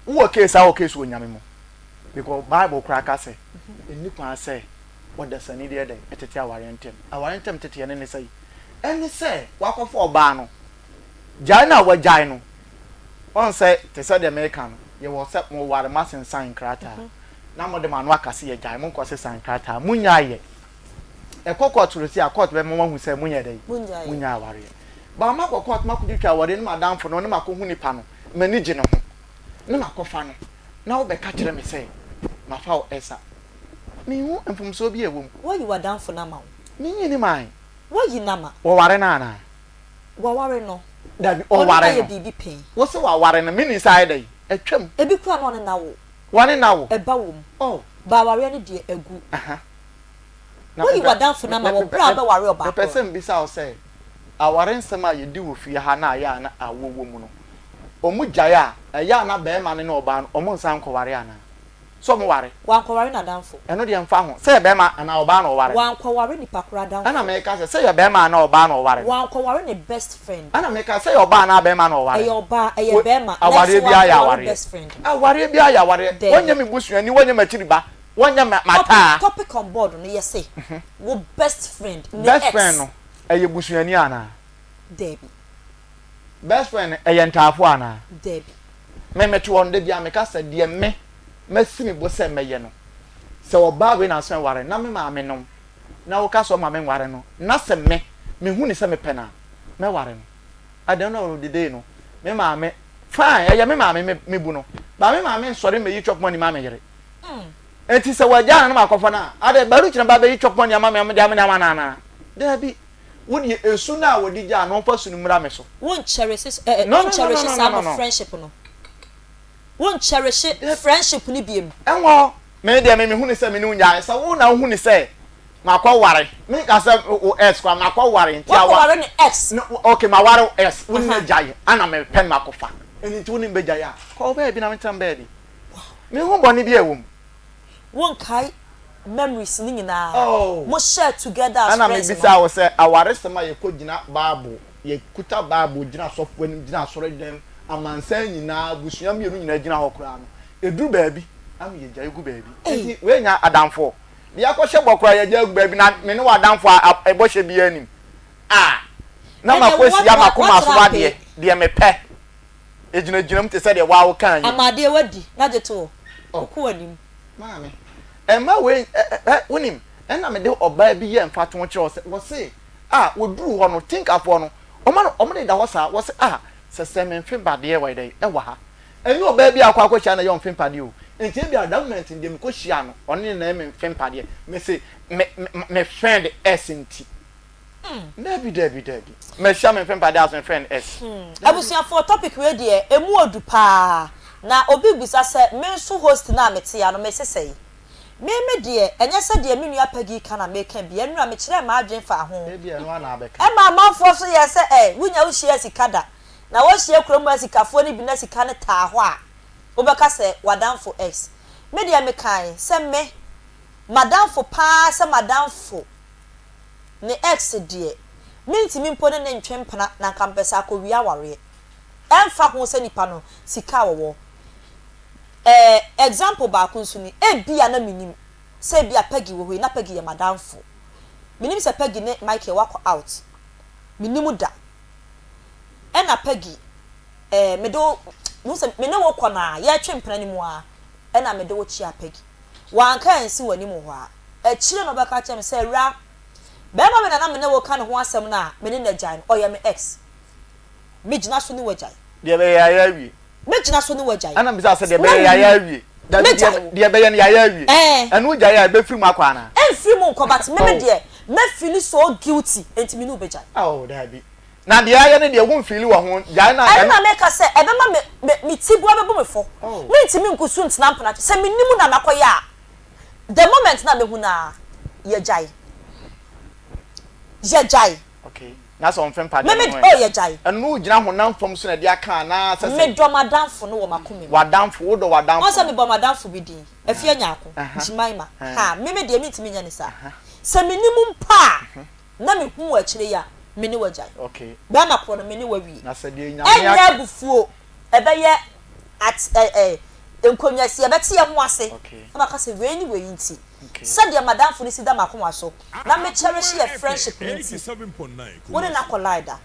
wo case a wo case wo nyame mo because bible kra ka se enipa se wada sani de de etete awarentem tete ne sai eni se wakofa oba no jai na wa jai no on se te se de american ye wo se mo ware masen sign krata na mo de manu akase ye jai mo ko se sign krata munya ye ekoko turusi akot be mo hu se munya de munya ware ba ma kokot ma kuditwa ware ni madamfo no ne makohu nipa no mani gye ne ho ne makofa no na wo be ka kire me se mafa o esa mi hu enfumso bi ewom wo yi wadamfo na ma wo mi nyini mai wo yi na ma wo ware na na wo ware no dabi o ware no bibi pen wo se wa ware no mi ni sai dai etwam ebi kura no na wo wane na wo eba wo oh ba ware ne de egu aha wo yi wadamfo na ma wo bra ba ware oba the person bi sa o say aware nsema ye di wo fie ha na ya na awowo mu no omu jaya ya na be ma ne na oba no omu nsan ko ware ana so mo ware wan ko ware na damfo eno de mfa ho say be ma na oba no ware wan ko ware ni pakura damfo ana me ka say be ma na oba no ware wan ko ware ni best friend ana me ka say oba na be ma no ware oba be ma aware bi aya ware best friend aware bi aya ware wonya me busuani wonya matiriba wonya mata topic on board no yes wo best friend no eye busuani ana Debbie best friend eye ntafo ana Debbie me metu on de bia me ka say de me masimi bo se meye no se oba we na so ware na me ma me no na wo ka so ma me ware no na se me hu ni se me pena me ware no I don't know the day no me ma me fine eye me ma me bu no ba me ma me sori me yi chop money ma me yere enti se waja na makofa na ade baru kina ba be yi chop money ma me de ma na de bi woni esu na wodi ja no fa sunu mura me so won cherish some friendship no won cherish friendship ni biem enwo me de me hu ni se me ni unya se wo na hu ni se makwa ware me ka se o ex kwa makwa ware nti awa ware ni ex okay ma ware ex woni na jai ana me pen makofa eni ti woni be jai a ko be bi na me tam be di me hu boni bi ewum won kai memories ni nyina oh mo share together as ana friends me bisa wo se aware sema ye ko gina babu ye kuta babu gina sofo ni gina soro dem amansan nyina busua mienu nyina gina hokura no eduru baabi am ye jai gu baabi enti we nya adamfo bi akɔhye bɔkora ye jai gu baabi na me ne wadamfo ebɔhye bi anim na makosi ya makoma so wade de me pɛ ejina mte se de wawo kan yi amade wadi na jeto ko anim maame emma we wonim enna me de oba bi ye mfa to kyerɛ wo se woduru ho no think afo no omo de da ho sa wo se sese me mfe bade we dey e wa ha eni oba bi akwa chia na ye mfe pade o enti bi adamment ndem ko hia no one na me mfe pade me se me friend essenti Debbie. Me share me friend by that my friend S. Abusia for topic we dey emu odu pa. Na obi bisa se me so host na mete ya no me sesei. Me de enye se de me nua pagi kana me kan bia nua me kire ma adwen fa ho. E bia no na abeka. E ma manfo so ye se wunya wo hia sikada. Na wo hia kromo asikafo ni bi na sika ne ta ho a. Obeka se wadamfo X. Me de me kan se me madamfo pa se madamfo ne X de minti mimpo ne ntwempana na kampesa akowia ware. Emfa ho se nipa no sika wo. Example ba kunsu ni bia na minim se bia pegi wo na pegi ya madamfo minim se pegi ne Michael wako out minim da na pegi medo no se me ne wo kona ya twempena ni mu a na medo wo chia pegi wanka ensi wani mu ho a chire no baka chem se ra be ma me na me ne wo kan ho asem na me ne na jan oya me ex me gina so ni wajai de be ya wi me gina so ni wajai ana bisa se de be ya wi de be ya wi enu jai ya be firi mu akwa na firi mu nko but me de me feel so guilty enti me no be jai oh dabi na de ya ne de wo feel wo ho jai na ana make say e be ma me tibu abebo me fo me enti me nkusu ntina mpana se me nimu na makoya the moment na me hu na ye jai okay na so on fem pa me oh ye jai enu gina honam fom so na de aka na se me do madamfo no wo makome wadamfo wo do wadamfo on se me bo madamfo bi din afia nyaako jimaima ha me de me ntimi nya ne sa se me nimu mpa na me hu akire ya me ne wajai okay ba na pro no me ne wawi na se de nya me ya bufuo ebe ye at enkonya si ebeti ye ho ase na maka se we ni we nti said the madam for the makoma so na me cherish your friendship 87.9 what na collider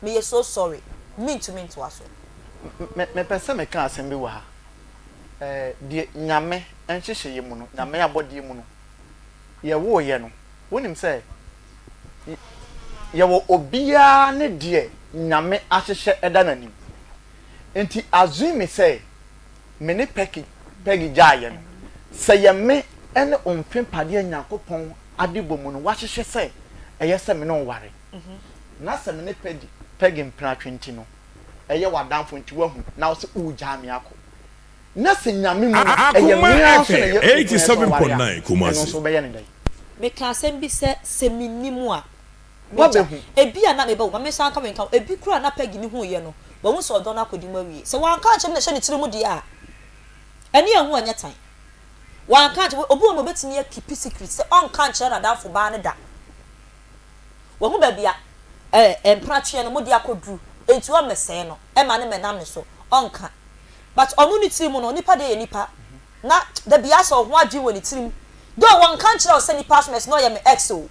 me so sorry mean to aso me pese me kan asem bi wa ha de nyame enhyehyɛ ye mu no nyame abɔde mu no ye wo ye no wonim sɛ ye wo obia ne de nyame ahyehyɛ eda nanim enti azumi sɛ me ne peki gyaye no sɛ ye me ene onfem pade Nyankopɔn adebɔ mu no wahyehyɛ sɛ ɛyɛ sɛ me no ware na sɛ me ne pegi mpra twenti no ɛyɛ wadamfo nti wahu na wo sɛ ugya me akɔ na sɛ nyame mu ɛyɛ me so na 87.9 Kumasi no so bɛyɛ ne dai me ka asɛm bi sɛ menimu a wabehu ebi ana me ba wo me san ka me nka ebi kura na pegi ni hu ye no wo hu sɛ ɔdɔ na akodi mu awie sɛ wanka kyem na hyɛ ne tiri mu de a ɛne ɛho anya tan wan kan obu mo betini ya keep secret say on kan kire na danfo ba ne da wo hu ba bia empra twe no mo de akodru enti wo mesee no e ma ne menam ne so on kan but onu ni tiri mu no nipa de ye nipa na da bia so ho adwe woni tiri mu do wan kan kire o se nipa so mes no ye me ex o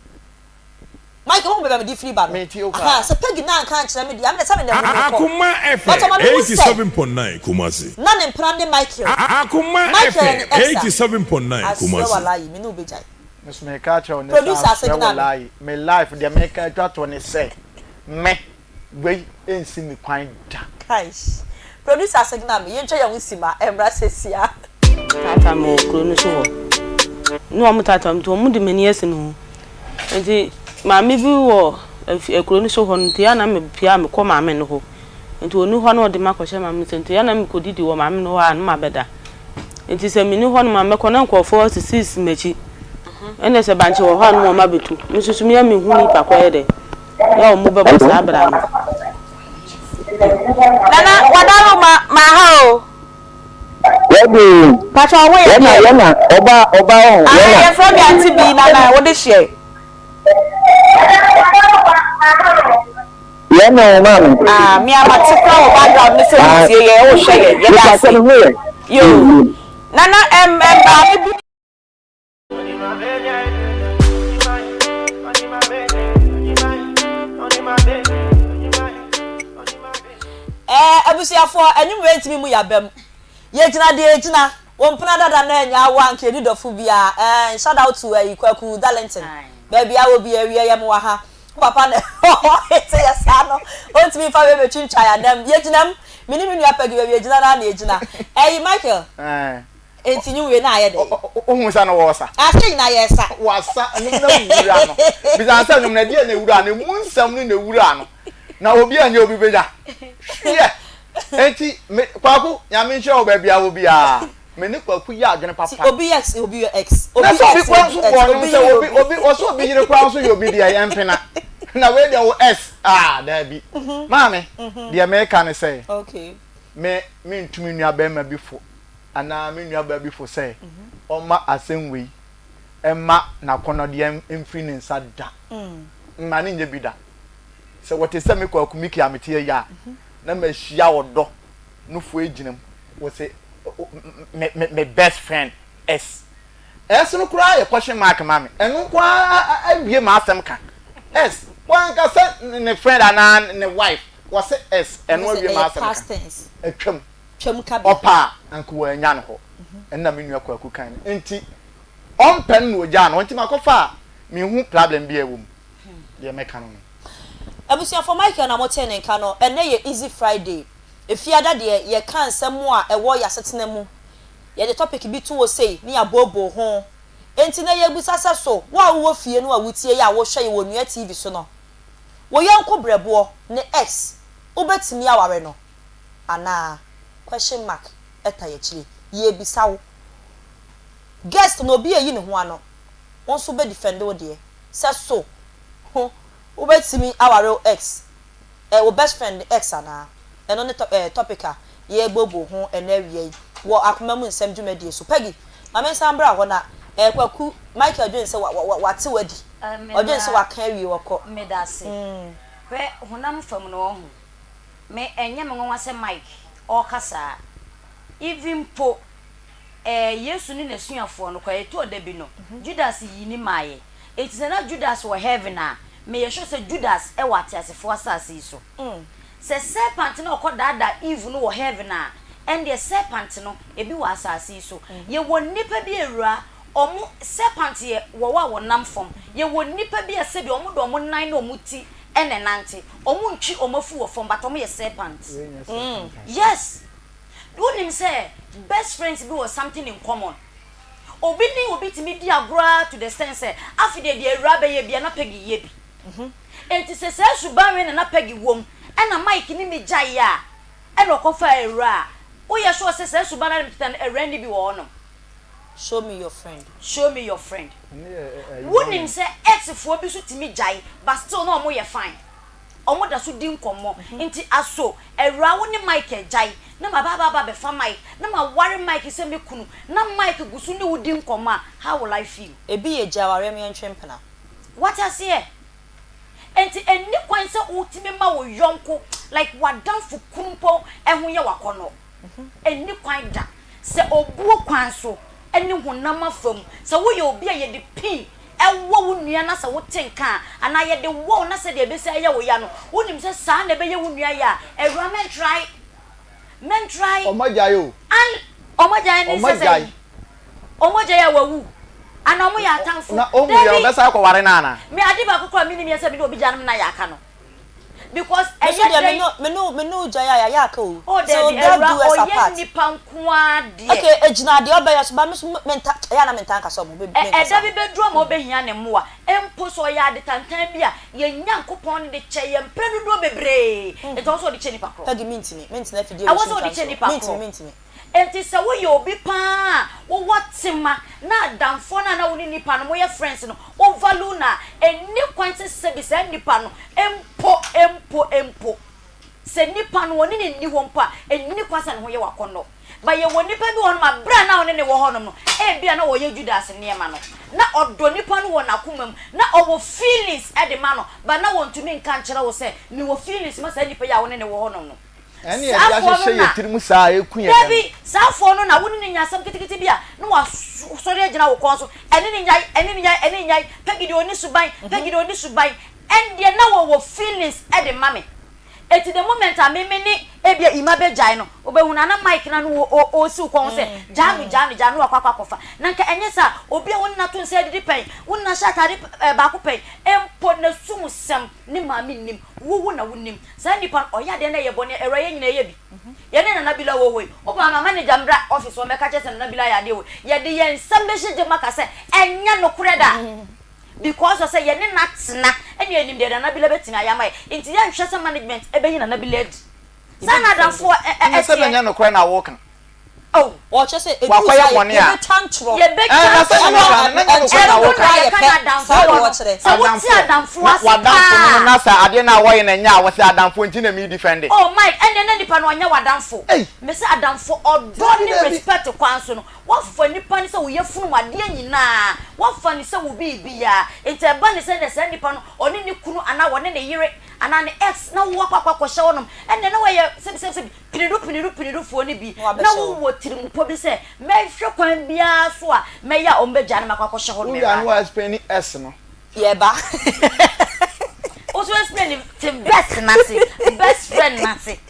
Michael won't be free by me. Ah, so Peggy now can't tell me. I'm the same. Akoma FM 87.9 Kumasi. None in Prande Michael. Akoma FM 87.9 Kumasi. I lie, me no be jai. Miss me catch on producer signal. Me life the make that one say. Me we ain't see me quite da. Guys. Producer signal me. You try your wisima embra sesia. Tata mo kro no so. No am tata mo to mo de mani ese no. Enti maame bi wo ekuro ni so ho nti ya na me pia me ko maame no ho nti onu ho na ode makɔhye maame nti ya na me kodidi wo maame no ho a no mabeda nti se me ni ho no maame ko na nkɔfo sisis machi ene se banche wo ho no ma betu nsusu me ya me hu ni pa kɔ ye de ya o mo bebo sa abra no Nana wadaro ma ha o Webi Pacho wo ye yana oba o yana ya from ya tibi nana wo de share Yeah, no, man. Me am a tikra background this is ye o share ye that's you Nana abusiafo anyum rentimi mu yabam ye gina de gina won pena dada na anya wa nke ni dofo bia shout out to Ikwaku Darlington baby I will be area yam wa ha papa na ete ya sano ontimi fa we betwincha ya dem ye ginam minimi nu apagi we gina na na gina Michael enti nyu we na aye de ohun sa no wo sa ase na ye sa wasa anu na wura no bizansa anu na dia na wura no mu nsam no na wura no na obi anya obi beja yeah enti kwaku nyame nhwe obabi a obi a me ne kwaku ya adwene papa obi x obi x obi x obi oso obi yire kwa so obi dia ya mpena na we dia o s da bi mame dia me ka ne say okay me ntumi nua ba ma bifo ana me nua ba bifo say oma asenwe emma na kono dia emfiri ne nsa da ma ne nye bi da se wote se me kwaku miki ametie ya na ma hia wodo no fo eginam wo se me best friend s no kura ye question mark mame enu kwa awie ma asem ka s one ka se ne friend ana ne wife was s enu awie ma asem ka twam ka bi opa anku anya no ho enna me nua kwaku kan enti ompen no oja no enti makofa me hu problem bi ewum de me kan no abusia for Michael na moten nka no ene ye easy friday efiada de ye kan semu a ewo ya setena mu ye the topic bi to wo say ni abobo ho enti na ye busasa so wo fie no a wutie ya wo hwe ye wonua tv so no wo yanko brebo ne x obetimi aware no ana question mark eta ye chire ye bisawo guest no bi eyi ne ho ano won so be defend wo de se so ho obetimi aware x wo best friend x ana eno ne topic a ye gbobo ho enawie wo akoma mu nsem dwumadi so pagi mame sambra ho na kwaku Michael Jones se wate wadi ojo se wakan wie woko medase we honam fam no ho me enye me nwa se Mike o kasa even po Yesu ni nasuafo no kwa eto odabi no Judas yini maye eti na Judas wo heaven a me ye sure se Judas e wate asefo asase so se serpent na okodada Eve no wo heaven a and the serpent no ebi wa asase so ye wo nipa bi ewura omu serpent ye wo wa wonam fom ye wo nipa bi ase bi omu do omu nan na omu ti ene nante omu ntwi omafu wo fom but omu ye serpent yes do say best friends be was something in common obi timi di agora to the sense afide de ewura be ye bia na pegi ye bi enti se suban na pegi wom ena Mike ni me gyae a ena okofa ewura o ye sure se suban na mpitan erandi bi wo no show me your friend wonim se ex fo bi so timi gyae but still no mo ye fine omo da so di nkomo enti aso ewura wo ni Mike gyae na ma baba be fa Mike na ma ware Mike se me kunu na Mike gusu ni wo di nkomo how will I feel ebi ye jaware me ntwempena what I say enti eni kwan se utime ma wo yonko like wadan fu kumpo ehun ye wakono eni kwan da se obuo kwan so eni honam afam se wo ye obi a ye de pin ewo wo nua na se wo tenka ana ye de wo na se de be se ye wo ya no wonim se sa na be ye wo nua ya ewura men try omojayo an omojayo ni se omojayo wawu ana omo ya atanfo na omo ya obesa akware na ana me adiba kokora mini me se bi obi janam na ya aka no because me no jaya ya aka o so that do us apart nipa nkoa de okay ejina de obeya so ba me ya na menta nka so mo be da bi bedro ma obehia ne moa empo so ya de tantan bi a ye nyankopon de che ye mpredu do bebre e also de che nipa kro tagi mintini fidie I was so de che nipa kro mintini enti se wo ye obi pa wo watima na damfo na wo ni nipa no mo ye friends no o value na eni kwanse se bi se nipa no empo se nipa no woni ni ho mpa eni kwasa ne ho ye wakono ba ye woni pa bi won ma bra na woni ne wo hono no e bia na wo ye Judas niema no na odo nipa no wona akomam na owo feelings e de ma no ba na won tumi nka nkyere wo se ni wo feelings ma sa nipa ya woni ne wo hono no eni ya hye ye tirimu saa ekuye Baby safo no na woni ne nyasam kitikiti bia na wa sori agina wo kon so eni ni nyai pegide oni suban and they na wo feelings e de mame eti the moment a me ni ebia ima be jai no obehuna na mic na no o si ko se janu akwakofa na nka enye sa obi a wonna to nse didi pen wonna sha tare ba ko pen empo na sumusem ni ma mi nim wo na wonnim sa nipa oya de na ye bone ero ye nyina ye bi ye ne na bila wo hoi oba ma manager mbra office wo me ka chese na bila ya de wo ye de ye nsam be hye maka se enya no koreda because I say ye ne natsna eni enim de na bila betina ya mai nti ye nhwese management ebe yi na bila di sana danfo se benya no kora na wo kan oh o che say wa kwaya woni a ye be na se no kan na no kora na wo kan so what ti adamfo asa wadamfo na sa ade na wo ye na nya wo se adamfo nti na me defend oh Mike ende na nipa no nya wadamfo me se adamfo odo ni respect kwanso no wo fa nipa ni se wo ye funu ade nyina wo fa ni se wo bibia ente ba ni se ne se nipa no oni ni kunu ana wo ne ne yire ana ne ex na wo kwakwa hye wonom ende na wo ye se piniru fo ni bi na wo tirimpo bi se me hwe kwan bia so a me ya ombeja na makwakwa hye wonom ya no explain s no ye ba also explain the best friend nasi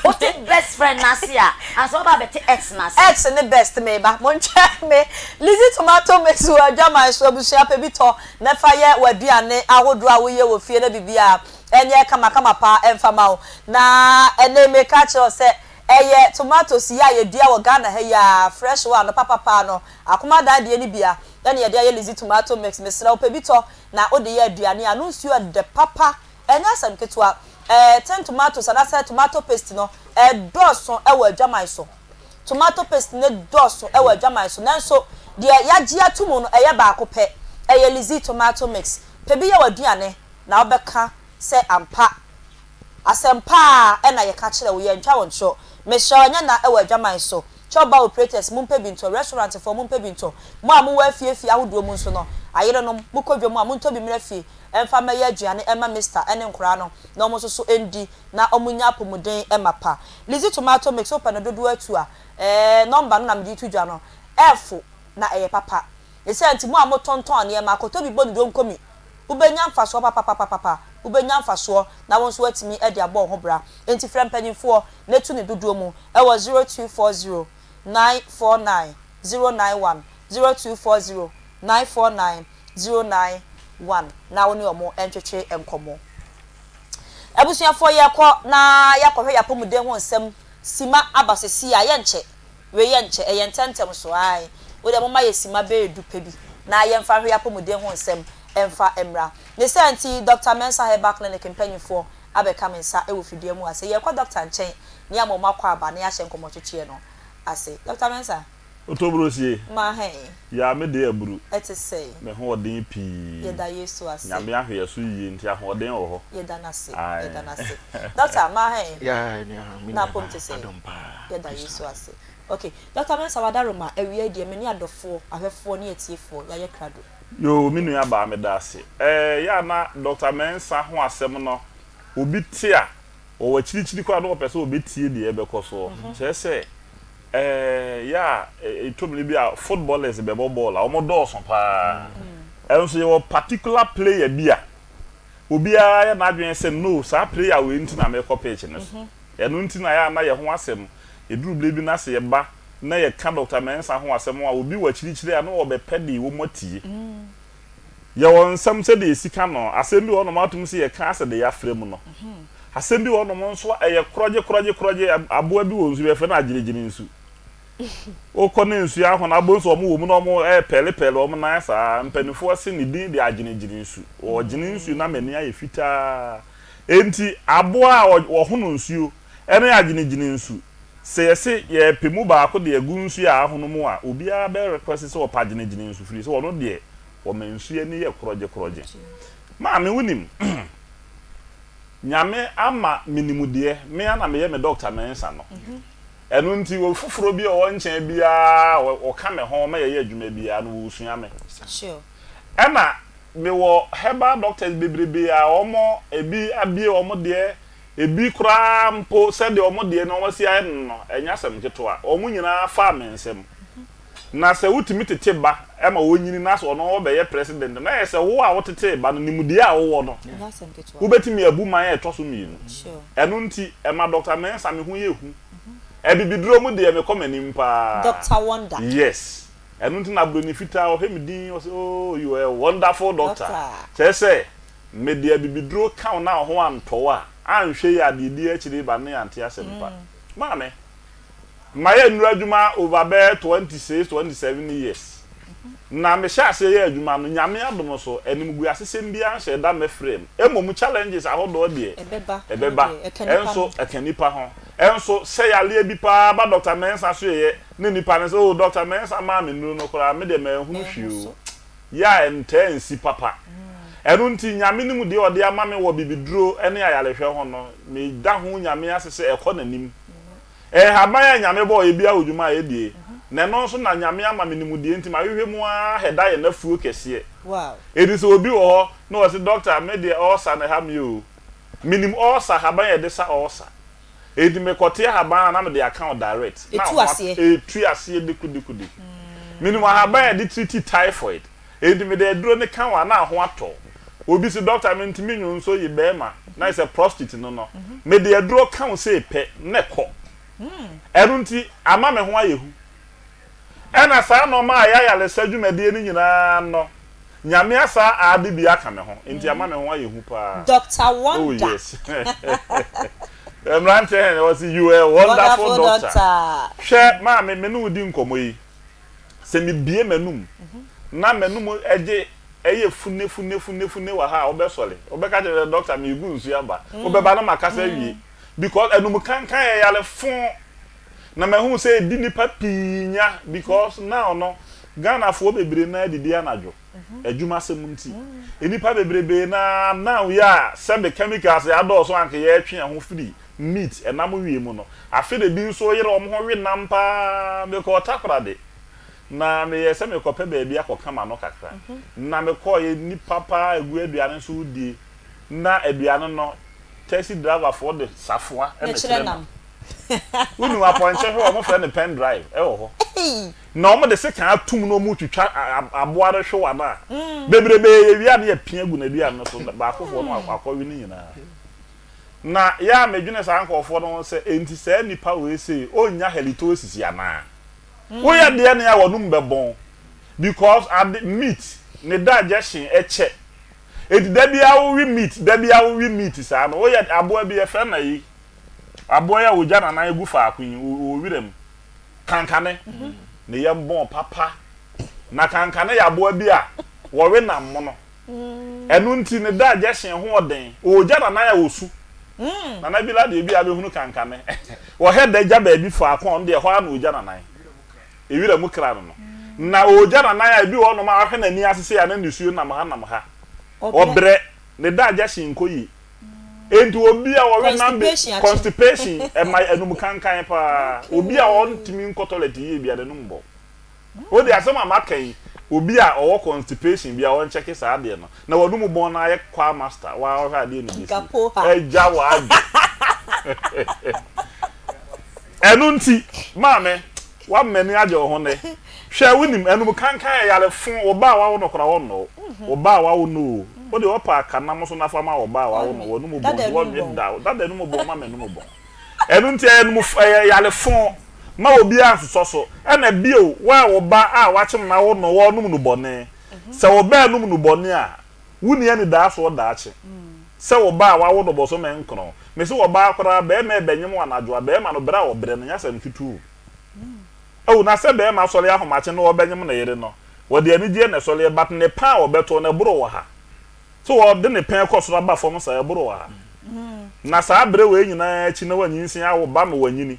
what the best friend nasi and so about the ex nasi ex the best me ba mo ncha me Lizzy tomato mix wo adwama so abusua pe bi to na fa ye waduane ahodo a wo ye wo fie na bibia enye kama pa emfama wo na ene me ka che o se eye tomatoes ya ye dua wo Ghana he ya fresh one no papa no akoma da de ni bia na ye de ye Lizzy tomato mix me sra wo pe bi to na ode ye aduane anu nsuo de papa enya asam ketwa 10 tomatoes and I tomato paste no doso e wa adwaman so tomato paste ne doso e wa adwaman so nanso de yagie atumu no eye ba ko pe eye Lizzy tomato mix pe bi ye waduane na obeka se ampa asempa e na ye ka kire wo ye ntwa won so me sho nya na e wa adwaman so choba operators mumpe binto restaurant for mumpe binto mo amu wa fie ahodo mu nso no ayere no mukodwo mu amunto bi mra fie emfa ma ye aduane ema Mr ene nkura no na omo so endi na omunya apomuden emapa Lizzy tomato mix open no dodo atu a number no na medi tudwa no F na eye papa ese anti mo amotonton ne ma koto bi bodu nkomi ubenya mfaso papa ubenya mfaso na won so atimi e de abo ho bra enti frem panyimfo na tu ne dodo mu e wo 0240 949 091 0240 949 091 na woni omo entwetwe enkomo abusuafo ye kɔ na yakɔhwe yapomuden ho nsɛm sima abasesi a yenche we yenche eyententem so ai wo de mama ye sima be edupe bi na yemfa hwe yapomuden ho nsɛm emfa emra ne senti Dr. Mensa Herbal Clinic mpanyifo abeka mensa e wo fidie mu ase ye kɔ doctor nchen ne amoma kɔ aba ne ya hye nkomo twetwe no ase Dr. Mensa Otobrosie ma he ya me de aburu etese me ho den pi ye da Yesu ase nyame ahwe so yie nti ahoden wo ho ye da na se ye da na se Dr. ma he ya na pom te se ye da Yesu ase okay Dr. Mensa wadaroma ewie de me ni adofo ahwefo ne etiefo ya ye krado yo minu ya ba me da ase ya na Dr. Mensa ho asem no obi tie a o wachirichiri kwa no pese obi tie de ebekoso chese ya itomli bia footballers be ball a omo do so pa enso ye particular player bia obi a ya na adwen se no sa player we nti na me ko pitch ne so eno nti na ya na ye ho asem eduru blebi na se ye ba na ye ka Dr. Mensa ho asem a obi wachirichiri a no obepedi wo motie ye won sam se de sika no asem bi wo no matum se ye ka se de ya frem no asem bi wo no nso eye kroje aboa bi wo nsu be fe na agiregire nsu o kone nsu ya ho na bonso omo wo mu no mo pele omo na sa mpanifo se ne din de agiregire nsu o gine nsu na mani aye fita enti aboa wo ho no nsu ene agiregire nsu se yese ye pemu ba ko de agu nsu ya ho no mu a obi a be request se o pa agiregire nsu firi se wono de o mensu ye ni ye kroje ma me wunim nyame ama minimude me ana me ye me Dr. Mensa no enu nti wo fufuro bi o nchen bia o ka me ho ma ye adwuma bia no wo sua me sure ena me wo herbal doctors bebrebe a omo ebi abie omo de ebi kura mpo se de omo de no wasi aye no enya sam keto a omo nyina fa me nsem na se wutimi tete ba e ma wonyini na so no wo be ye president na ye se wo a wo tete ba no nimudi a wo no wo betimi abu man e toso mi no enu nti e ma Dr. Mensa me hu ye hu e bibiduro mu de me komani mpa Dr. Wonder yes enu nti na broni fita o hemidin o say oh you are a wonderful doctor say me de bibiduro kan na ho anto a anhwe ya de di akiri ba ne ante asempa maame my nura adwuma over there 27 years na me sha se ye adwuma no nyame adom so enim gu asesem bia hye da me frame emom challenges ahodo de ebeba enso ekanipa ho enso se ya le bi pa ba Dr. Mensa so ye ne nipa ne so Dr. Mensa ma me nuru no kora me de me hu hwiu ya entensi papa enu nti nyame nimu de ode ama me wo bibiduro ene ayalehwe ho no me da ho nyame asese ekonanim habaya nyame bo ebia odwuma edie na no so na nyame ama menimudie nti ma hwehwe mu a heda ye na fuo kese wow edi so obi wo ho no was doctor me de osa na ha mi o minim osa habaya de sa osa edi me kote habaya na me de account direct etu ase de kudikudi minim habaya de treat typhoid edi me de duro ne kan wa na ho ato obi si doctor me ntimi nyu nso yi bema na is a prostitute no me de duro kan se pe ne ko erunti ama me ho ayehu ena sa no ma ya le sadwumade ni nyina no nyame asa ade bi aka me ho enti ama me ho ayehu pa Dr. Wonder oh yes emrante he was you a wonderful doctor she ma me no di nkomo yi se mi bie manum na manum eje eye fune wa ha obesole obeka je doctor me gu nsu aba obeba na makasa wie because enum kan ya le fun na me hu say di nipa pinya because now no Ghana fo bebre na didi anajo adwuma semunti enipa bebrebe na now ya sebe chemicals ya do so anke ya twe ho free meat enam wie mu no afi de bi nso yere om ho we nampa me ko takra de na me yese me ko pe ba bia ko kama no kakra na me ko ye nipa pa egu aduane so die na aduane no taxi driver for the safua e me chere unu aponche ho mo friend pen drive e wo ho na o mo de se kan atum no mu twitwa aboare hwe na bebrebe ye wi na ya pia gu na dua no so ba akofo no akwawi ni nyina na ya medwene sa ankofo no se enti se nipa we se onya halitosis ya na wo ya de na ya wonu mbebon because at meat ne da jeshin eche edi da bia wo wi meat sa no wo ya abo bi e fe na yi aboya oja na na egu fa akun o wirem kankane ne yembon papa na kankane ya abo bi a wo we na mo no enu nti ne da je hyen ho oden oja na na ya osu na na bi la de bi a be hunu kankane wo he da ja ba bi fa akun de ho na oja na na e wirem kra no na oja na na ya bi wo no ma ahwe na ni asese ya na nisuo na ha obre ne da je hyen koyi enti obi a wo remember constipation e my enum kankan pa obi a won timi toilet ye bia de numbo o de asema makai obi a owo constipation bia won check sa de no na wodum bon na ye kwa master wa o ha de ni bi e ja wa enunti maame wa meni aje ho ne hwe wonim enum kankan ya le fun oba wa wo no kora wo no oba wa wo no o de opa kana mo so na fama oba wa wo no wonu mo bon won ye da da de no mo bon ma me no mo bon enu nti enu ya le fon ma obi anso so e na bio wa oba a wa chim na wo no wo no mu bone se oba no mu bone a wuni ani da so da ache se oba wa wo no bo so me nkro me se oba akora be me benyem anajo be ma no bra wo bre no nya sam tutu o na se be ma so le ahomache no wo benyem na yere no wo de ani die na so le bat ne pa wo beto na bro wo ha so wo de ne pen ko so ba fom sa bro wo ha na sa bre we nyina chi na wanyinsin awo ba me wanyini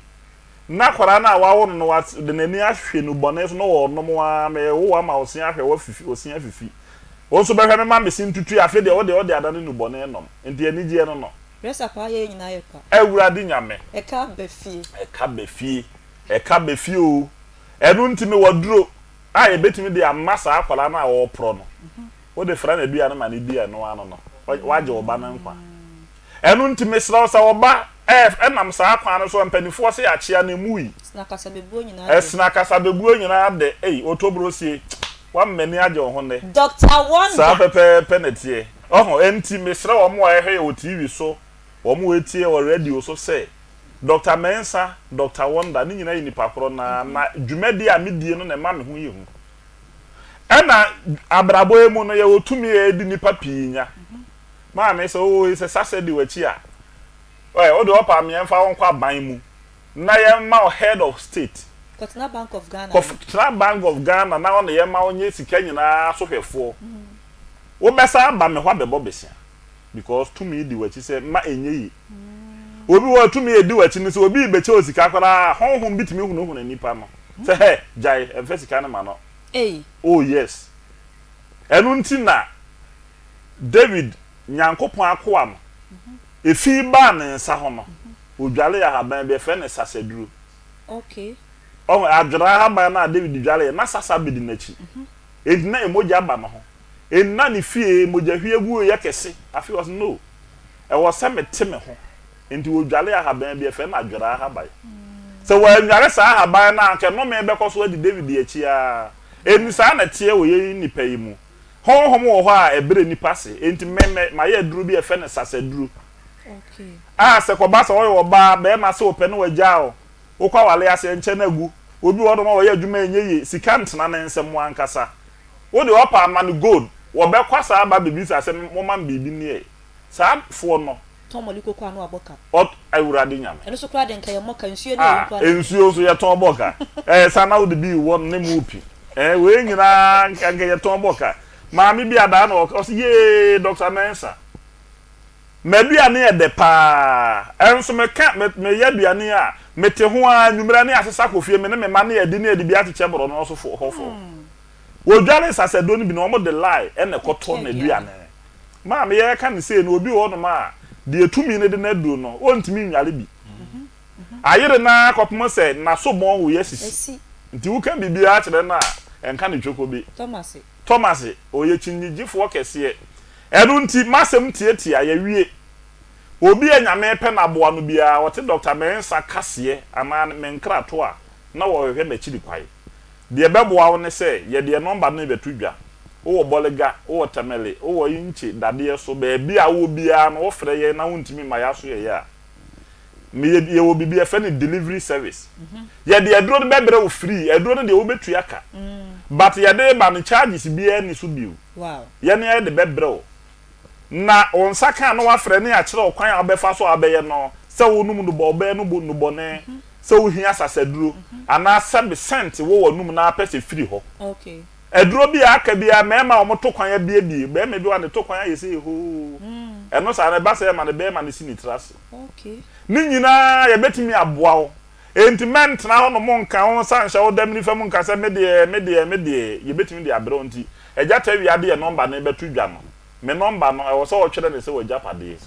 na kwara na wa wo no wa de nani ahwe no bone so no wo no mo a me wo wa ma osin ahwe wa fifi osin afifi wo so be hwe me ma me sin tutu afi de wo de adane no bone no enti ani gie no no resa pa ye nyina ye pa awurade nyame e ka be fie o enu ntimi woduro a ye betimi de amasa akwala na wo pro no wo de fra na bia na ma ne bia no ano no waje wo ba na nkwa enu ntimi sra sa wo ba enam saa kwan no so mpanifo se achia na mui snakasa bebuo nyina snakasa bebuo nyina de otobrosie wa mmani age ho ne Dr. Wonder saa pepe penetie enti mesre wo mo ehwe o TV so wo mo etie o radio so say Dr. Mensa Dr. Wonder ni nyina yini pakoro na dwumadi a medie no na ma me ho yehu ena abrabo emu no ye otumi edi nipa pinya ma me so o se sasedi wachi a o de opa me emfa won kwa ban mu na ye ma head of state Kotna Bank of Ghana Bank of Ghana na on ye ma onye sika nyina sohwefo wo besa ba me hwa bebo besia because to me di wachi say ma enye yi obi wo to me edi wachi ni so obi beche osika kwara honhom bitimi hunu nipa no say hey jai e sika na ma no oh yes enu nti na David Nyankopon Akua no efi ba ne nsa ho no odwale ya haban be fe ne saseduru okay adwara haban na David dwale na sasa bedi nachi edina emoja ba no ho enna ne fie emoja hwie gu ye kese afi was no e was se meteme ho enti odwale ya haban be fe na adwara haban so wa nware sa haban na nke no me be koso adi David echi a eni sa na tie wo ye nipa yi mu honhom wo ho a ebere nipa se enti meme ma ye duru bi e fe ne saseduru okay se ko ba se wo ba be ma se ope no wagya o wo kwa wale ase nche na gu obi wo do ma wo ye adwuma enye sika ntena na nsem ankasa wo de opa ma no gold wo be kwa sa ba bibi sa se mo ma bibi ni e sa fo no tomoli kokwa no aboka Awuraa de nyame eno so kra de nka ye moka nsuo de kwa nsuo so ye ton boka sa na wo de bi wo ne mu pi we nyina nka ye ton boka maami bi ada na o se ye Dr. Mensa meduane e de pa enso me yaduane a mete ho a nwumra ne asesa kofie me ne me ma ne edi ne edi bi ateche boro no so fo hofo wodwale sasedo ni bi no mo de lie e ne koto na duane maami ye ka ne se no obi wo no ma de etumi ne de na du no ontimi nwale bi ayire na kopmo se na so bon wo yesisi nti wo kan bibia a kire na enka ne twoko bi Thomas oye chinyigifo kese enu nti masem tietia ya wie obi anyame pe na boa no bia wote Dr. Mensa kase ama menkra to a na wo hwe na chiri kwai de beboa wo ne se ye de number no betu dwa wo bolega wo tamele wo yinchi dade so ba bia wo bia no wo frɛ ye na wontimi ma ya so ye ya me ye wo bibia fe ne delivery service ye de aduro no bebre wo free aduro no de wo betu aka but ye de ba no charges bia ni so biu wow ye ne de bebre wo na on saka no wa frɛ ne a kyerɛ okwan a obefa so abɛye no se wo num no bo be no bo no bone se wo hia sasaduro ana 7% wo num na apese free ho okay eduro bi aka bia mema o to kwan bia bi be me bi wa ne to kwan yesi ho eno sa ne ba se ma ne be ma ne sini trase okay ni nyina ye betimi aboa wo entiment na ho no mo nka ho sanhye wo dam ni fam nka se me de ye betimi de abere onti eja ta wi ade ye number na betu dwa no me number no e wo so wo twere ne se wo japade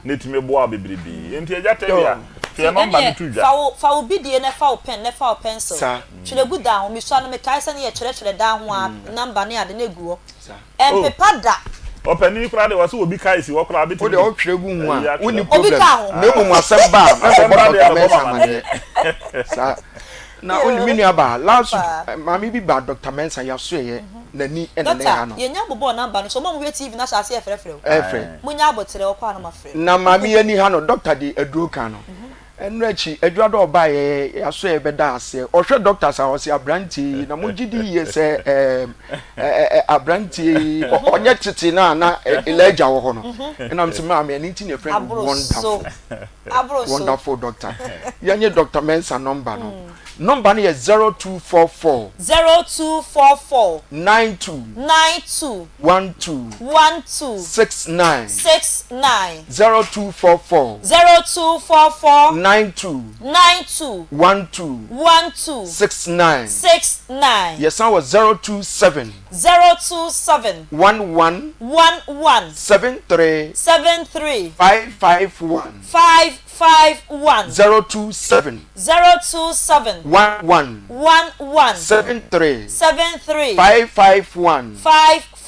ne timi boa bebribi enti eja ta wi a fe number ni tu dwa fa wo bidie ne fa wo pen ne fa wo pencil twere gu da ho mi so no me kai se ne ye twere da ho a number ne ade na guo pepa da openi kura de waso obi kai si wo kura bi o de o twere gu hu a woni problem na mu asem ba na Mensa mane sa na oni minu aba last mami bi ba Dr. Mensa ya so ye nani ene ne ha no ye nya bobo number no so mo hwe TV na shase e frefre mo nya abotere o kwa na ma frɛ na mami ani ha no doctor di aduro kan no enu achi adwado oba ye ya so ye beda ase o hwe doctor sa o se abranti na mo gidi ye se abranti onye titi na eleja wo ho no na mse mami ani ti ne friend wonderful doctor yanye Dr. Mensa number no number no is 0244 92 69 0244 92 69 yes I was 027 11 73 551 027 11 73 551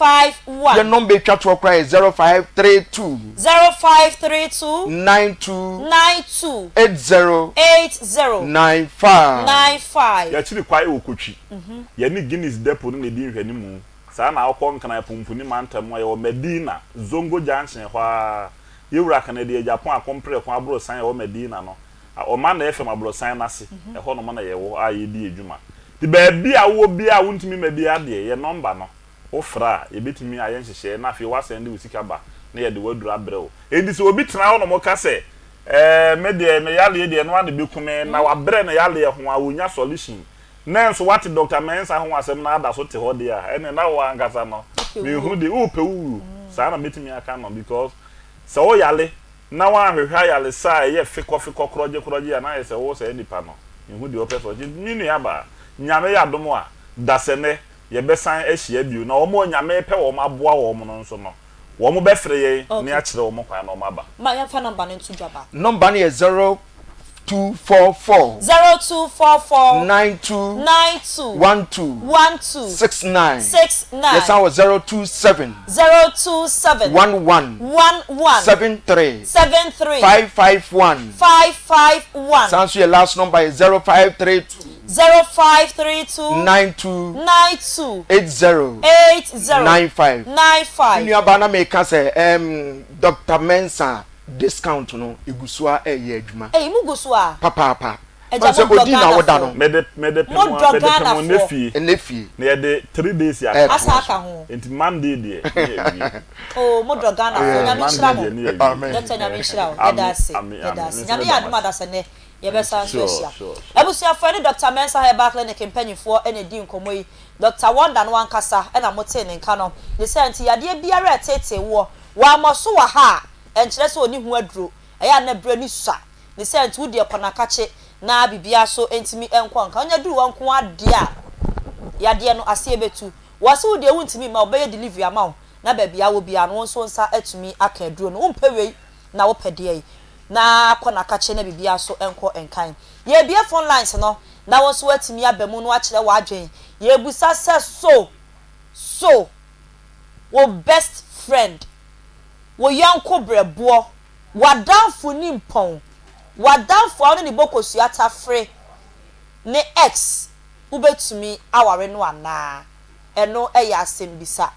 551. Your number chat to cry 0532 0532 92 80 95. Ya chiri kwai okotwi. Ya ni Guinness depot no di nhwani mu. Saa na akọ nkana ya pumpuni mantam ya o Medina Zongo Junction hwa Awuraa kana de Japan akompre kwa abro san ya o Medina no. O man na FM abro san na se. E ho no man na ye wo aye di edwuma. Ti ba bia wo bia wontimi ma bia de ye number no. Wo fra ye betimi aye nhyehyɛ na afi wa send wo sika ba na ye de wadura brɛw. Edi so obi tena ho no mo ka se me de me yale de no ane bekume na wa brɛ na yale ho a wonya solution. Nanso what Dr. Mensa ho asɛm na ada so te ho de a ene na wa angasa no. Me hu de wo pe wu. Saa na betimi aka no because se wo yale na wa hwehwa yale saa ye fikɔ kroje na ye se wo se nipa no. Me hu de o person mi nu ya ba. Nyame ya domo a dasene ye besan ahia bio na omo nyame pe wo maboa wo mo no nso no wo mo be frɛ ye ne a kyerɛ wo mo kwan na o maba ma ya fa number no ntu dwaba number no is 0244 92 69 yes I was 027 11 73 551 sounds your last number is 0532 92 80 95 you abana me ka say Dr. Mensa discount no igusua eye adwuma mugusua papa so odi na woda no me de nefi na ye de 3 days ya asaka ho enti Monday de oh mo drogana fo nya me shira mo doctor nya me shira o edase nya me aduma da se ne ye be san so sia ebusia fo ni Dr. Mensa Herbal Clinic mpanyifo ene di nkomo yi Dr. Wonder no ankasa ena mote ne nka no ne senti yade biara tete wo wa moso wa ha enkyere se oni hu aduro eya na bre ni sua ne senti wo de kona kache na bibia so entimi enko nka onya duru wanko ade a yade no ase ebetu wase wo de wuntimi ma obeye delivery ama na babia wo bia no nso nsa atumi aka aduro no umpewei na wo pede yi na kona kache na bibia so enko enkan ye bia phone lines no na wo so atimi abamu no akere wa adwen ye busa se so wo best friend wo yanko brebo wadanfo ni mpon wadanfo awon ni bokosu atafre ne ex ubetumi aware no ana eno eya asembisa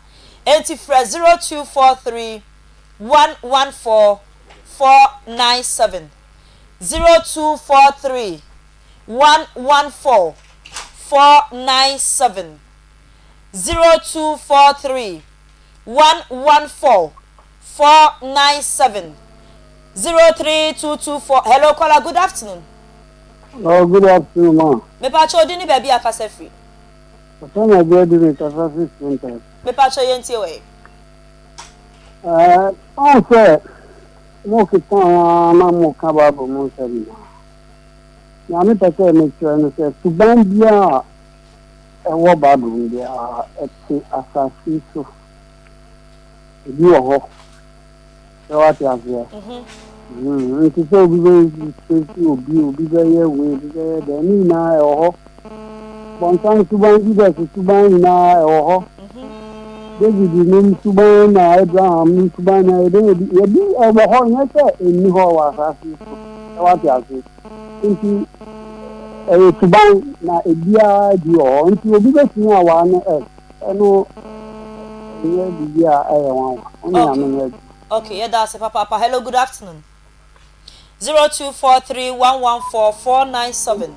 enti fra 0243 114 497 0243 114 497 0243 114 497 03224. Hello caller, good afternoon. Oh, good afternoon, ma. Me pacho di ni baby akase free. Oto na go di me traffic center. Me pacho yenti we. On se mo ki tan na mo ka ba bo mo se ni. Ya mi ta ke me tro no se suban bia e wo ba do ndia e ti asasi so. Ebi wo ho. E wa ti afia. Nti so obi be ye we be de ni na e ho. Bon san suban bi de suban na e ho. David ni suban na Abraham ni suban na e de e bi e bo ho yen se ni ho wa asasi so. E wa ti afia. Nti suban na e bia di ho nti obi be tin awa no no ye bia e wan oni amen. Okay, yeah, that's papa. Hello, good afternoon. 0243114497.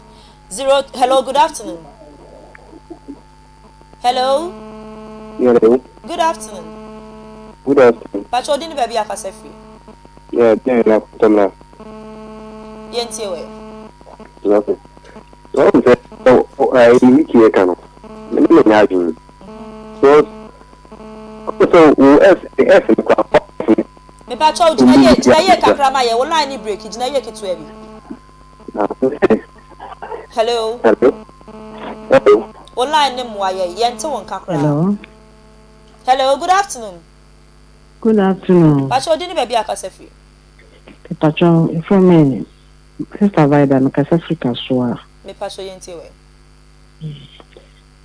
Hello, good afternoon. Hello. Hello. Good afternoon. Good afternoon. Pacho dini baby akase free. Yeah, thank you for that. Yenti we. Okay. So, I need to can. Me na ajin. So me pacho jina ye kakra ma ye wo line ni break jina ye ketu abi. Hello. Hello. Wo line ni mo aye ye nte won kakra. Hello. Hello, good afternoon. Good afternoon. Pacho dini baby akase free. Pacho from me. Sister Vida no kasa Africa so a. Me pacho yenti we.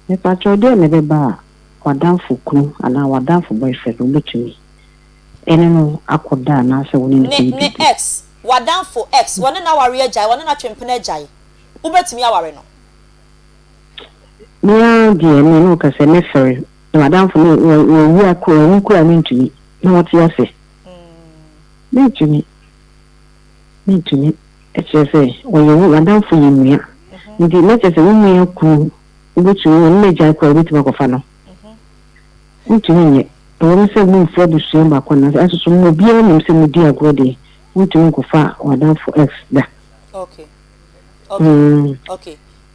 Me pacho de me be ba. wadanfo kunu ana wadanfo boyfriend obetumi ene no akoda na se woni ne ex wadanfo ex woni na ware agya woni na twempene agya obetumi aware no nia die me no ka se me fere wadanfo no wo akura wo kura me ntumi na woti ase ntumi echese wo wadanfo yimia ndi mechese wo mu ku obetumi woni agya akura obetumi akofa no ntumi nye wọ́n sẹ́ mú ìfẹ́ bí sùn bá kọ́ náà ẹ̀sùn sùn mú bí ẹ̀rọ mi sẹ́ mú di àgọ́ de wọ́n ti mú kó fa wàdán fún x dà. Okay.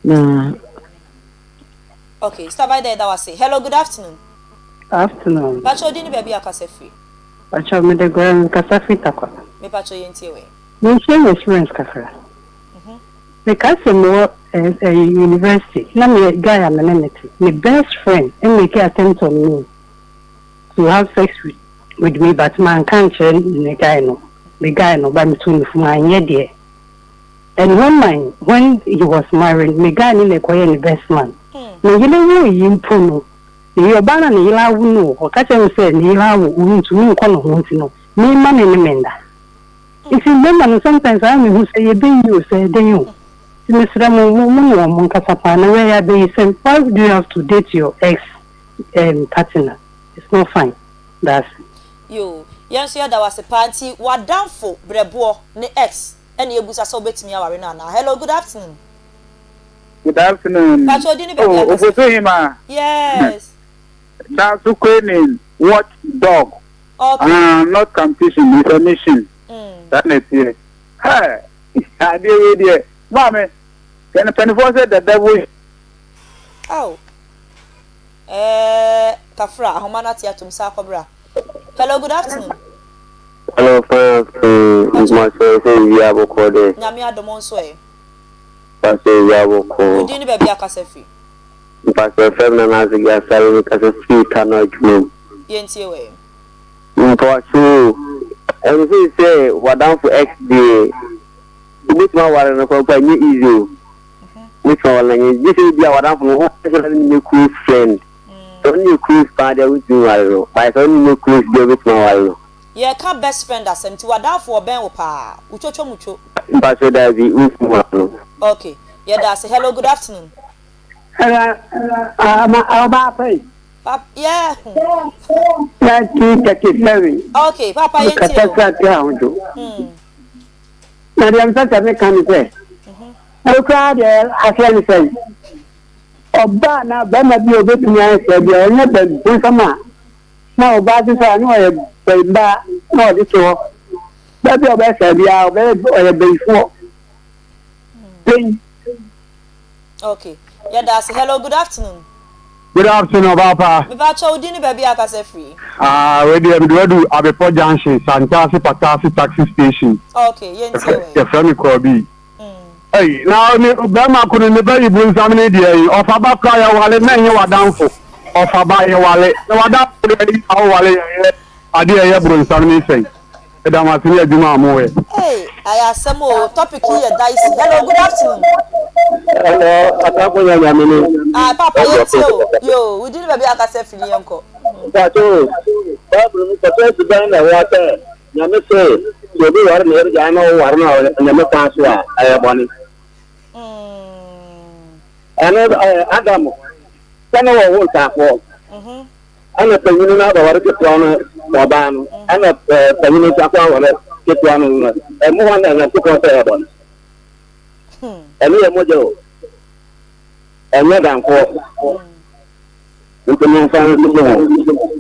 Na. Okay. Stop by there. That was it. Hello. Good afternoon. Afternoon. Pacho di ni baby akase free. Pacho me de grand kasa free takwa. Me pacho yenti we. Me share experience kakra. Me kase mo university. Na me guy am amenity. My best friend and make attempt on me to have sex with me, but man can't share the guy no. The guy no, but me too my idea. And when he was married, me guy ni le koye ni best man. Me yile wo yimpo no. Ni obana ni yila wu no. Okache me say ni yila wu untu mi nko no ho no. Me ma me ni menda. If you remember sometimes I me who say you be you say then you. Mr. Mo kasapa na where ya be say why do you have to date your ex partner? It's not fine. That's yo. Yes, yeah, that was a party. Wadanfo brebo ne ex. And you busa so betimi aware na. Hello, good afternoon. Good afternoon. Pacho dini be Ofosuhemaa. Yes. That's Ukrainian. What dog? Okay. Not competition, information. That is it. Hey, I did it. Mommy, can the 24 say the devil? Oh. Kafra, homana tia tumsa kobra. Hello, good afternoon. Hello, friends. It's myself. We have a call there. Nyami adomon so e. Pastor, we have a call. Udini baby akasefi. Pastor, family na ziga salary kasefi kana jum. Yenti we. Mpacho. And say wadan for X day. Which one wale na kwa ni easy. Which one wale ni this is dia wadan for new close friend. So new close father with you wale. By so new close day which one wale. Yeah, can best friend asem ti wadan for ben wo pa. Uchocho mucho. Mpacho da bi wale. Okay. Yeah, that's it. Hello, good afternoon. hello. Aba pay. Pap, yeah. 1937. Okay, Papa yenti. Na dem sa me kan say. O ka de afia say. Oba na ba ma bi obetumi an say bi o nya ba bu sama. Na oba ti say no e ba na o di so. Ba bi oba say bi a oba o be fo. Okay. Yeah, that's it. Hello, good afternoon. Good afternoon, Papa. Me ba cho udini baby akase free. We do Abepo Junction, Santasi Patasi taxi station. Okay, yenti we. The friend call be. Hey, now me Obama couldn't never you bring some idea of Abaka ya wale na ye wadanfo. Of Abaya wale. The wadanfo how wale adia ya bring some anything. Eda masini adwuma amowe. Hey, I asemo topic here dicey. Hello, good afternoon. Hello, atako ya yamini. Papa yenti yo, udini baby akase free yanko. Pacho, Pablo, pacho tibana water. Nyame say, you be war near Jano war na nyame paswa ayaboni. Adam. Kana wo ta ko. Ana tanyina na ba war ke tuana babanu. Ana tanyina ta ko wala ke tuana na. Mo wanda na ko ta ayaboni. Emi emojo. Enya dan ko.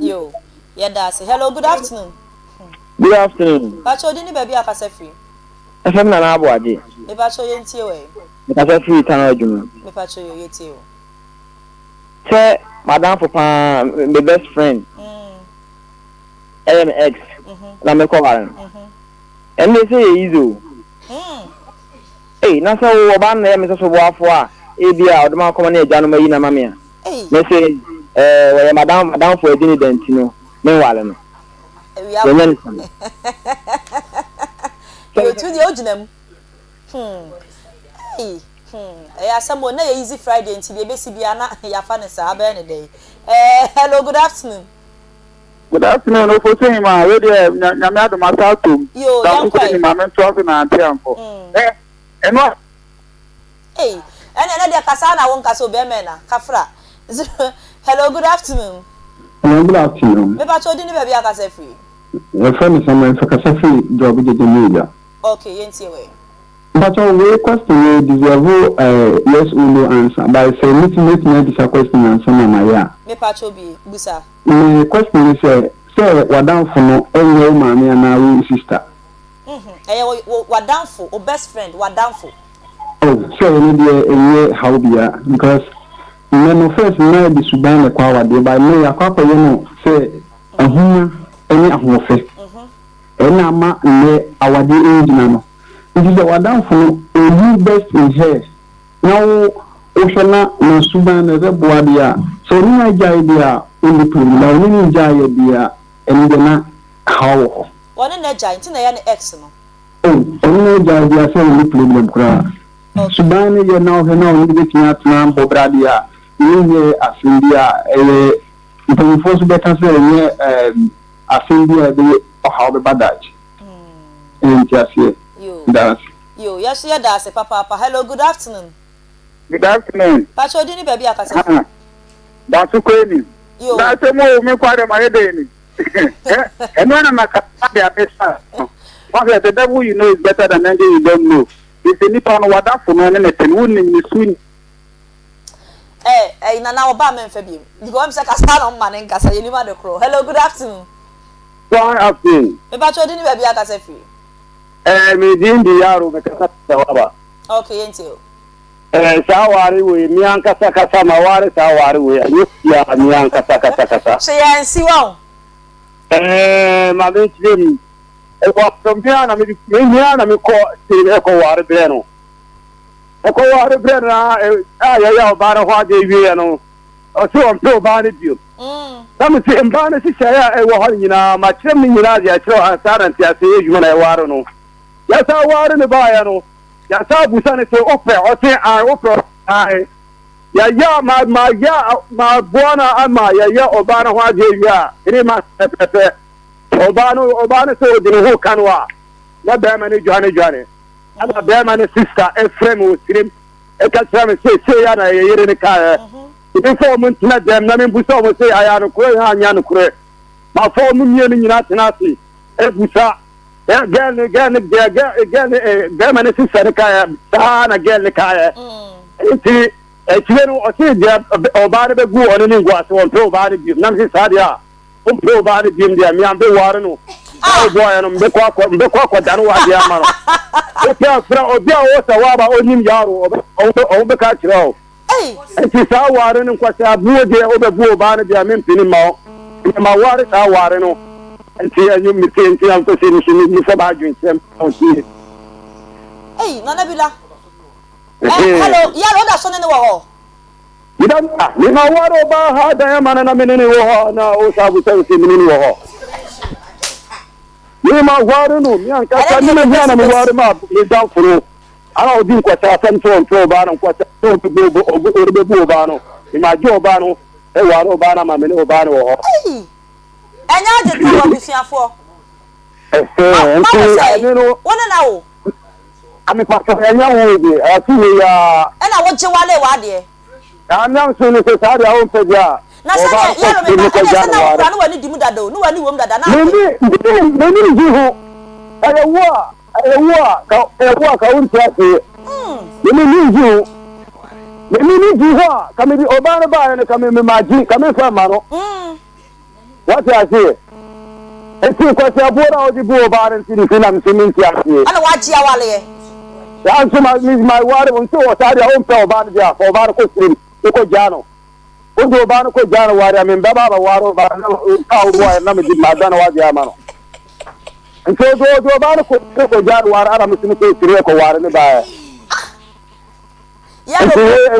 Yo, yeah, that's it. Hello, good afternoon. Good afternoon. Pacho dini baby akase free. FM na abo ade. Me pacho yenti we. Me pacho free tan adwuma. Me pacho yo yeti o. Say madam papa my best friend. Ex. Na me call her. And they say easy. Hey, na say wo ba na me so bo afo a e bia oduma koma na eja no mayi na mame a. Me say we madam for edini denti no. Me wale no. You to the ojinem. Hey, Asamo na easy Friday until the besi bia na ya fa ne sa ba ne day. Hello, good afternoon. Good afternoon, Ofosuhemaa. We dey nyame adoma satum. Yo, yankwa. Ma men 12 na antiampo. Eno. Na dia kasa na won kasa obe me na. Kafra. Hello, good afternoon. Good afternoon. Me ba chodi ni ba bia kasa free. Your friend is a kasa free job with the media. Okay, yenti we. But we question deserve yes or no answer. By say meeting this question answer na ya. Me pa chobi busa. My question is say wadan for no enye maami na we sister. Wadan for o best friend wadan for. Oh, so we dey enye how bia because no first na di suban le kwa wade by me akwa ye no say ahuma eni ahofe. Ena ma ne awade engina no. It is the wadan for a best in here. Now, Oshana, no Suban, as a boadia. So, no idea in the pool, no idea, and then how. One in a giant in an excellent. Oh, no idea, so we problem cry. Suban, you know, looking at Nam Bobradia, you as India, if you force better say, as India, the how the badge. And just here. Yo, yes, yeah, that's a papa. Hello, good afternoon. Good afternoon. Pacho dini baby akasa. That's okay. Yo. That's a more me kware my day. And when I'm a pesa. What the devil you know is better than anything you don't know. If you need to know what that for no anything wouldn't you soon. Na oba men fa bi. Because I'm say kasa no man nkasa ye ni ma de kro. Hello, good afternoon. Good afternoon. Me pacho dini baby akasa fi. Me din di yaro me kasa tawaba. Okay, yentio. Sawari we mi an kasa kasa mawari sawari we ya mi an kasa kasa. Se yansi won. Ma be trim. Wa tombia na mi ko ti ko wari breno. Ko wari brena ya bara hwa de wi no. O so on to ba ni bio. Tam se mbana si ya wo hal nyina ma trim ni nyina ya tro asaran ti ase ejuma na waro no. Ya sa wari ni ba ya no. Ya sa busa ne se ope o se a ope ai. Ya ma buana ama ya obana hwa de wi a. Ire ma pepe. Obano so de ho kanwa. Ya be ma ni joane. Ala be ma ni sister Efrem o trim. E ka tram se ya na yere ni ka. Ibi fo mun tna dem na men busa mo se aya no kure ha nya no kure. Ma fo mun nye ni nyina tenasi. E busa. Ya gel be ma ni sister ka ta na gel ka ya. Enti e twenu o se de obano be gu oni ni ngwa so on pro ba de na mi sa dia. Pro ba de dim dia mi an be ware no. Oh boy no mbe kwa dan wa dia ma no. O pia fra o bia o sa wa ba onim yaro o be ka kira o. Enti sa ware no kwa sa buo de o be buo ba no dia me mpini ma ware sa ware no. Enti anyu mi enti an to se ni se ba adwin sem o ti. Nana bila. Hello, ya lo da so ne wo ho. Ni ma waro ba ha da ma na menene wo ho na o sa bu se menene wo ho. Ni ma waro no mi an ka ta ni na mi waro ma ni dan furu. Ara o din ko ta san to ba na ko ta to bu ba no. Ni ma jo ba no e waro ba na ma menene ba no wo ho. Enya je to wa busuafo. Wona na wo. Ami pa to enya wo de ati ya. E na wo je wale wa de. Amam so ni se sa dia o peja. Na se ya lo me pa se na wo no wani dimu dada o no wani wom dada na. Ni ji ho. Ewa ka un tia se. Ni ji ho. Ni ji ho ka me bi oba no ba ne ka me maji ka me fa ma no. What I say? Enti ko se abora o di bu oba ran ti ni film se min tia se. Ana wa ji awale. Ya so my word on so sa dia o pe oba dia oba ko stream. Ko jano o ba no ko jano wari amen baba ba waro ba na ka bo na me di madana wa dia ma no nso do ba no ko jano wari ara musu ko tire ko wari ne ba ya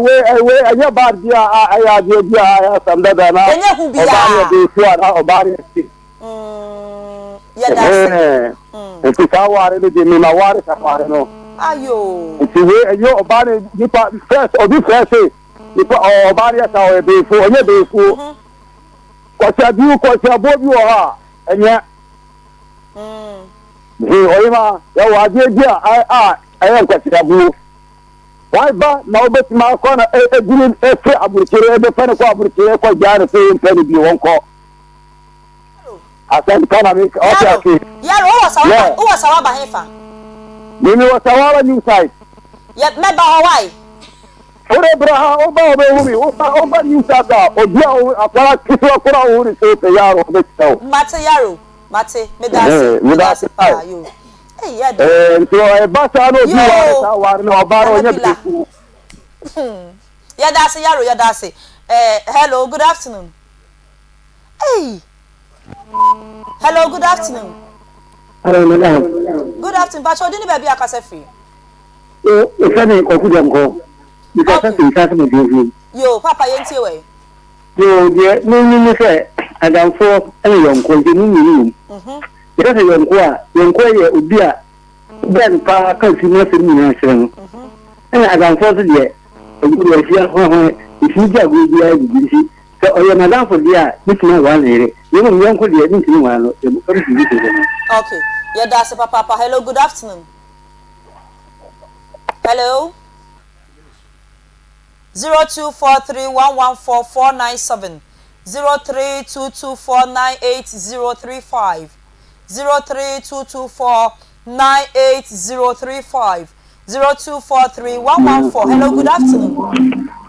we anya ba dia aya dia ya samda da na enya hu bia ba de su ara o ba ni ya da se e ti ka wari ne di mi ma wari sa wari no Ayo. Nti we enyo oba ne nipa first obi first nipa oba ne ta o be fu onye be fu. Kwasi abo bi wo ha enye. Oyima ya wa je ayan kwasi abo. Why ba na obetima ko na eguru efe aburkire ebe fa ne ko aburkire ko jare fe mpani bi wonko. Asan kana mi okay. Yaro o wasawa ba hefa. Mimi wasawa new side. Ya meba Hawaii. Ore braha oba humi oba new side odia akwara kitu akora uri se pe yaro betao. Mate medasi pa yo. Nto basa no diwa ta war no obaro onye biku. Yadasi. Hello, good afternoon. Hey. Hello, good afternoon. Hello, madam. Good afternoon. But you didn't baby akase free. Yo, ifane okudam ko. Because think me dey. Yo, papa yenti we. Yo, dey no say adamfo ene yonko dey ni. Because yonko ye obi a ben pa kan si no se ni na hwe no. Ene adamfo so dey obi dey fia ho ifi jago bi a bi. So oye madam for dia bitna wa lere. You yonko dey ni wa no. Okay. Yeah, that's papa. Hello, good afternoon. Hello. 0243114497 0322498035 0322498035 02431144. Hello, good afternoon.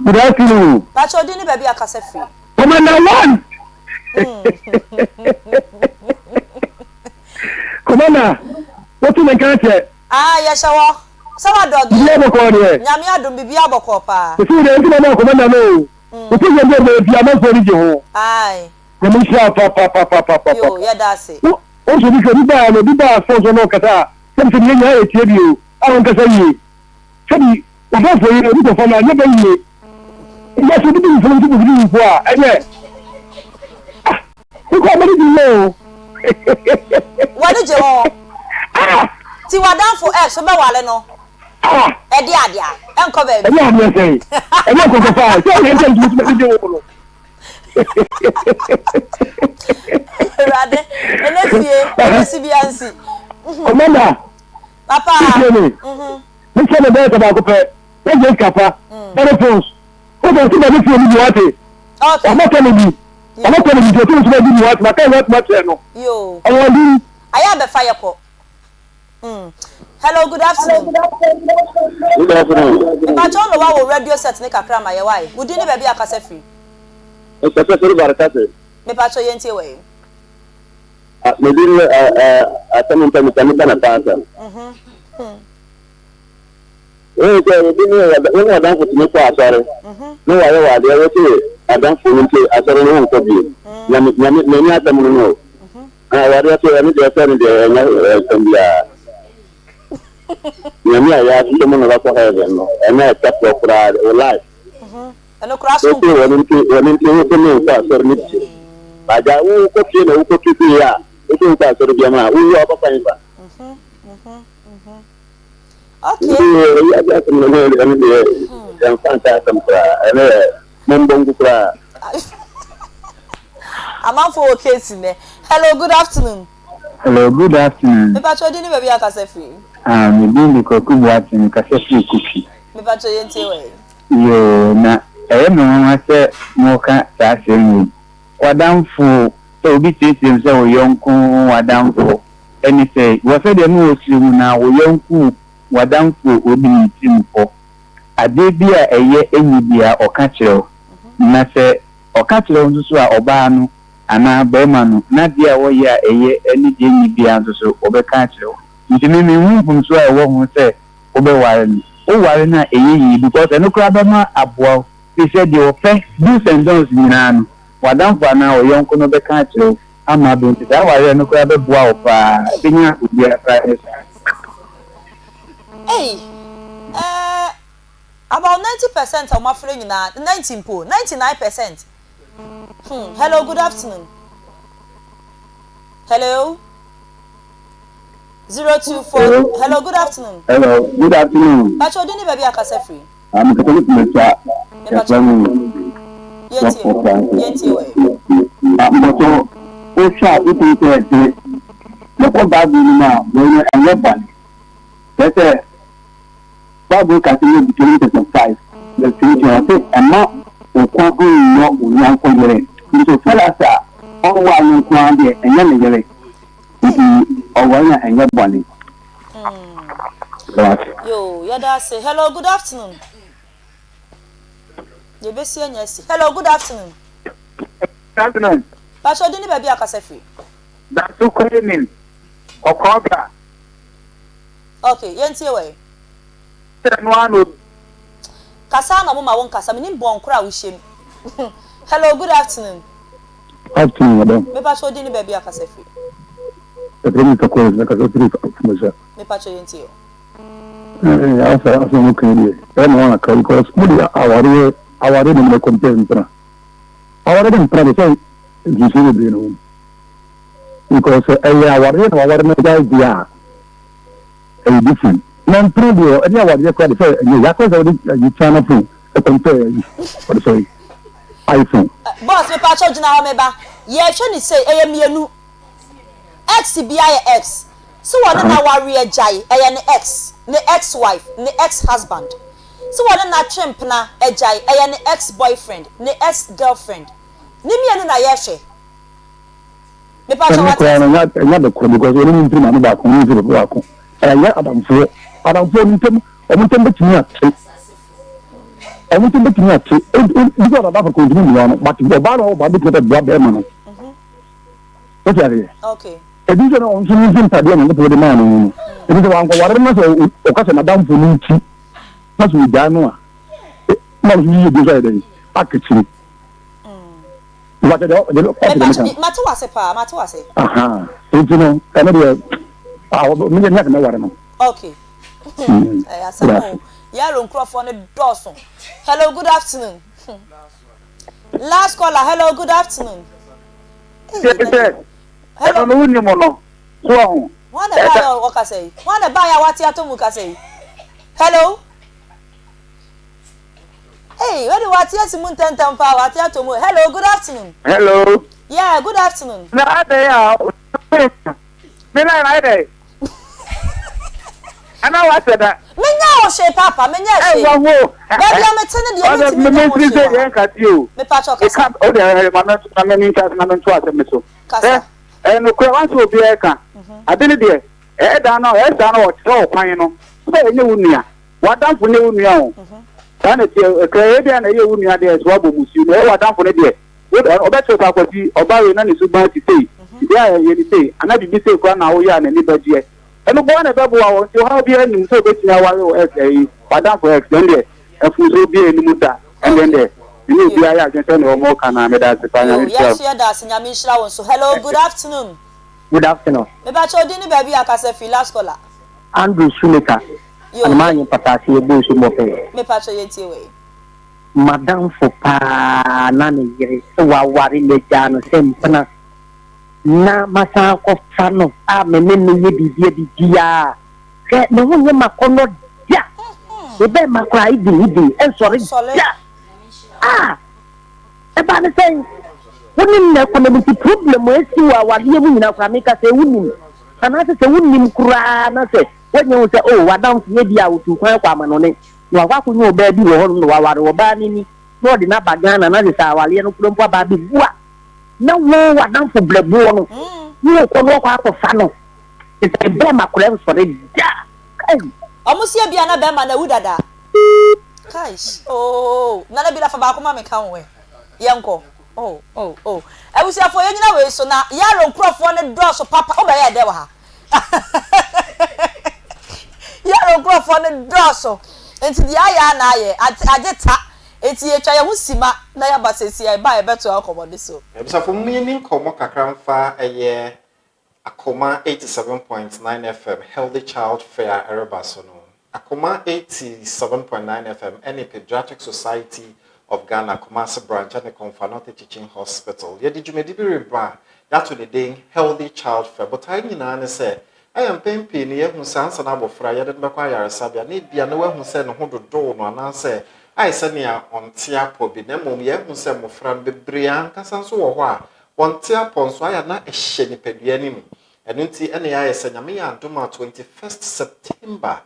Good afternoon. Pacho dini baby akase free. Commander 1. Commander, what you make answer? Yes, sir. Sama dog. Nyami adum bibi aboko pa. You dey enti na commander no. You think you dey be am for the ho. Ai. You miss pa. Yo, yeah that's it. O so bi ba so no kata. Sem se nyanya e tie bi o. Awon kasa yi. Sebi, o ba fo yi o ko fa na nyeba yi. Ya so bi fo nti bi fo a. Enye. Ko ba di no. Wani je ho. Ti wadan for x so be wale no. Edi adia. Enko baby. Edi adia say. Edi ko ko fa. So e say you be dey wo. Rade. Ene sibiansi. Commander. Papa. Mi se le be ba ko pe. E je kapa. Telephones. Ko do ti be ni fi ni wate. Okay. Ama tele bi. Ama tele bi to ti be ni wate. Ma kai wate no. Yo. Awon di. Aya be fire ko. Hello, good afternoon. Good afternoon. If I don't know what radio set ni kakra ma ye why. Would you ni baby akase free? E se se barakate. Me pacho yenti we. Me din atamu tani kana pasa. Ke din ni adan futi ni ko asare. No wa ye wa de wo ti adan fu ni asare no ko bi. Nyami atamu no. Wa de so ni de so ni de nya tambia. Nyami ya ti mo no ko ha no. Ena ta ko kura live. Eno kura su. Ko woni ko ni ko asare ni. Baja ko ti na ko ti ya. Itu tak suruh dia mana, apa paling pak? Okay. Iya dia sebenarnya ini dia yang santai sempra, ini membongku pra. Amam for case me. Hello, good afternoon. Hello, good afternoon. Me pacho di ni baby akase free. Me bi ko ku Boateng kase free cookie. Me pacho yenti we. Yo na me mama se mo ka ta se ni. Wadamfo so obi tete se o yonku wadamfo eni say wo se de mu osiru na wo yonku wadamfo obi timfo ade bia eye enyi bia oka kire na se oka kire nso a oba no ana bema no na dia wo ya eye eni de enyi bia nso obeka kire nti me hu so a wo hu se obe ware ni o ware na eye yi because eno kra be ma aboa se de o fe do's and don'ts nyina no wadamfo na o yonko no be ka kire ama do nti da ware no kra be boa o pa binya obi afra Hey, about 90% of my friend na 99%. Hello, good afternoon. Hello. 024. Hello, good afternoon. Hello, good afternoon. Pacho dini baby akasa free. I'm going to make a Yenti we. Look what Bible now, when and your body. That's a Bible continue between the 5. The future of it and not the quantum not young for you. So tell us all one quantity and young lady. Or one and your body. Yo, yada say hello, good afternoon. You be seeing yes. Hello, good afternoon. Good afternoon. Pacho dini baby akasa free. That's so clean. Okobra. Okay, yenti we. Tenwano. Kasa na mama won kasa me nimbo nkura wo shem. Hello, good afternoon. Afternoon, madam. Me pacho dini baby akasa free. The problem is because like I said, me pacho yenti yo. Asa mo kini. Eno wana ka because mudi awari ni me compare ntana. Awari ni ntana say jisi be no. Because awari na guy dia. A different. Non produce any awari ko say ya ko say you channel phone compare what say iPhone. Boss me pacho jina ho me ba. Ye hwe ni say mienu. X BI X. So one na worry ejai eye ne X, ne ex-wife, ne ex-husband. So one na chimp na ejai eye ne ex-boyfriend, ne ex-girlfriend. Ni mienu na ye hwe. Me pa so what? Ya de ko because we need to na ba ko ni to ba ko. Ya adamfo ntem omuntem betimi ate. Omuntem betimi ate. Because of that ko ndimi no but the ba no ba be to be ba ma no. Okay. Edition on Sunday Saturday and the man. It is one for occasion madam for Ninchi. That's with Danoa. Not you decided. Actually. What the Matu wase. Aha. It's no, I million never. Okay. Yaro Crawford on the Dawson. Hello, good afternoon. Last caller, hello, good afternoon. Hello, no. So, one buy what say? One buy what you to muka say. Hello. Hey, where do what yes moon 10 power what you to mu? Hello, good afternoon. Hello. Yeah, good afternoon. Na they are. Me na right. Ana wa say that. Me nya o she papa, me nya she. Baby am tene de me me me say yen ka ti o. Me pa cho kasa. O de ma me nta na me nto asem so. Kasa. No kwa wanso obi eka adene de da na o tro kwan no so enye wunua wadamfo ne wunua o da na tie kra de na ye wunua de so abomusu no wadamfo ne de obecho ta kwati obawe na ne suban titei dia ye ni tei ana bibi sei kwa na wo ya na ni bagie eno bo na bebo wa wo ha bi anim so betina ware o wadamfo ex den de afuso bi enimu ta and then you be I can tell no can I made that yes, yeah, that's in Yamishra. So, hello, good afternoon. Good afternoon. Me ba cho dini baby akase fi last caller. Andrew Shoemaker. And man patasi e bo so mo pe. Me pa cho yeti we. Madam for pa na ne yere so wa wari le jano sempana. Na masa ko fano a me ye bibia. Ke no wo makono dia. E be makra idi en sorry. Eba ne say wonim na community problem we si wa wade mu nyina kwa meka say wonim ana say wonim kura na say wonye say oh wadam ye dia wutu kwan kwa manone no wa kwa nyo ba bi wo no wa ware wo ba ni no de na bagana na say awale no kuro mpo ba bi bua na wo wadam fo blebo no ni ko no kwa fa no it's a be makura for the ja omusie bia na be ma na wudada Kaish. Oh, nana bila fa ba ko ma me kan we. Yenko. Oh. Ebusia fo yenyina we so na yaro nkrofo ne doso papa o ba ye de wa ha. Yaro nkrofo ne doso. Enti dia ya na ye ageta. Enti ye twa ye husima na ya basesi ya ba ye beto akomo de so. Ebusia fo mu yin nkomo kakra mfa eye Akoma 87.9 FM Healthy Child Fair Erebaso no. Akoma 87.9 FM any Pediatric Society of Ghana Kumasi branch and the Confanote Teaching Hospital. Ye did you maybe reba that to the day Healthy Child Fair, but I say am pempi ne yehu sansa na abofra ye de bekwa yaresabia ne bia ne wehu se ne ho dodo no ananse ai se ne a onte apo bi na mom yehu se mofra bebre ankasa so wo ho a onte apo so aya na ehye ni padua ni mu eno nti ene ya yese nyame ya adoma 21st September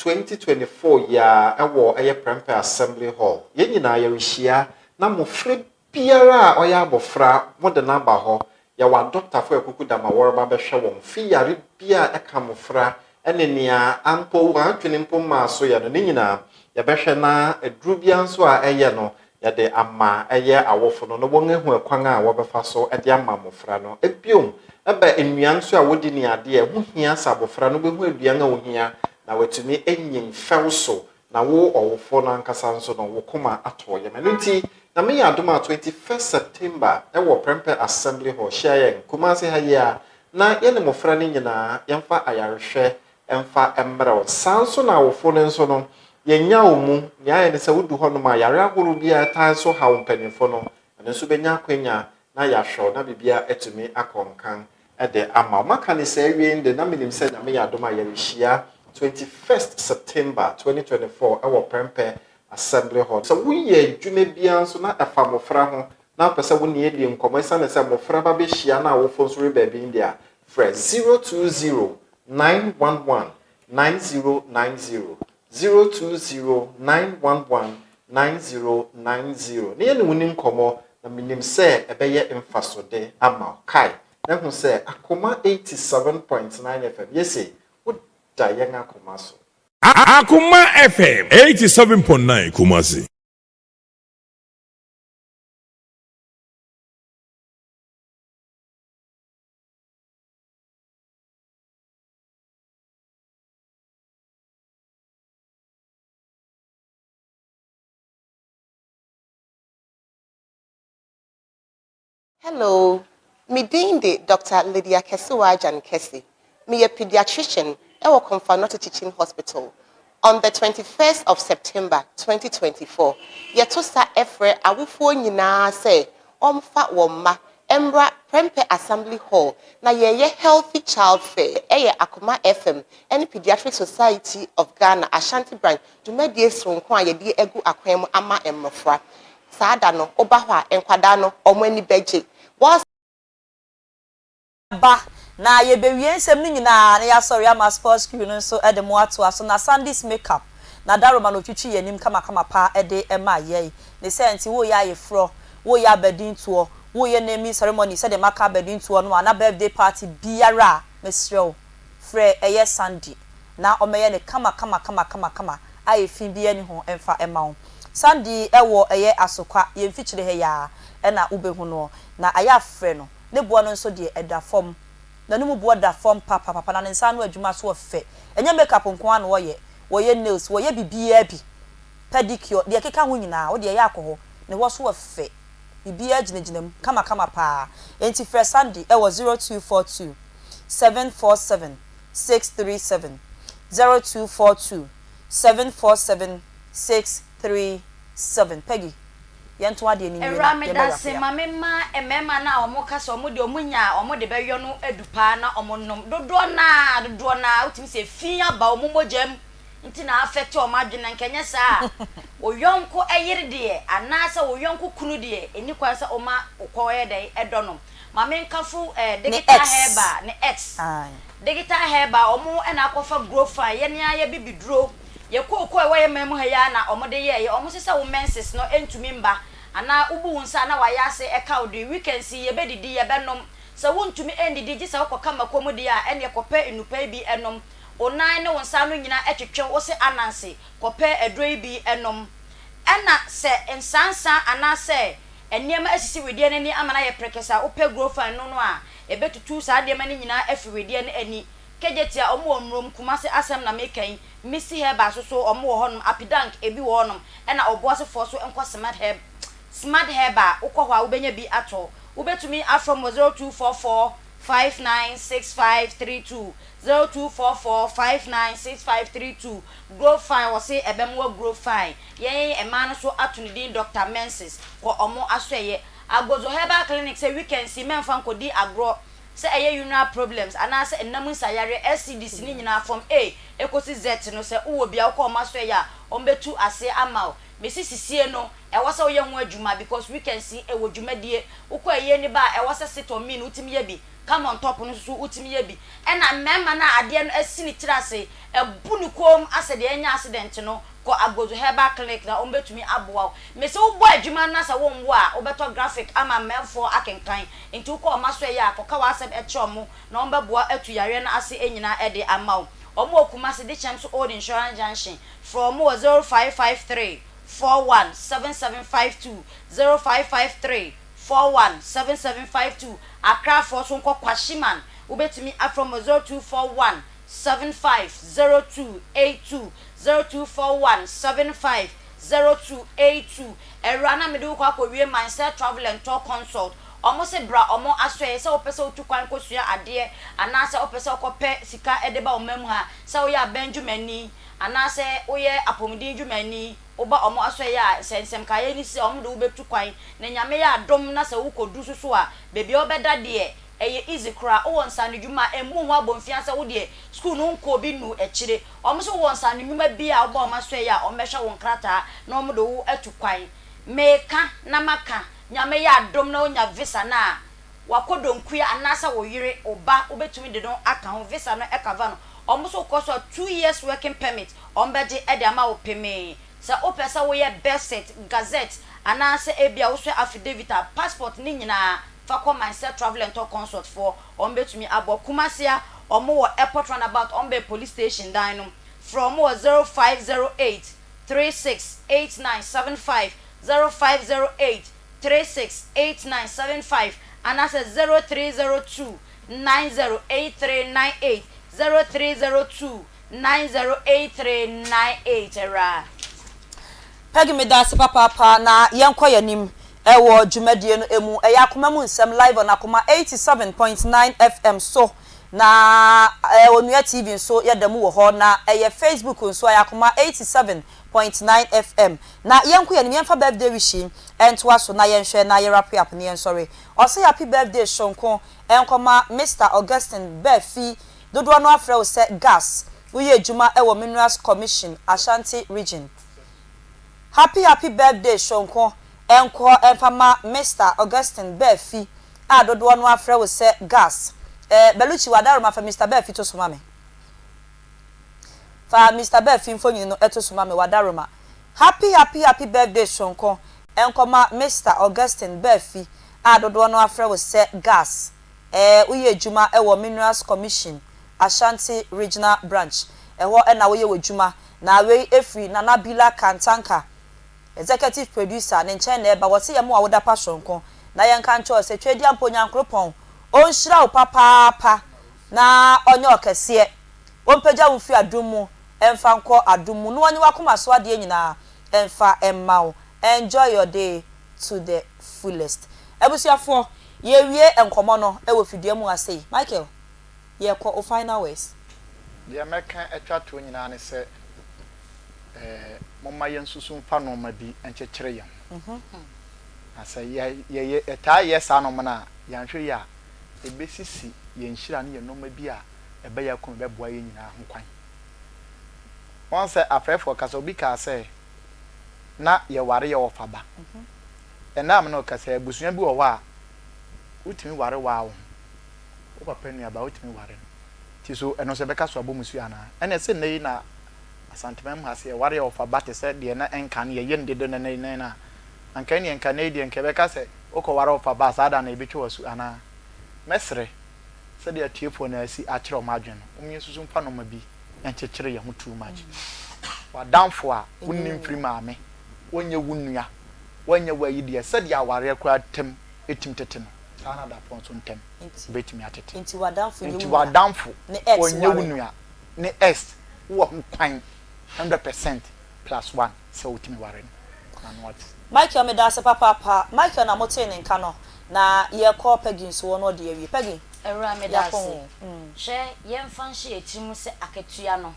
2024 ya ewo eye Prempe Assembly Hall ye nyina ya rehia na mofra biara oya abofra mo de na ba ho ya wa doctor for ekuku da ma worba be hwe won fi yare bia eka mofra ene nia ampo wa twene mpo ma so ya no ni nyina ya be hwe na eduru bia nso a eye no ya de ama eye awofo no no won ehu ekwan a wo be fa so e de ama mofra no ebiom ebe enuan so a wodi ni ade hu hia sabofra no be hu aduan a wo hia na wetumi enyin felso na wo owofo na nkasa nso no wo koma ato ye menunti na me ya adoma 21st September ewo Prempe Assembly Hall share Kumasi ha ya na ye ne mofra ni nyina yemfa ayarehwe emfa embrel sanso na awofo ne nso no yenya omu nya ye ne se wudu ho no ma yare agoro bia tan so ha wompanifo no ne nso benya akwanya na ya hwo na bibia etumi akonkan ede ama maka ne se awie nde na minim se na me ya adoma yarehia 21st September 2024 ewo Prempe Assembly Hall. So we ye dwuma bia so na afa mofra ho na pese wo ne edi nkomo isa ne se mofra ba be hia na wo fo so re ba bi ndia fresh 020 911 9090 020 911 9090 ne ye ne woni nkomo na minim se ebeye mfasode ama kai na hu se Akoma 87.9 FM yesi wo da yenga Akoma so Akoma FM 87.9 Kumasi. Hello, me dinde Dr. Lydia Kesuwajan Kesi. Me a pediatrician at Confanoto Teaching Hospital. On the 21st of September 2024, Yatosa Efre Awufo nyina say omfa woma Embra Prempe Assembly Hall na ye Healthy Child Fair Akoma FM and Pediatric Society of Ghana Ashanti Branch dwumadie sonkwa ye di egu akwam ama emmofra saada no obahwa enkwada no omani beje was ba na ye bewie nsem ni nyina na ya sorry ama sports crew no so edemo ato aso na Sunday's makeup na daroma no twitwi yanim kama pa ede ema ye ne senti wo ya ye fro wo ya bedin tuo wo ye naming ceremony said the maka bedin tuo no na birthday party biara mesrew fre eye Sunday na omeye ne kama aye fin bia ni ho emfa ema ho Sunday ewo eye asokwa ye mfichire he ya na ubehu no na aya fre no ne bo no nso de eda form na numu bo da form papa na nsa no adwuma so fe enye makeup nko an wo ye nails wo ye bibia bi pedicure de keka ho nyina wo de ye akoho ne wo so fe bibia ginaginem kama pa enti first Sunday e was 0242 747 637 0242 747 637 Peggy yento ade ni nwe Ramida se mamema emema na omoka so omode omunya omode beyo no adupa na omonnom dodo na utimi se fia ba omomogem nti na affect omadwena nkenye saa oyonko eyire de anasa oyonko kunu de eni kwa sa oma okoye de edonom mamenkafu digital heba ne x digital heba omo na akofa grofa ye ne aye bibiduro ye kokko e waye memu ha ya na omode ye omo sesa wo menses no entumi mba ana ubu unsa na waya se eka odi weekend si ye bedidi ye benom se wontumi endidi gi se okoka makomudi a ene kope enupa bi enom onan ne wonsa no nyina etwetwe wo se ananse kope edroi bi enom ena se ensansa ana se eniema asisi wedie ne ni amana ye prekesa ope grofa no no a ebetutu sa de mani nyina afi wedie ne ani kejetia omo omrom kumase asem na mekan misi heba so omo wo honom apidank ebi wo honom ena oboase fo so enko smart heba ukwa ubenya bi ato ubetumi afrom 0244 596532 0244596532 grow fine wo say ebemwo grow fine yen emano so atunidin Dr. Menses ko omo asoye agozo herbal clinic say weekend si memfa nkodi agro say urinary problems and I say enam nsayare STDs ni nyina from A ekosi Z no say wo bia ko ma so ya ombetu ase ama mesi sisie no e wasa wo ye ho adwuma because we can see e wo dwumadie ukọ eye ni ba e wasa sit on me no utimi ye bi come on top no so utimi ye bi e na memma na ade no asini tirase e bunu kom ase de enya accident no ko agozo herbal clinic na ombetumi aboa mesi wo bo adwuma na sa wo nwo a obeto graphic ama memfo akenkan nti ukọ ma so ya akoka wa asem e chomo na ombeboa atu yare na ase enyina e de amaw omo okuma se de champs old insurance junction from 0553 417752 0553 417752 Accra for so nko kwashiman ubetumi from 0241 750282 0241 750282 erana me do kwa kowie mindset travel and talk consult omo se bra omo asoe se opese otukwan kosua ade ana se opese okope sika edeba omam ha se oya benjumani ana se oye apomdin dwumani oba omo asoe ya sensem kaye ni se omo do betukwan na nyame ya dom na se wukodu susu a bebi obeda de eye easy kra o wonsa ne dwuma emu ho abomfia se wo de school no nko bi nu ekire omo so wonsa ne dwuma bi a oba omo asoe ya omehwe won krata na omo do atukwan meka na maka nyame ya dom na onya visa na wakodonkua anasa wo yire oba obetumi de don aka ho visa no ekava no omuso koso 2 years working permit ombeje ede ama wo peme se opesa wo ye Berset Gazette anasa ebia wo so affidavit passport ni nyina fa ko mindset travel and talk consult for ombetumi abo kumasia omo wo airport runabout ombe police station dan no from 0508 368975 0508 368975 and that's 0302 908398 0302 908398 era Pegi me da se papa na yenko yanim ewo dwumadie no emu Akoma mu nsem live on Akoma 87.9 FM so na onua TV so yedam wo ho na Facebook nso Akoma 87.9 FM na yenko yanim yenfa birthday wishing entwa so na yenhwe na yerape up ne sorry o say happy birthday shonko enkoma Mr Augustine Befi dodo no afre o se gas uye adwuma ewo Minerals Commission Ashanti region. Happy birthday shonko enko enfama Mr Augustine Befi a dodo no afre o se gas beluchi wadaroma fa Mr Befi to so mame fa Mr Befi mfonyi no eto so mame wadaroma. Happy birthday shonko enkoma Mr Augustine Befi a dodo no afre wo se gas uye adwuma ewo Minerals Commission Ashanti regional branch eho na wo ye wadwuma na we efri na Nabila Kantanka executive producer ne nchen na eba wo se ye mo awoda pa shonko na ye nka ncho se twedi amponya nkropon on hira wo papa na onye okese ompeja wo fi adumu emfa nko adumu no onye wakoma so ade nyina emfa emmao. Enjoy your day to the fullest. Ebusuafo ye wie enkomo no e wo fidie mu asei Michael ye ko o final words the American atwa to nyina ne se momma yensusu mfa no ma bi enchekere yam asa ye eta yes ano mana yanhwe ya ebesisi ye nhira ne ye no ma bi a ebe ya ko be boa ye nyina ho kwan once afrefo kasa obi ka se na ye ware ye ofaba enam no kasa ebusua bi wo wa utimi ware wa wo papa ni aba utimi ware ti so eno se beka so abomusu ana ene se nei na asantemam ha se ware ofaba te se de na enka ne ye ndede na nei na anka ne enka nei de enka beka se okọ ware ofaba sada na ebetwe wasu ana mesre se de atiefo na asi akire o madwen umye susu mfa no ma bi enchekere ye ho too much wadamfo a wonnim firi maame wonye wunua wonye wayide se de aware kwa tem etim tete no sana da ponso ntem betimi atete nti wadamfo onye wunua ne s wo kwan 100% +1 so utimi ware and what Michael me da se papa Michael na mote ne nka no na ye ko pegi nso no de awie pegi ewra me da se hwe ye mfa nhye etimu se aketua no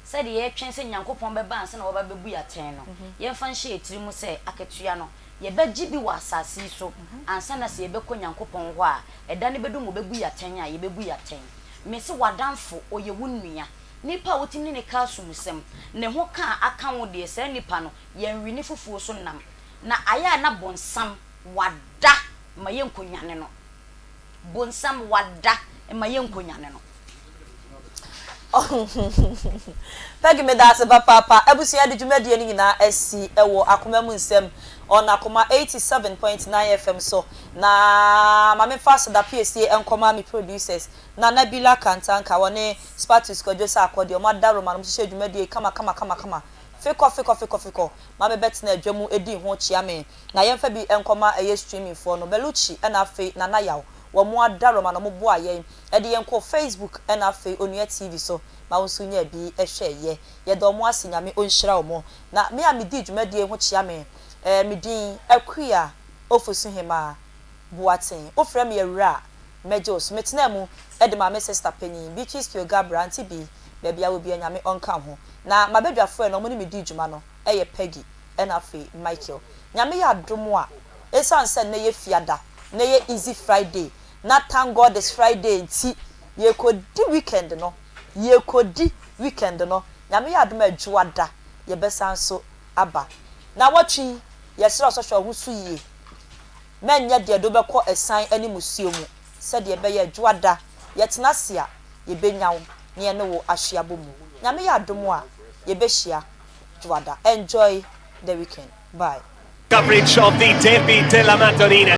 se de ye twen se nyankopon beba anse na wo ba bebu ya ten no ye mfa nhye etimu se aketua no ye beji bi wa asase so ansa na se ye bekọ Nyankopon ho a eda ne bedu mo bebu yaten a ye bebu yaten me se wadanfo oye wunua nipa wotimi ne ka sumusem ne ho ka aka wo de se nipa no ye nwi ne fufuo so nam na aya na bonsam wada ma ye nkonyane no bonsam wada ma ye nkonyane no Pegi me da se papa ebusia de dwumadi ani nyina asi ewo Akoma mu nsem on Akoma 87.9 FM so na mame fast da PSA enkoma mi producers na Nabila Kantanka woni Spatus Kojosa akodi o madaro manum hye dwumadi kama feko mame bet na adwamu edi ho chia me na yemfa bi enkoma eye streaming for no beluchi na afi na nayaw wo mo adaro manum bo ayen e de yenko Facebook na afi onua TV so ma wonso nya bi ehwe ye do mo asinyame onhyira wo mo na me a medi dwumadi ho chia me medin Akua Ofosuhemaa Boateng ofrem ye Awuraa mejos metena mu e de ma me sister penny Beatrice Gabra anti bi bebia wo bi anyame onka ho na mabedwafo no mo ni medi dwuma no eye Peggy na afi Michael nyame ya domo a esan se na ye fiada na ye easy Friday na thank God this Friday nti ye kodi weekend no nyame ya domo adwada ye besan so aba na watwi yesra so hwo so yie menya de do bekọ esan ani musuo mu se de be ye adwada yetena se a ye benyawo ne ye ne wo ahweabo mu nyame ya domo a ye behia adwada enjoy the weekend bye Coverage of the derby della Madonnina.